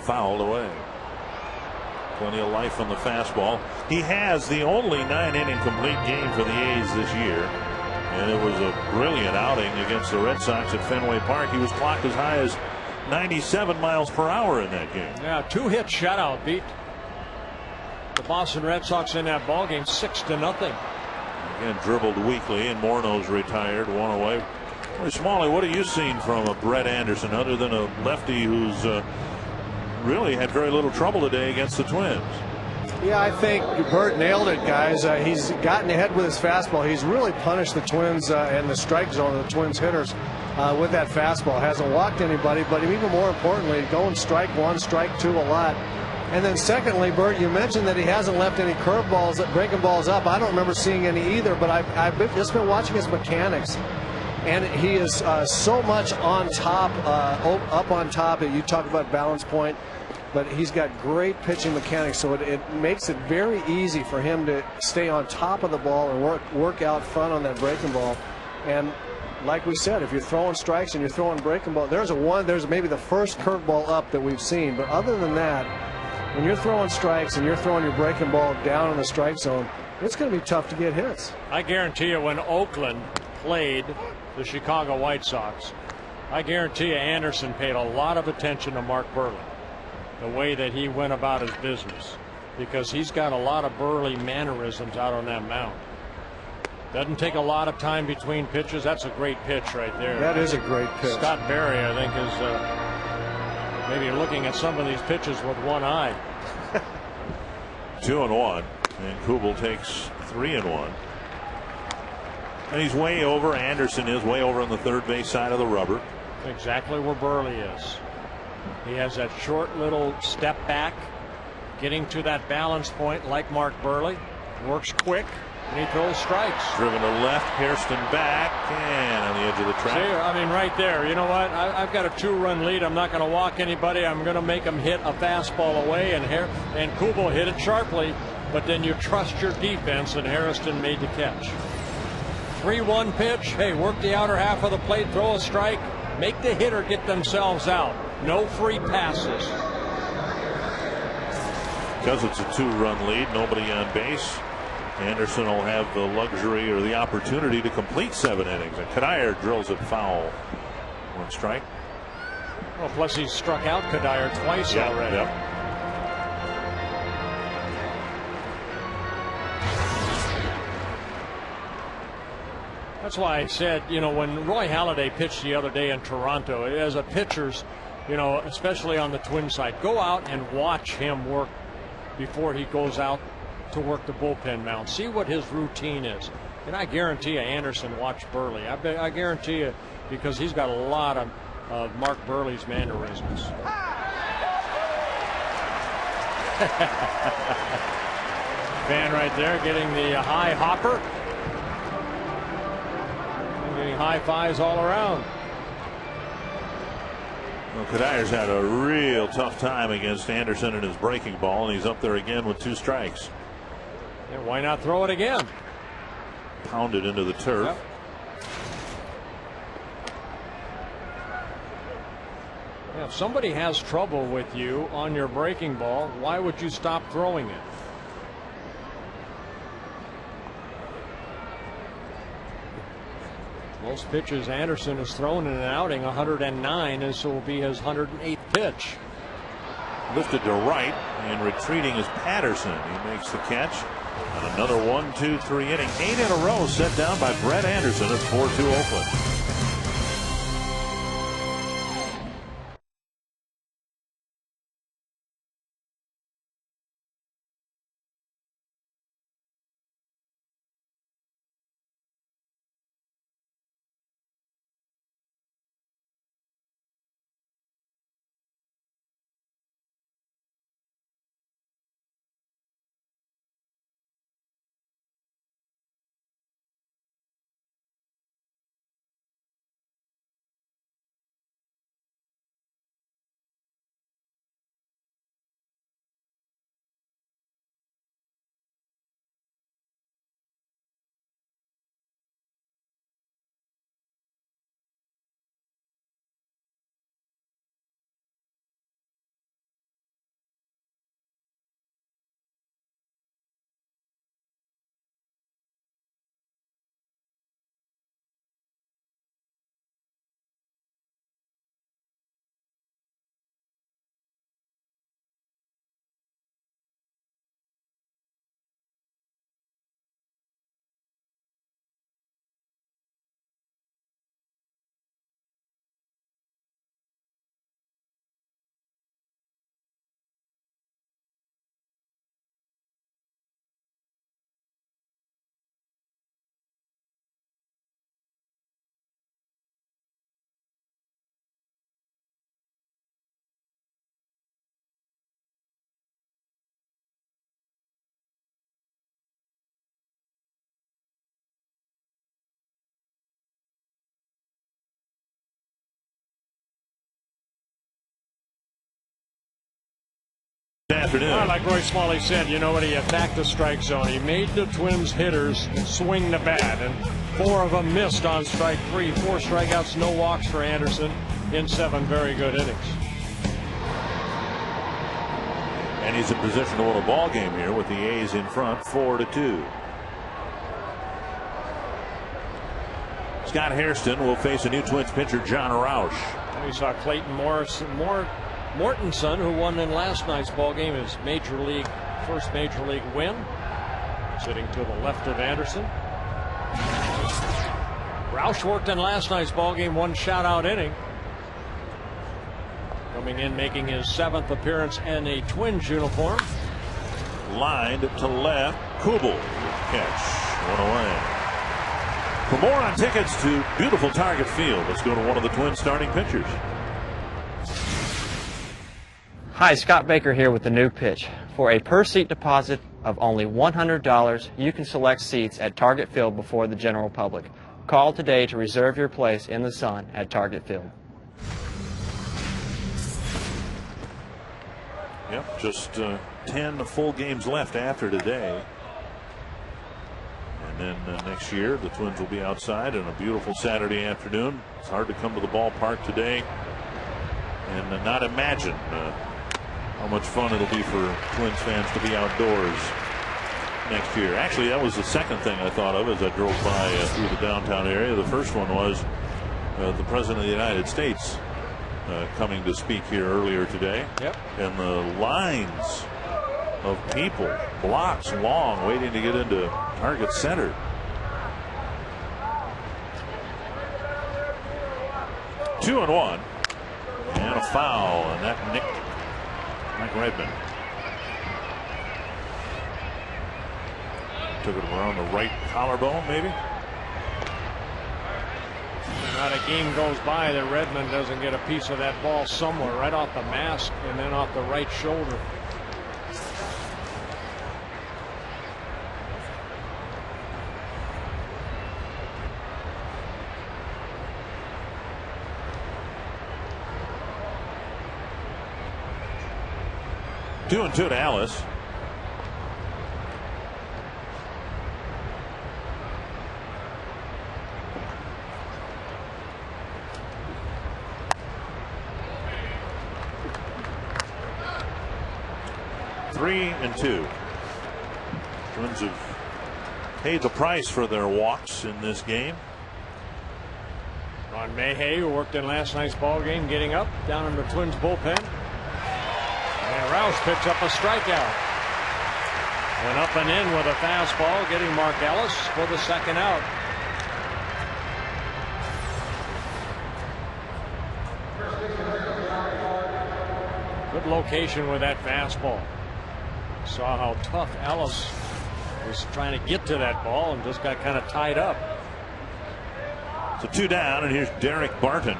Fouled away. Plenty of life on the fastball. He has the only 9-inning complete game for the A's this year. And it was a brilliant outing against the Red Sox at Fenway Park. He was clocked as high as 97 miles per hour in that game. Yeah, 2-hit shutout beat the Boston Red Sox in that ball game 6-0. Again, dribbled weakly, and Morneau's retired, 1 away. Boy, Smalley, what have you seen from a Brett Anderson other than a lefty who's really had very little trouble today against the Twins? Yeah, I think Bert nailed it, guys. He's gotten ahead with his fastball. He's really punished the Twins and the strike zone of the Twins hitters with that fastball. Hasn't walked anybody, but even more importantly, going strike one, strike two a lot. And then secondly, Bert, you mentioned that he hasn't left any curveballs, breaking balls up. I don't remember seeing any either, but I've just been watching his mechanics. And he is so much on top, up on top. You talk about balance point, but he's got great pitching mechanics, so it makes it very easy for him to stay on top of the ball and work out front on that breaking ball. And like we said, if you're throwing strikes and you're throwing breaking ball, there's maybe the first curveball up that we've seen. But other than that, when you're throwing strikes and you're throwing your breaking ball down in the strike zone, it's going to be tough to get hits. I guarantee you, when Oakland played the Chicago White Sox, I guarantee you Anderson paid a lot of attention to Mark Buehrle, the way that he went about his business, because he's got a lot of Buehrle mannerisms out on that mound. Doesn't take a lot of time between pitches. That's a great pitch right there. That is a great pitch. Scott Berry, I think, is maybe looking at some of these pitches with one eye. 2-1, and Kubel takes 3-1. And he's way over. Anderson is way over on the third base side of the rubber. Exactly where Buehrle is. He has that short little step back, getting to that balance point like Mark Buehrle. Works quick, and he throws strikes. Driven to left, Hairston back, and on the edge of the track. See, I mean, right there. You know what? I've got a 2-run lead. I'm not going to walk anybody. I'm going to make him hit a fastball away, and Kubel hit it sharply. But then you trust your defense, and Hairston made the catch. 3-1 pitch. Hey, work the outer half of the plate, throw a strike, make the hitter get themselves out. No free passes. Because it's a 2-run lead, nobody on base, Anderson will have the luxury or the opportunity to complete 7 innings. And Cuddyer drills it foul. 1 strike. Well, plus he's struck out Cuddyer twice already. Yep. That's why I said, you know, when Roy Halladay pitched the other day in Toronto, as a pitcher's, you know, especially on the Twin side, go out and watch him work before he goes out to work the bullpen mound. See what his routine is. And I guarantee you Anderson watched Buehrle. I guarantee you, because he's got a lot of Mark Buehrle's mannerisms. Fan right there getting the high hopper. Getting high fives all around. Well, Kadires had a real tough time against Anderson in his breaking ball, and he's up there again with 2 strikes. Yeah, why not throw it again? Pounded into the turf. Yep. Yeah, if somebody has trouble with you on your breaking ball, why would you stop throwing it? Most pitches Anderson has thrown in an outing, 109. This will be his 108th pitch. Lifted to right, and retreating is Patterson. He makes the catch. And another 1-2-3 inning. 8 in a row set down by Brett Anderson at 4-2 Oakland. Afternoon. Well, like Roy Smalley said, you know what, he attacked the strike zone. He made the Twins hitters swing the bat, and 4 of them missed on strike 3. 4 strikeouts, no walks for Anderson in 7 very good innings. And he's in position to win a ball game here with the A's in front, 4-2. Scott Hairston will face a new Twins pitcher, John Roush. We saw Clayton Mortensen, who won in last night's ball game, his first major league win, sitting to the left of Anderson. Roush worked in last night's ball game, 1 shutout inning. Coming in, making his 7th appearance in a Twins uniform. Lined to left, Kubel catch, 1 away. For more on tickets to beautiful Target Field, let's go to one of the Twins starting pitchers. Hi, Scott Baker here with the new pitch. For a per-seat deposit of only $100, you can select seats at Target Field before the general public. Call today to reserve your place in the sun at Target Field. Yep, just 10 full games left after today. And then next year, the Twins will be outside on a beautiful Saturday afternoon. It's hard to come to the ballpark today and not imagine how much fun it'll be for Twins fans to be outdoors next year. Actually, that was the second thing I thought of as I drove by through the downtown area. The first one was the President of the United States coming to speak here earlier today. Yep. And the lines of people, blocks long, waiting to get into Target Center. Two and one, and a foul, and that nicked Mike Redmond. Took it around the right collarbone, maybe. Not a game goes by that Redmond doesn't get a piece of that ball somewhere, right off the mask and then off the right shoulder. 2-2 to Ellis. Three and two. Twins have paid the price for their walks in this game. Ron Mayhay, who worked in last night's ball game, getting up down in the Twins bullpen. And Roush picks up a strikeout. Went up and in with a fastball, getting Mark Ellis for the second out. Good location with that fastball. Saw how tough Ellis was trying to get to that ball and just got kind of tied up. So 2 down, and here's Derek Barton.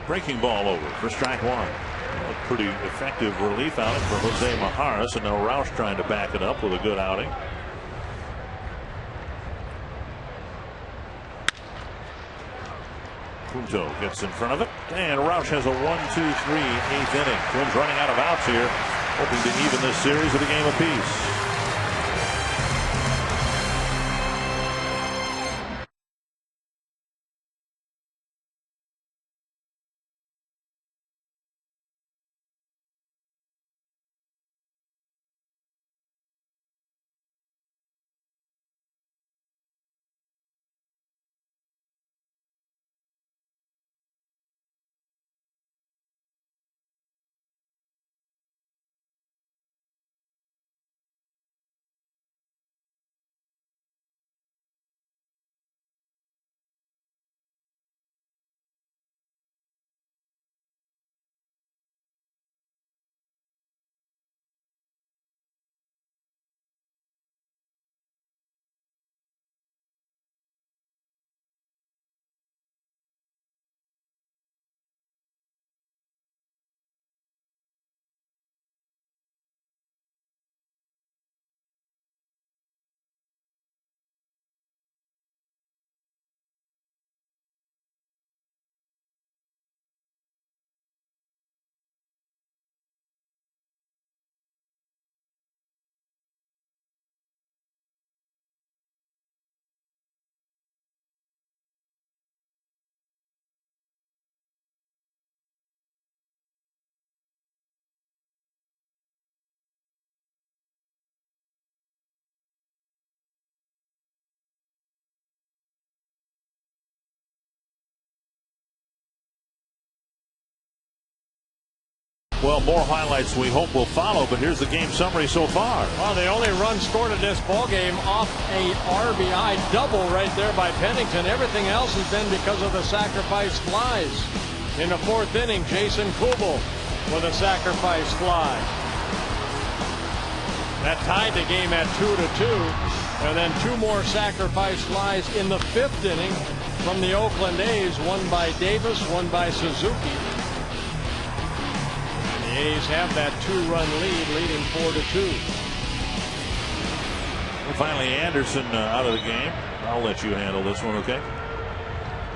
Breaking ball over for strike one. A pretty effective relief outing for Jose Mijares, and now Roush trying to back it up with a good outing. Punto gets in front of it, and Roush has a 1-2-3 eighth inning. Twins running out of outs here, hoping to even this series at a game apiece. Well, more highlights we hope will follow, but here's the game summary so far. Well, the only run scored in this ball game off a RBI double right there by Pennington. Everything else has been because of the sacrifice flies. In the fourth inning, Jason Kubel with a sacrifice fly. That tied the game at 2-2. And then 2 more sacrifice flies in the fifth inning from the Oakland A's, one by Davis, one by Suzuki. The A's have that 2-run lead, leading 4-2. And finally, Anderson out of the game. I'll let you handle this one, okay?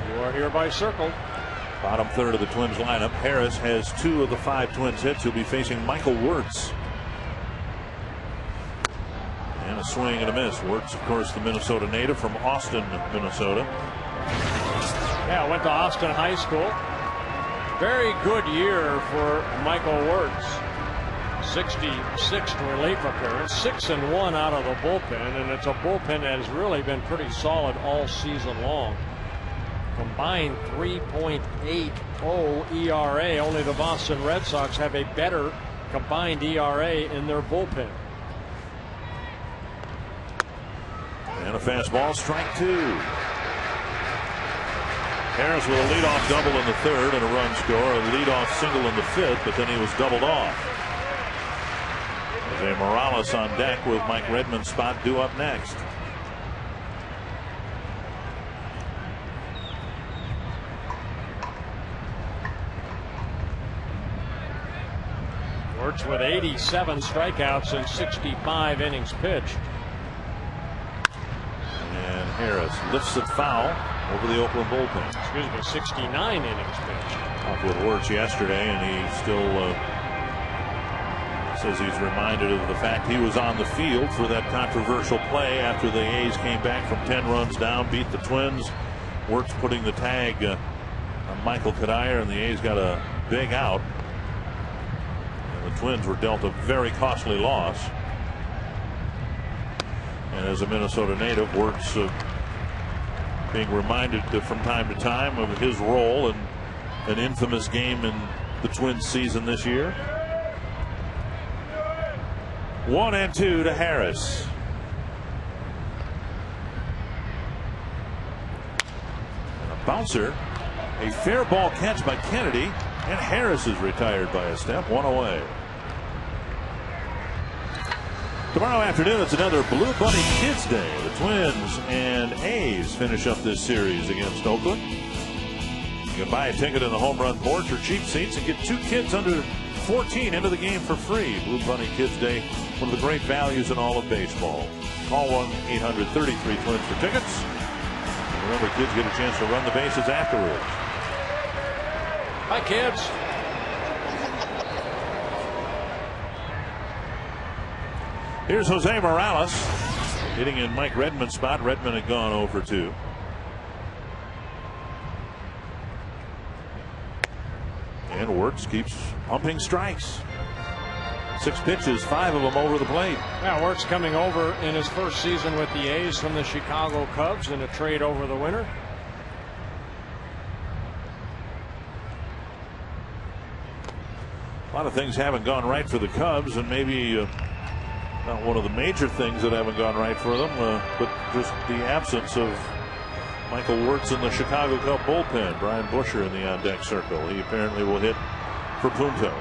You are hereby circled. Bottom third of the Twins lineup. Harris has 2 of the 5 Twins hits. He'll be facing Michael Wirtz. And a swing and a miss. Wirtz, of course, the Minnesota native from Austin, Minnesota. Yeah, went to Austin High School. Very good year for Michael Wirtz. 66th relief appearance, 6-1 out of the bullpen, and it's a bullpen that has really been pretty solid all season long. Combined 3.80 ERA. Only the Boston Red Sox have a better combined ERA in their bullpen. And a fastball, strike 2. Harris with a leadoff double in the third and a run score, a leadoff single in the fifth, but then he was doubled off. Jose Morales on deck with Mike Redmond's spot due up next. Wirtz with 87 strikeouts in 65 innings pitched. And Harris lifts it foul. over the Oakland bullpen. Excuse me, 69 innings pitched. Talked with Wirtz yesterday, and he still says he's reminded of the fact he was on the field for that controversial play after the A's came back from 10 runs down, beat the Twins. Wirtz putting the tag on Michael Cuddyer, and the A's got a big out. And the Twins were dealt a very costly loss. And as a Minnesota native, Wirtz being reminded from time to time of his role in an infamous game in the Twins season this year. 1-2 to Harris. And a bouncer, a fair ball catch by Kennedy, and Harris is retired by a step, 1 away. Tomorrow afternoon, it's another Blue Bunny Kids Day. The Twins and A's finish up this series against Oakland. You can buy a ticket in the Home Run Porch or cheap seats and get 2 kids under 14 into the game for free. Blue Bunny Kids Day, one of the great values in all of baseball. Call 1-800-33-TWINS for tickets. And remember, kids get a chance to run the bases afterwards. Hi, kids. Here's Jose Morales hitting in Mike Redmond's spot. Redmond had gone 0 for 2. And Wirtz keeps pumping strikes. 6 pitches, 5 of them over the plate. Now, Wirtz coming over in his first season with the A's from the Chicago Cubs in a trade over the winter. A lot of things haven't gone right for the Cubs, and maybe not one of the major things that haven't gone right for them, but just the absence of Michael Wirtz in the Chicago Cub bullpen. Brian Busher in the on-deck circle. He apparently will hit for Punto.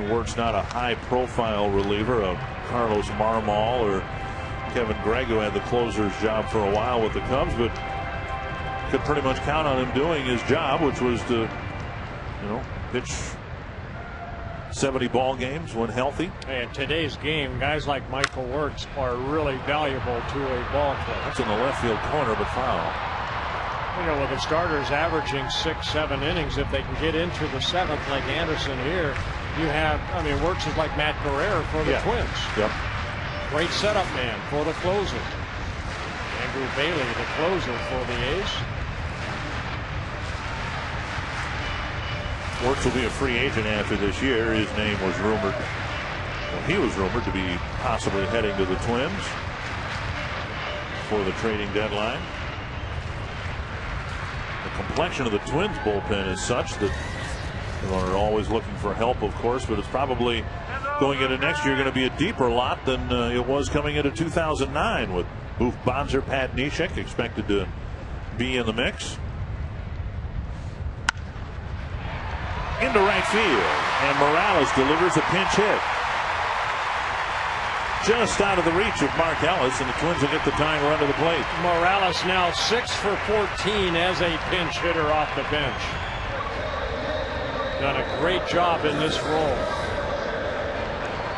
Wirtz not a high-profile reliever of Carlos Marmol or Kevin Gregg, who had the closer's job for a while with the Cubs, but could pretty much count on him doing his job, which was to, pitch 70 ball games when healthy. Hey, in today's game, guys like Michael Wirtz are really valuable to a ball club. That's in the left field corner, but foul. With the starters averaging 6-7 innings, if they can get into the 7th like Anderson here, you have, Wirtz is like Matt Guerrero for the Twins. Yep. Great setup man for the closer. Andrew Bailey, the closer for the A's. Wirtz will be a free agent after this year. His name was rumored, he was rumored to be possibly heading to the Twins for the trading deadline. The complexion of the Twins bullpen is such that they're always looking for help, of course, but it's probably going into next year going to be a deeper lot than it was coming into 2009 with Boof Bonser, Pat Neshek expected to be in the mix. Into right field, and Morales delivers a pinch hit. Just out of the reach of Mark Ellis, and the Twins will get the tying run to the plate. Morales now 6 for 14 as a pinch hitter off the bench. Done a great job in this role.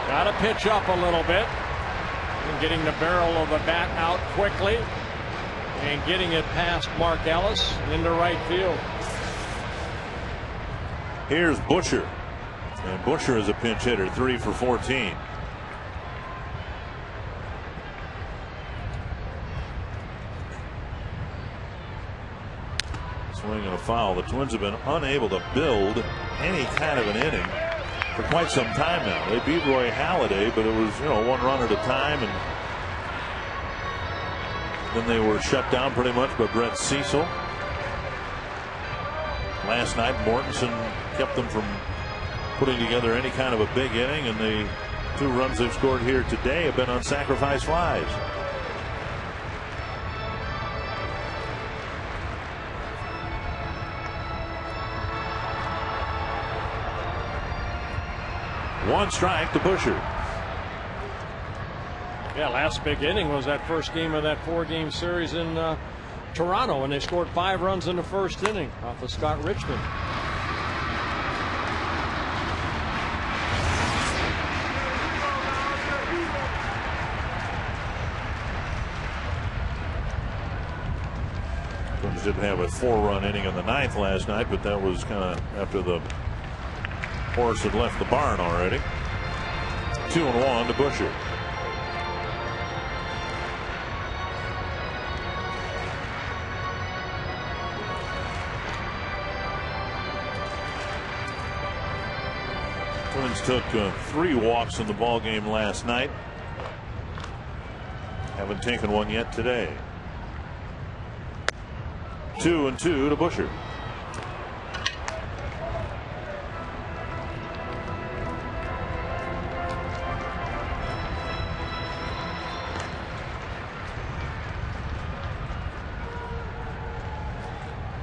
Got to pitch up a little bit. And getting the barrel of the bat out quickly. And getting it past Mark Ellis into right field. Here's Busher. And Busher is a pinch hitter, 3 for 14. Swing and a foul. The Twins have been unable to build any kind of an inning for quite some time now. They beat Roy Halladay, but it was, 1 run at a time, and then they were shut down pretty much by Brett Cecil. Last night, Mortensen kept them from putting together any kind of a big inning, and the 2 runs they've scored here today have been on sacrifice flies. One strike to Busher. Yeah, last big inning was that first game of that 4-game series in Toronto, and they scored 5 runs in the first inning off of Scott Richmond. Twins didn't have a 4-run inning in the 9th last night, but that was kind of after the horse had left the barn already. 2-1 to Busher. Twins took 3 walks in the ball game last night. Haven't taken one yet today. 2-2 to Busher.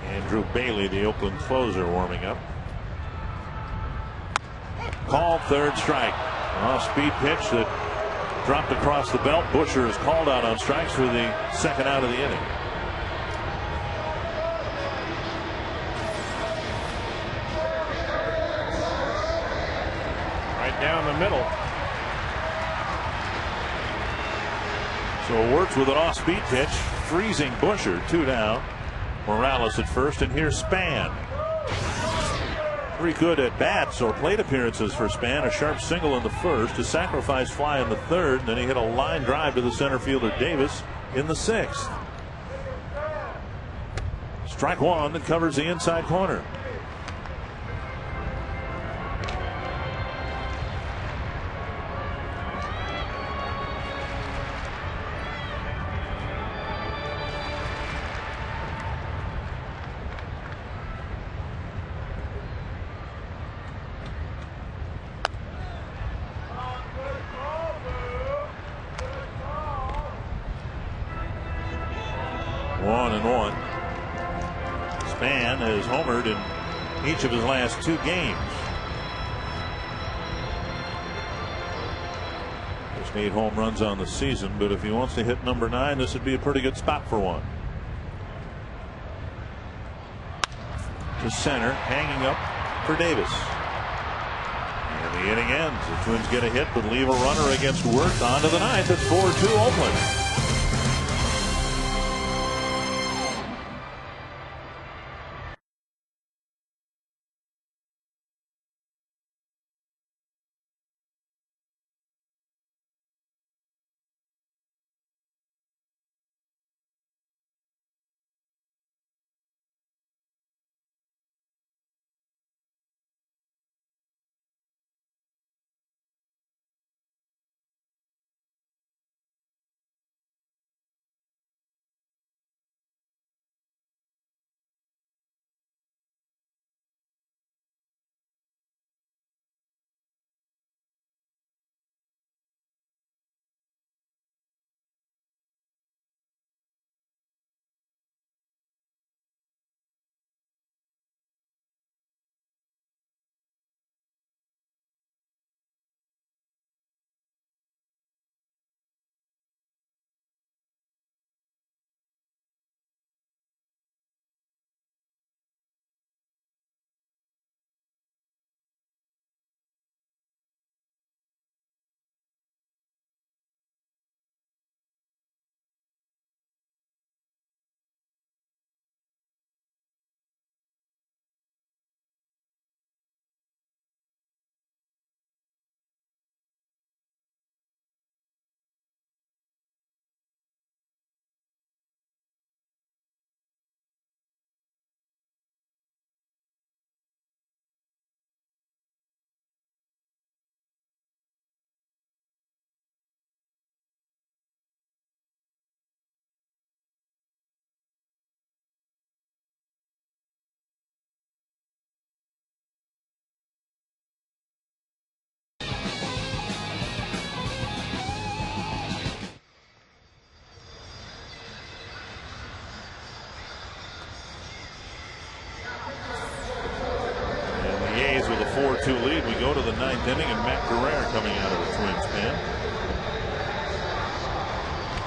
Andrew Bailey, the Oakland closer, warming up. Called, 3rd strike. Off-speed pitch that dropped across the belt. Busher is called out on strikes for the 2nd out of the inning. Right down the middle. So Wirtz with an off-speed pitch, freezing Busher. 2 down. Morales at first, and here's Span. 3 good at bats or plate appearances for Span. A sharp single in the 1st, a sacrifice fly in the 3rd, and then he hit a line drive to the center fielder Davis in the 6th. Strike 1 that covers the inside corner. Span has homered in each of his last 2 games. Just 8 home runs on the season, but if he wants to hit number 9, this would be a pretty good spot for one. To center, hanging up for Davis. And the inning ends. The Twins get a hit, but leave a runner against Wirtz. On to the 9th. It's 4-2 Oakland. With a 4-2 lead, we go to the 9th inning, and Matt Guerrero coming out of the Twins pen.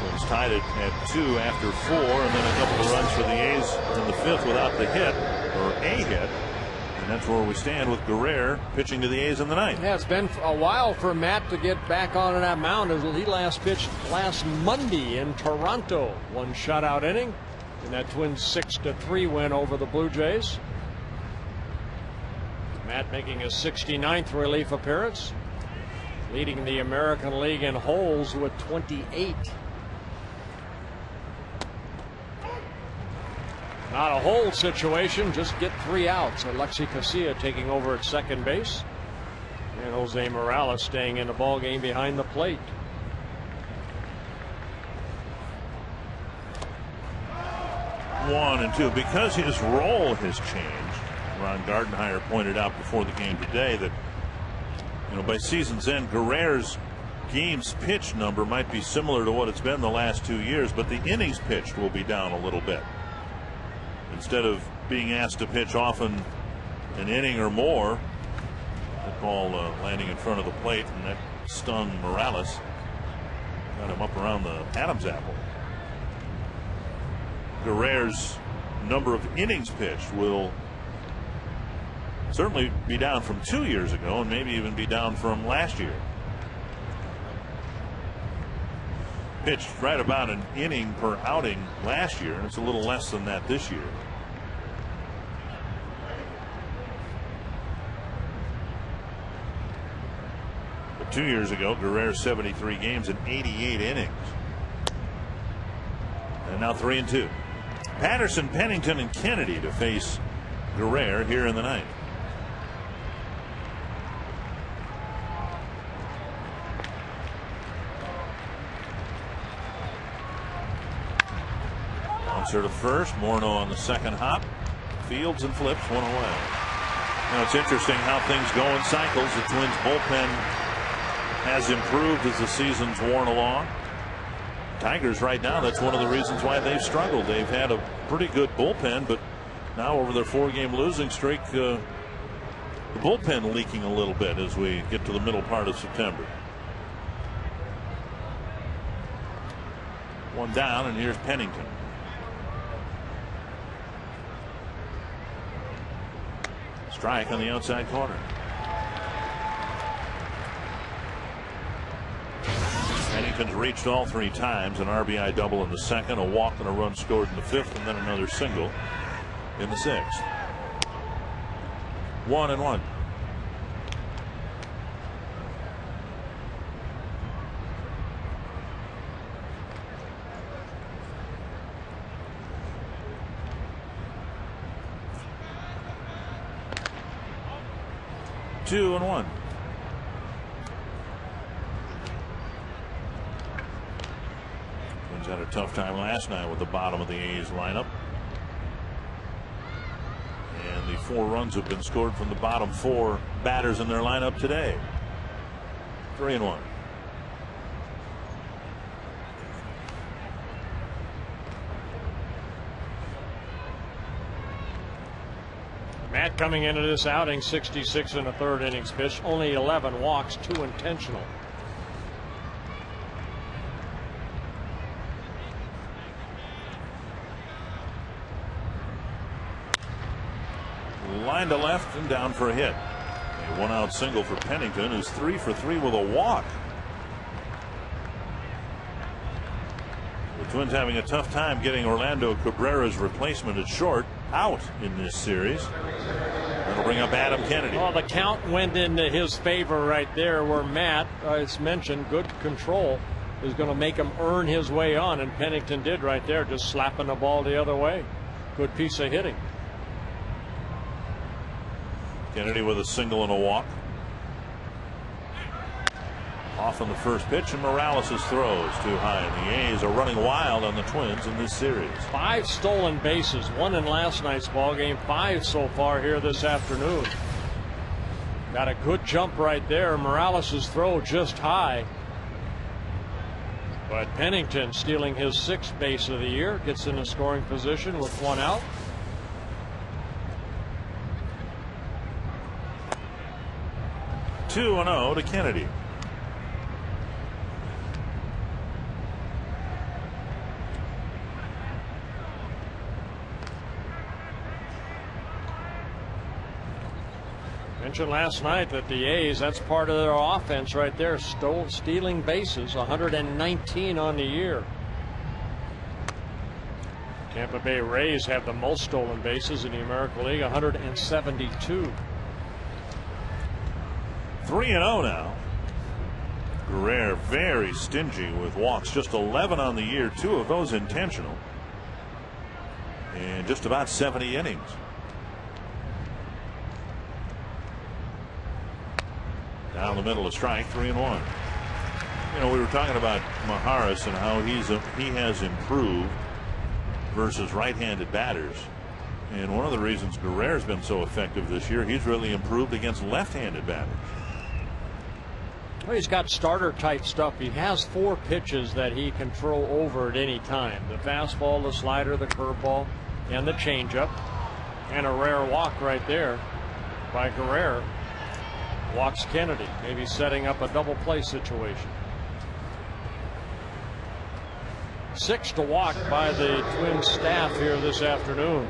Twins tied it at 2 after 4, and then a couple of runs for the A's in the 5th without the hit, or a hit. And that's where we stand with Guerrero pitching to the A's in the 9th. Yeah, it's been a while for Matt to get back on that mound as he last pitched last Monday in Toronto. 1 shutout inning. in that Twins 6-3 win over the Blue Jays. Matt making his 69th relief appearance, leading the American League in holes with 28. Not a hole situation, just get 3 outs. Alexi Casilla taking over at second base, and Jose Morales staying in the ball game behind the plate. One and two, because his role has changed. Ron Gardenhire pointed out before the game today that, you know, by season's end, Guerrero's games pitched number might be similar to what it's been the last 2 years, but the innings pitched will be down a little bit. Instead of being asked to pitch often an inning or more, that ball landing in front of the plate, and that stung Morales. Got him up around the Adam's apple. Guerrero's number of innings pitched will certainly be down from 2 years ago, and maybe even be down from last year. Pitched right about an inning per outing last year, and it's a little less than that this year. But 2 years ago, Guerrero 73 games and 88 innings. And now 3 and 2. Patterson, Pennington, and Kennedy to face Guerrero here in the ninth. Bouncer to first. Morneau on the second hop. Fields and flips one away. Now it's interesting how things go in cycles. The Twins bullpen has improved as the season's worn along. Tigers right now, that's one of the reasons why they've struggled. They've had a pretty good bullpen, but now over their 4-game losing streak, the bullpen leaking a little bit as we get to the middle part of September. One down, and here's Pennington. Strike on the outside corner. Pennington's reached all 3 times, an RBI double in the second, a walk and a run scored in the 5th, and then another single in the 6th. 1-1. Two and one. Twins had a tough time last night with the bottom of the A's lineup. And the 4 runs have been scored from the bottom 4 batters in their lineup today. 3-1. Matt coming into this outing 66 in the 3rd innings pitch, only 11 walks, 2 intentional. Line to left and down for a hit. A 1-out single for Pennington, who's 3 for 3 with a walk. The Twins having a tough time getting Orlando Cabrera's replacement at short out in this series. That'll bring up Adam Kennedy. Well, the count went into his favor right there, where Matt, as mentioned, good control is going to make him earn his way on, and Pennington did right there, just slapping the ball the other way. Good piece of hitting. Kennedy with a single and a walk. Off on the first pitch, and Morales' throws too high, and the A's are running wild on the Twins in this series. 5 stolen bases, 1 in last night's ball game, 5 so far here this afternoon. Got a good jump right there. Morales' throw just high, but Pennington stealing his 6th base of the year, gets in a scoring position with 1 out. Two and 0 to Kennedy. Mentioned last night that the A's, that's part of their offense right there, stealing bases, 119 on the year. Tampa Bay Rays have the most stolen bases in the American League, 172. 3-0 now. Guerrero very stingy with walks, just 11 on the year, 2 of those intentional, and just about 70 innings. Down the middle, a strike, 3-1. You know, we were talking about Maharis and how he has improved versus right-handed batters, and one of the reasons Guerrero's been so effective this year, he's really improved against left-handed batters. Well, he's got starter type stuff. He has 4 pitches that he can throw over at any time: the fastball, the slider, the curveball, and the changeup. And a rare walk right there by Guerrero. Walks Kennedy, maybe setting up a double play situation. 6 to walk by the Twins staff here this afternoon.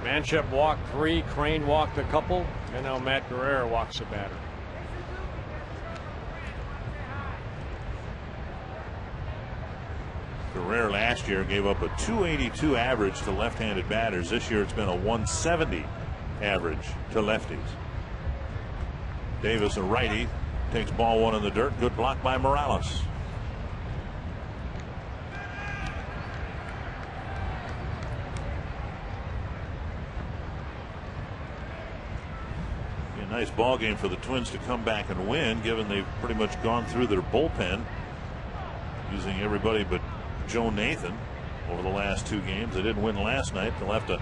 Manship walked 3, Crane walked a couple, and now Matt Guerrero walks a batter. Guerrero last year gave up a .282 average to left-handed batters. This year it's been a .170 average to lefties. Davis, a righty, takes ball 1 in the dirt. Good block by Morales. A nice ball game for the Twins to come back and win, given they've pretty much gone through their bullpen, using everybody but Joe Nathan over the last 2 games. They didn't win last night. They'll have to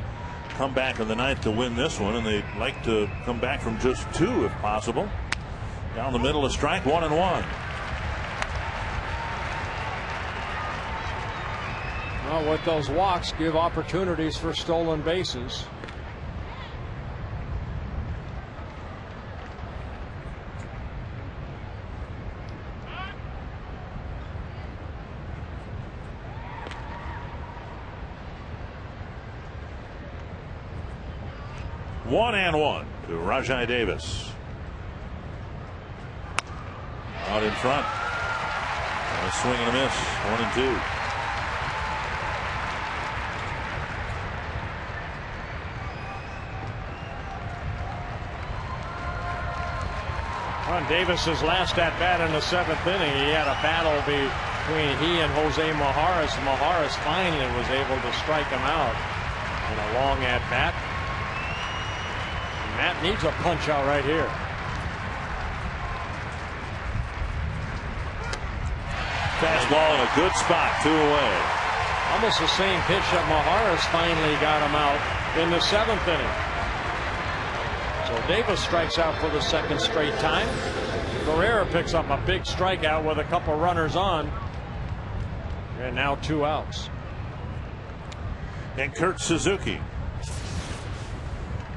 come back in the 9th to win this one, and they'd like to come back from just 2 if possible. Down the middle, a strike, 1-1. Well, with those walks, give opportunities for stolen bases. One and 1 to Rajai Davis. Out in front. A swing and a miss. 1-2. On Davis's last at bat in the 7th inning, he had a battle between he and Jose Maharis. Maharis finally was able to strike him out in a long at bat. Matt needs a punch out right here. Fastball in a good spot, 2 away. Almost the same pitch that Maharis finally got him out in the 7th inning. So Davis strikes out for the 2nd straight time. Guerrero picks up a big strikeout with a couple runners on. And now 2 outs. And Kurt Suzuki.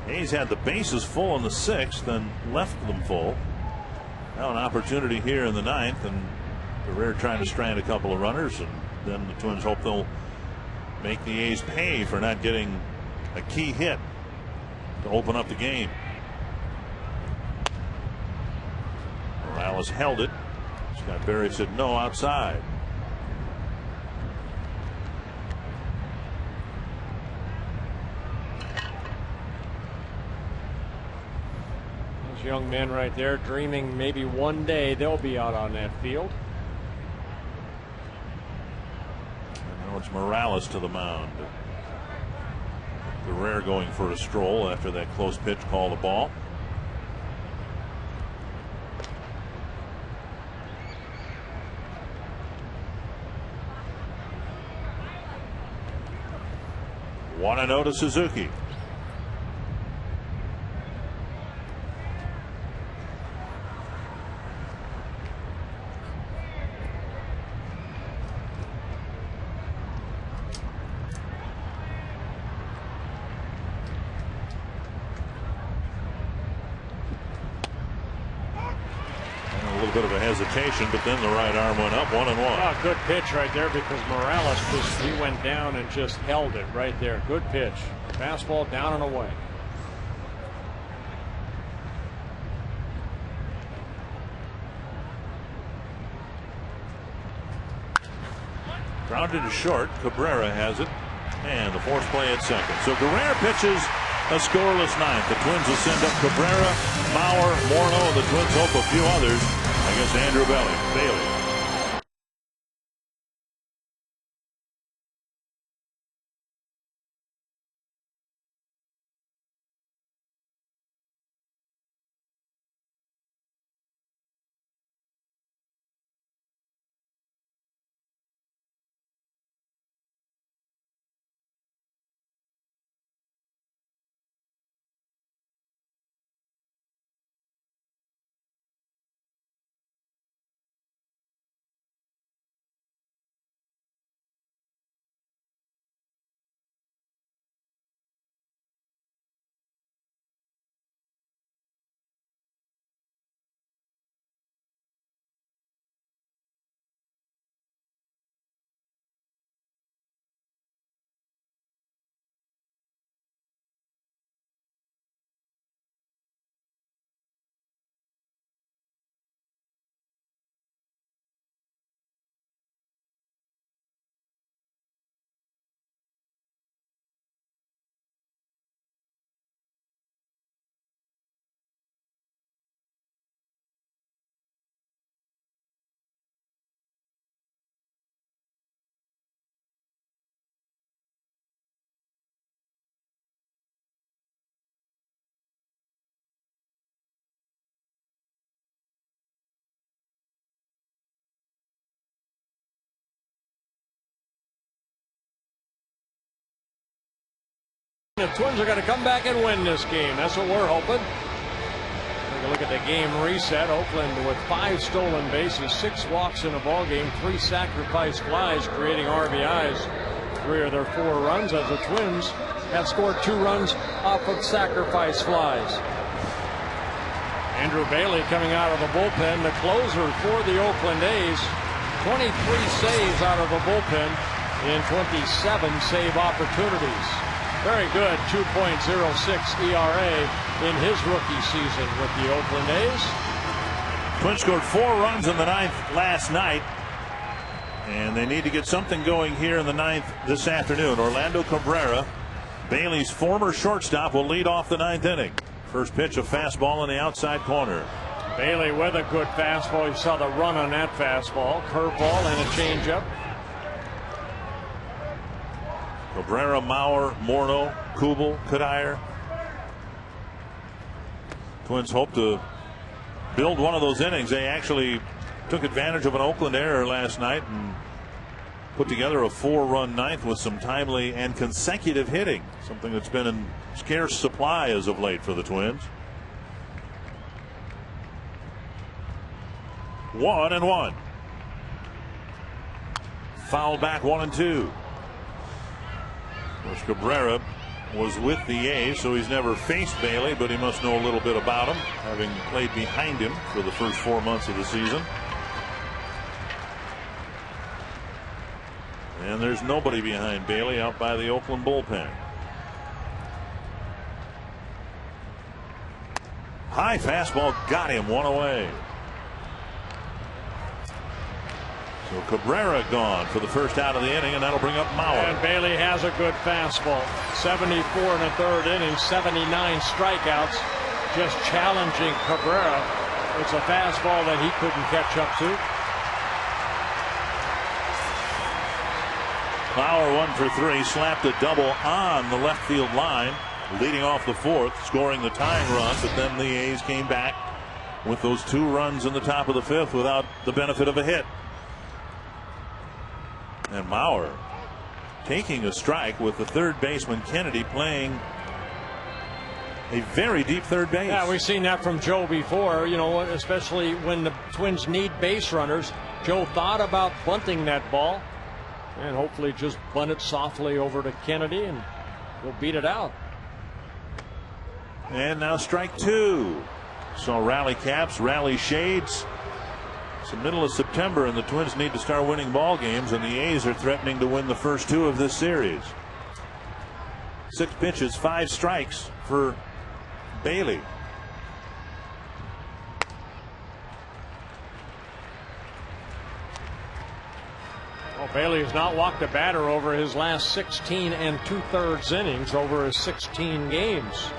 He's had the bases full in the 6th and left them full. Now an opportunity here in the 9th, and Guerrero trying to strand a couple of runners, and then the Twins hope they'll make the A's pay for not getting a key hit to open up the game. Morales held it. Scott Berry said no outside. Young men right there dreaming maybe one day they'll be out on that field. And now it's Morales to the mound. Guerrero going for a stroll after that close pitch called a ball. One and 0 to Suzuki. Bit of a hesitation, but then the right arm went up. 1-1. Oh, good pitch right there, because Morales he went down and just held it right there. Good pitch. Fastball down and away. Grounded to short. Cabrera has it. And the force play at second. So Guerrero pitches a scoreless ninth. The Twins will send up Cabrera, Mauer, Morneau, and the Twins hope a few others against Andrew Bailey. The Twins are going to come back and win this game. That's what we're hoping. Take a look at the game reset. Oakland with 5 stolen bases, 6 walks in a ball game, 3 sacrifice flies, creating RBIs. 3 of their 4 runs as the Twins have scored 2 runs off of sacrifice flies. Andrew Bailey coming out of the bullpen, the closer for the Oakland A's. 23 saves out of the bullpen in 27 save opportunities. Very good 2.06 ERA in his rookie season with the Oakland A's. Twins scored 4 runs in the 9th last night, and they need to get something going here in the 9th this afternoon. Orlando Cabrera, Bailey's former shortstop, will lead off the 9th inning. First pitch, a fastball in the outside corner. Bailey with a good fastball. You saw the run on that fastball. Curveball and a changeup. Cabrera, Mauer, Morneau, Kubel, Cuddyer. Twins hope to build one of those innings. They actually took advantage of an Oakland error last night and put together a 4-run 9th with some timely and consecutive hitting, something that's been in scarce supply as of late for the Twins. 1-1. Foul back 1-2. Of course, Cabrera was with the A's, so he's never faced Bailey, but he must know a little bit about him, having played behind him for the first 4 months of the season. And there's nobody behind Bailey out by the Oakland bullpen. High fastball got him, 1 away. So Cabrera gone for the first out of the inning, and that'll bring up Mauer. And Bailey has a good fastball. 74 in the 3rd inning, 79 strikeouts. Just challenging Cabrera. It's a fastball that he couldn't catch up to. Mauer 1 for 3, slapped a double on the left field line, leading off the 4th, scoring the tying run, but then the A's came back with those 2 runs in the top of the 5th without the benefit of a hit. And Mauer taking a strike with the third baseman Kennedy playing a very deep third base. Yeah, we've seen that from Joe before, you know, especially when the Twins need base runners. Joe thought about bunting that ball and hopefully just bunt it softly over to Kennedy and he'll beat it out. And now strike 2. So rally caps, rally shades. It's the middle of September, and the Twins need to start winning ball games, and the A's are threatening to win the first 2 of this series. 6 pitches, 5 strikes for Bailey. Well, Bailey has not walked a batter over his last 16 2/3 innings over his 16 games.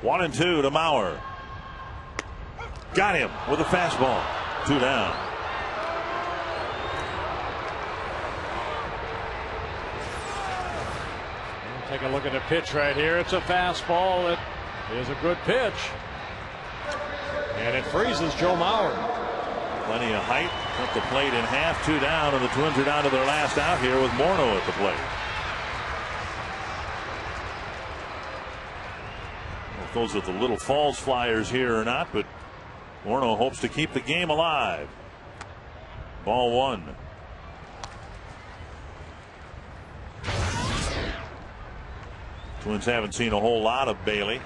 One and two to Mauer. Got him with a fastball. 2 down. Take a look at the pitch right here. It's a fastball. It is a good pitch. And it freezes Joe Mauer. Plenty of height. Cut the plate in half. 2 down, and the Twins are down to their last out here with Morneau at the plate. If those are the little Falls Flyers here or not, but Morneau hopes to keep the game alive. Ball 1. Twins haven't seen a whole lot of Bailey.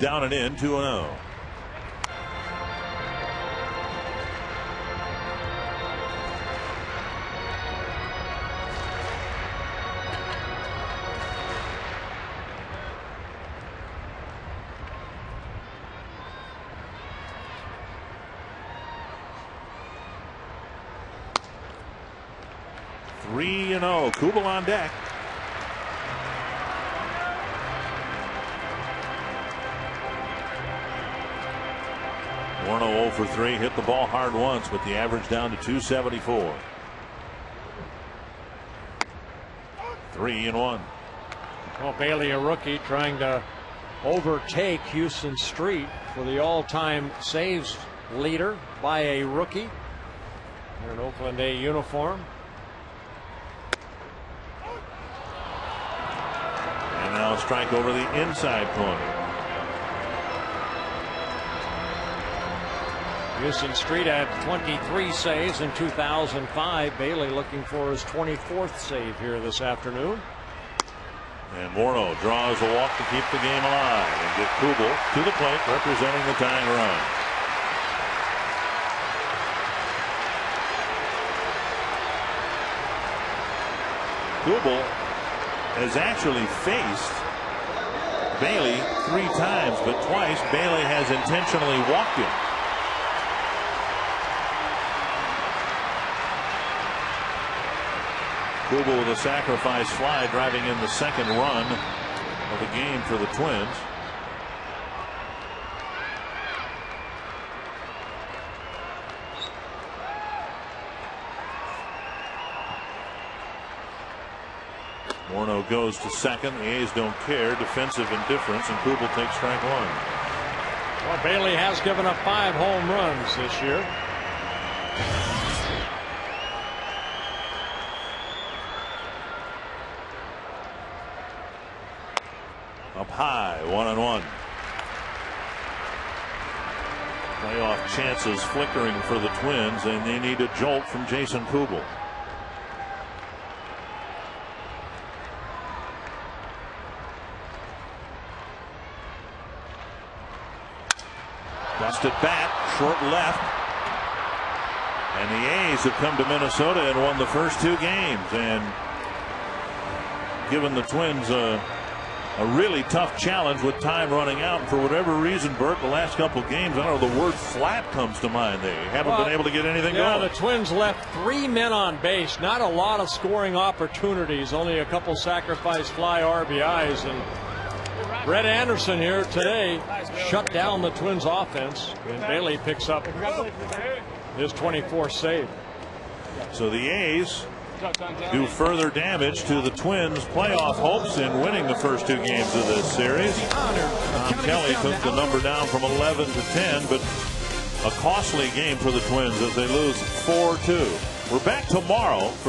Down and in, 2-0. Kubel on deck. Morneau 0 for 3, hit the ball hard once, but the average down to 274. 3-1. Well, Bailey, a rookie, trying to overtake Houston Street for the all-time saves leader by a rookie in an Oakland A uniform. And now a strike over the inside corner. Houston Street had 23 saves in 2005. Bailey looking for his 24th save here this afternoon. And Morneau draws a walk to keep the game alive and get Kubel to the plate, representing the tying run. Kubel has actually faced Bailey 3 times, but twice Bailey has intentionally walked him. Kubel with a sacrifice fly, driving in the second run of the game for the Twins. Morneau goes to second. The A's don't care. Defensive indifference, and Kubel takes strike 1. Well, Bailey has given up 5 home runs this year. Up high, 1-1. Playoff chances flickering for the Twins, and they need a jolt from Jason Kubel. Busted bat, short left. And the A's have come to Minnesota and won the first 2 games, and given the Twins a really tough challenge with time running out. And for whatever reason, Bert, the last couple games, I don't know, the word flat comes to mind. They haven't been able to get anything going. The Twins left 3 men on base. Not a lot of scoring opportunities. Only a couple sacrifice fly RBIs. And Brett Anderson here today shut down the Twins offense. And Bailey picks up his 24th save. So the A's do further damage to the Twins' playoff hopes in winning the first 2 games of this series. Tom Kelly took the number down from 11 to 10, but a costly game for the Twins as they lose 4-2. We're back tomorrow for the